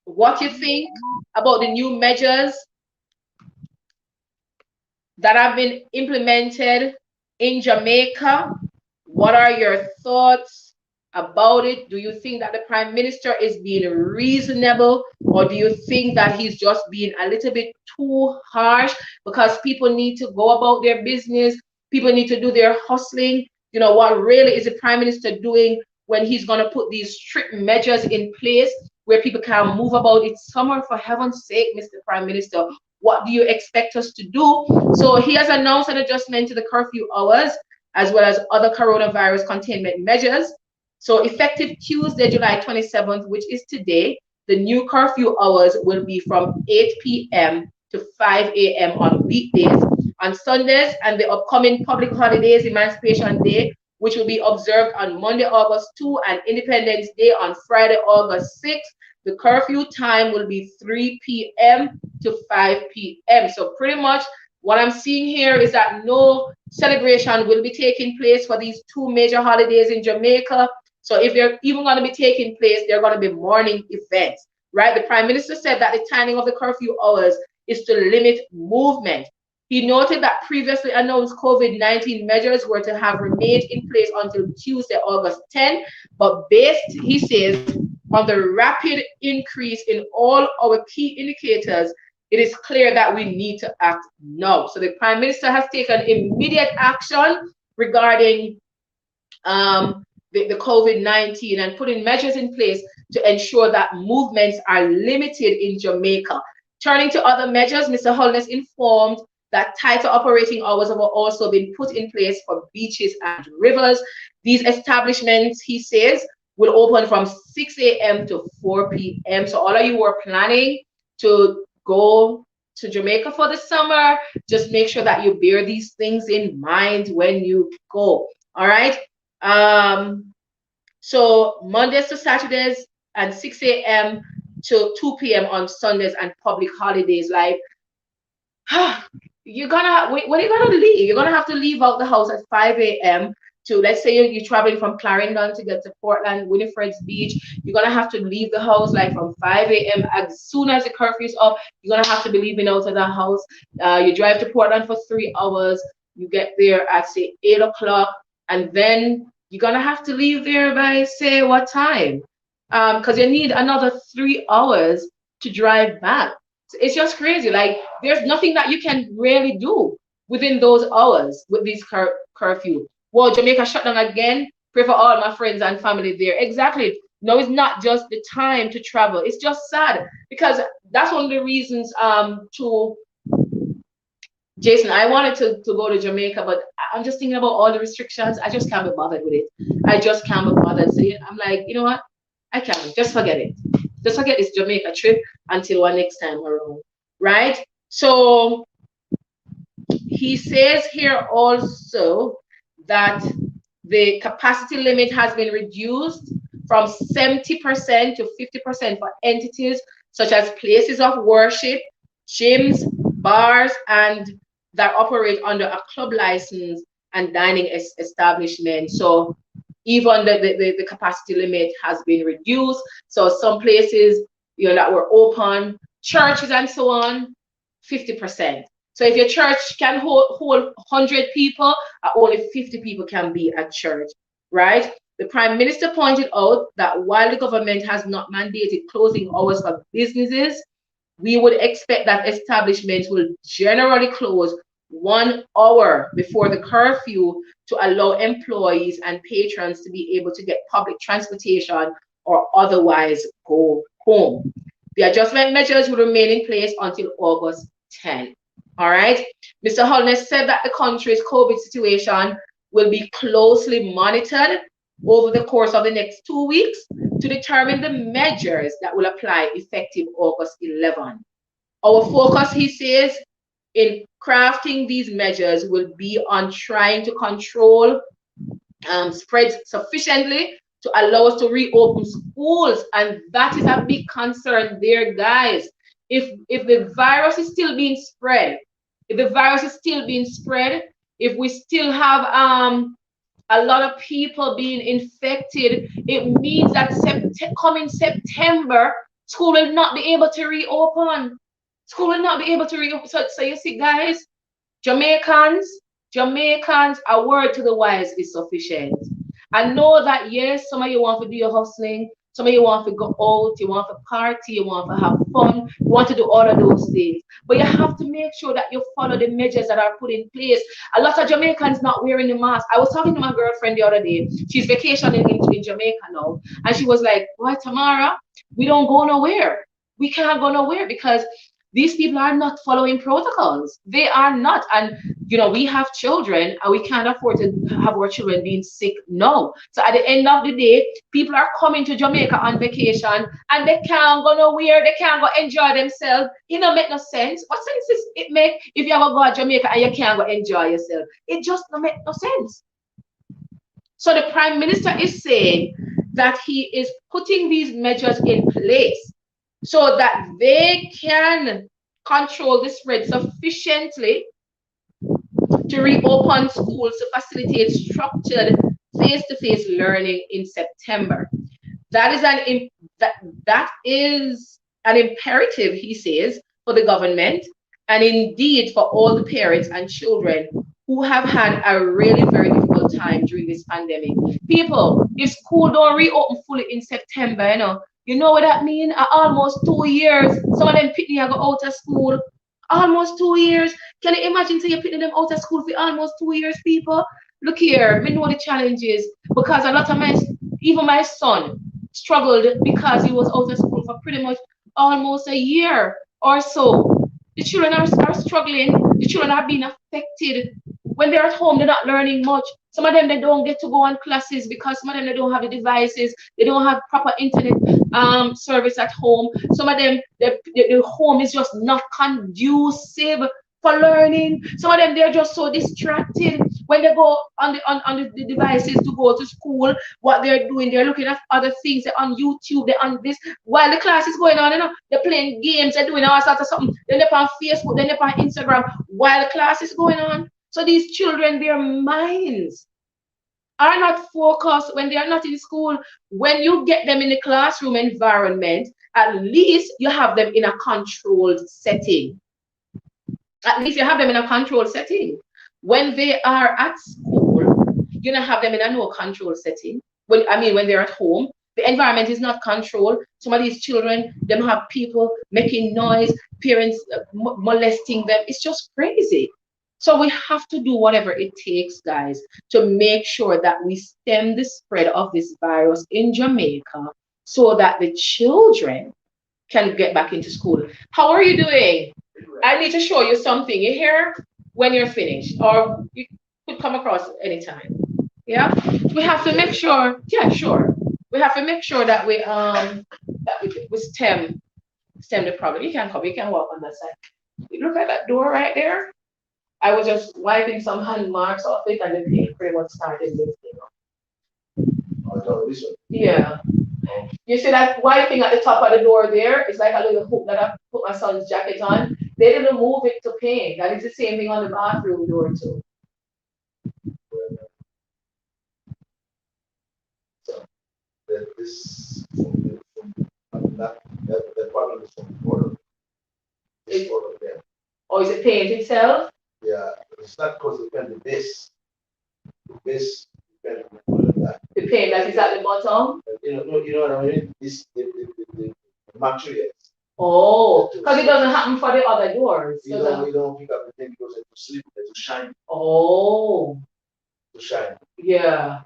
what you think about the new measures that have been implemented in Jamaica. What are your thoughts about it? Do you think that the Prime Minister is being reasonable, or do you think that he's just being a little bit too harsh? Because people need to go about their business. People need to do their hustling. You know, what really is the Prime Minister doing when he's going to put these strict measures in place where people can't move about? It's summer, for heaven's sake, Mr. Prime Minister. What do you expect us to do? So he has announced an adjustment to the curfew hours, as well as other coronavirus containment measures. So effective Tuesday, July 27th, which is today, the new curfew hours will be from 8 p.m. to 5 a.m. on weekdays. On Sundays and the upcoming public holidays, Emancipation Day, which will be observed on Monday, August 2, and Independence Day on Friday, August 6, the curfew time will be 3 p.m. to 5 p.m. So pretty much what I'm seeing here is that no celebration will be taking place for these two major holidays in Jamaica. So if they're even going to be taking place, they're going to be morning events, right? The Prime Minister said that the timing of the curfew hours is to limit movement. He noted that previously announced COVID-19 measures were to have remained in place until Tuesday, August 10, but based, he says, on the rapid increase in all our key indicators, it is clear that we need to act now. So the Prime Minister has taken immediate action regarding the COVID-19 and putting measures in place to ensure that movements are limited in Jamaica. Turning to other measures, Mr. Holness informed that tighter operating hours have also been put in place for beaches and rivers. These establishments, he says, will open from 6 a.m. to 4 p.m. So all of you who are planning to go to Jamaica for the summer, just make sure that you bear these things in mind when you go. All right. So Mondays to Saturdays and 6 a.m. to 2 p.m. on Sundays and public holidays. Like, when are you gonna leave? You're gonna have to leave out the house at 5 a.m. to, let's say you're traveling from Clarendon to get to Portland, Winifred's Beach. You're gonna have to leave the house like from 5 a.m. As soon as the curfew is up, you're gonna have to be leaving out of the house. You drive to Portland for 3 hours. You get there at say 8 o'clock, and then you're gonna have to leave there by say what time? Because you need another 3 hours to drive back. It's just crazy. Like, there's nothing that you can really do within those hours with these curfew. Well, Jamaica shut down again. Pray for all my friends and family there. Exactly. No, it's not just the time to travel. It's just sad because that's one of the reasons to Jason, I wanted to go to Jamaica, but I'm just thinking about all the restrictions. I just can't be bothered with it. I just can't be bothered. So I'm like, you know what? I can't. Just forget it. Just forget this Jamaica trip until one next time around. Right? So he says here also that the capacity limit has been reduced from 70% to 50% for entities such as places of worship, gyms, bars, and that operate under a club license and dining establishment. So even the capacity limit has been reduced. So some places, you know, that were open, churches and so on, 50%. So if your church can hold 100 people, only 50 people can be at church, right? The Prime Minister pointed out that while the government has not mandated closing hours for businesses, we would expect that establishments will generally close 1 hour before the curfew to allow employees and patrons to be able to get public transportation or otherwise go home. The adjustment measures will remain in place until August 10. All right. Mr. Holness said that the country's COVID situation will be closely monitored over the course of the next 2 weeks to determine the measures that will apply effective August 11. Our focus, he says, in crafting these measures will be on trying to control spreads sufficiently to allow us to reopen schools, and that is a big concern there, guys. If the virus is still being spread, if we still have a lot of people being infected, it means that coming September, school will not be able to reopen. School will not be able to reopen. So you see, guys, Jamaicans, a word to the wise is sufficient. I know that, yes, some of you want to do your hustling, some of you want to go out, you want to party, you want to have fun, you want to do all of those things. But you have to make sure that you follow the measures that are put in place. A lot of Jamaicans not wearing the mask. I was talking to my girlfriend the other day. She's vacationing in Jamaica now. And she was like, boy, Tamara, we don't go nowhere. We can't go nowhere because these people are not following protocols. They are not. And, you know, we have children and we can't afford to have our children being sick now. So at the end of the day, people are coming to Jamaica on vacation and they can't go nowhere. They can't go enjoy themselves. It don't make no sense. What sense does it make if you ever go to Jamaica and you can't go enjoy yourself? It just don't make no sense. So the Prime Minister is saying that he is putting these measures in place so that they can control the spread sufficiently to reopen schools to facilitate structured face-to-face learning in September. That is an imperative, he says, for the government and indeed for all the parents and children who have had a really very difficult time during this pandemic. People, if school don't reopen fully in September, you know, You know what that mean? Almost 2 years. Some of them pitney I go out of school. Almost 2 years. Can you imagine say you're pitney them out of school for almost 2 years, people? Look here, me know the challenges because a lot of even my son struggled because he was out of school for pretty much almost a year or so. The children are struggling. The children are being affected. When they're at home, they're not learning much. Some of them they don't get to go on classes because some of them they don't have the devices. They don't have proper internet service at home. Some of them the home is just not conducive for learning. Some of them they're just so distracted when they go on the devices to go to school. What they're doing, they're looking at other things. They're on YouTube. They're on this while the class is going on. They're playing games. They're doing all sorts of something. Then they're on Facebook. Then they're on Instagram while the class is going on. So these children, their minds are not focused when they are not in school. When you get them in the classroom environment, at least you have them in a controlled setting. At least you have them in a controlled setting. When they are at school, you don't have them in a no control setting. When they're at home, the environment is not controlled. Some of these children, they don't have people making noise, parents molesting them. It's just crazy. So we have to do whatever it takes, guys, to make sure that we stem the spread of this virus in Jamaica so that the children can get back into school. How are you doing? I need to show you something. You hear when you're finished, or you could come across anytime. Yeah, we have to make sure. Yeah, sure. We have to make sure that we stem the problem. You can come. You can walk on that side. You look at that door right there. I was just wiping some hand marks off it, and the paint pretty much started lifting up. Oh, this one. Yeah. You see that white thing at the top of the door there? It's like a little hook that I put my son's jacket on. They didn't move it to paint. That is the same thing on the bathroom door too. So this the problem is from the it's there. Oh, is it paint itself? Yeah, it's not because it can be this. This the paint that is at the bottom. You know what I mean? This the materials. Oh, because it doesn't happen for the other doors. You don't pick up the thing because it's to sleep, it's to shine. Oh. To shine. Yeah.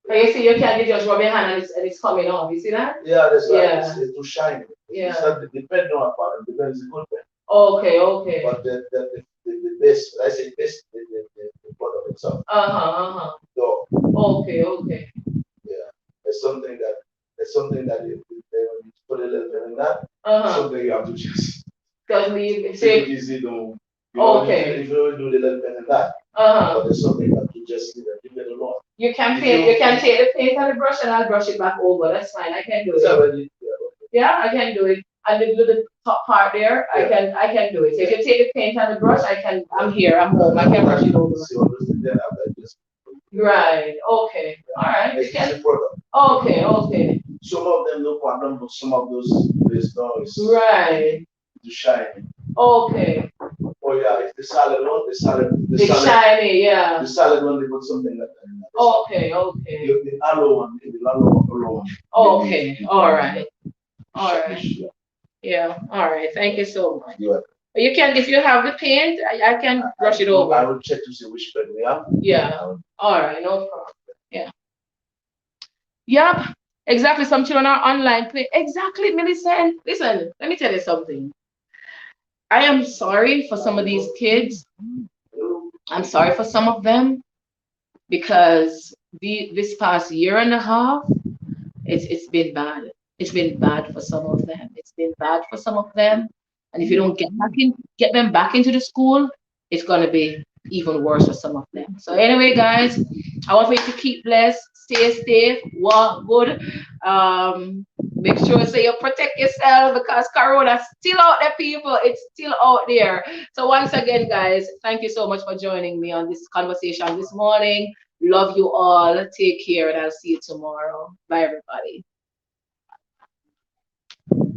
But you see, you can't just rub your hand and it's coming off. You see that? Yeah, that's right. Yeah. It's to shine. Yeah. It's not the pen not part, the pen is a good pen. Okay. But the base, I say base, the product itself. So, okay. Yeah. There's something that you put a little bit in that. Something you have to just leave. Take it easy, don't. If you don't do the little bit in that. But there's something that you just leave it alone. You can paint. You can take the paint and the brush, and I'll brush it back over. That's fine. I can do it. Yeah, I can do it. And the top part there, yeah. I can do it. So if you take the paint and the brush, I'm here. I'm home. I can brush it over. Right. Okay. All right. Okay. Some of them no problem, but some of those noise. Right. To shine. Okay. Oh yeah, it's the solid one. The shiny, yeah. The solid one, they put something like that. Okay. The hollow one. Okay. All right. Yeah. All right. Thank you so much. You can, if you have the paint, I can brush it over. I will check to see which pen we have. Yeah. All right. No problem. Yeah. Yep. Exactly. Some children are online play. Exactly, Millicent. Listen, let me tell you something. I am sorry for some of these kids. I'm sorry for some of them because this past year and a half, it's been bad. It's been bad for some of them. And if you don't get them back into the school, it's gonna be even worse for some of them. So anyway, guys, I want you to keep blessed, stay safe, walk good. Make sure you protect yourself because Corona's still out there, people. It's still out there. So once again, guys, thank you so much for joining me on this conversation this morning. Love you all. Take care, and I'll see you tomorrow. Bye, everybody.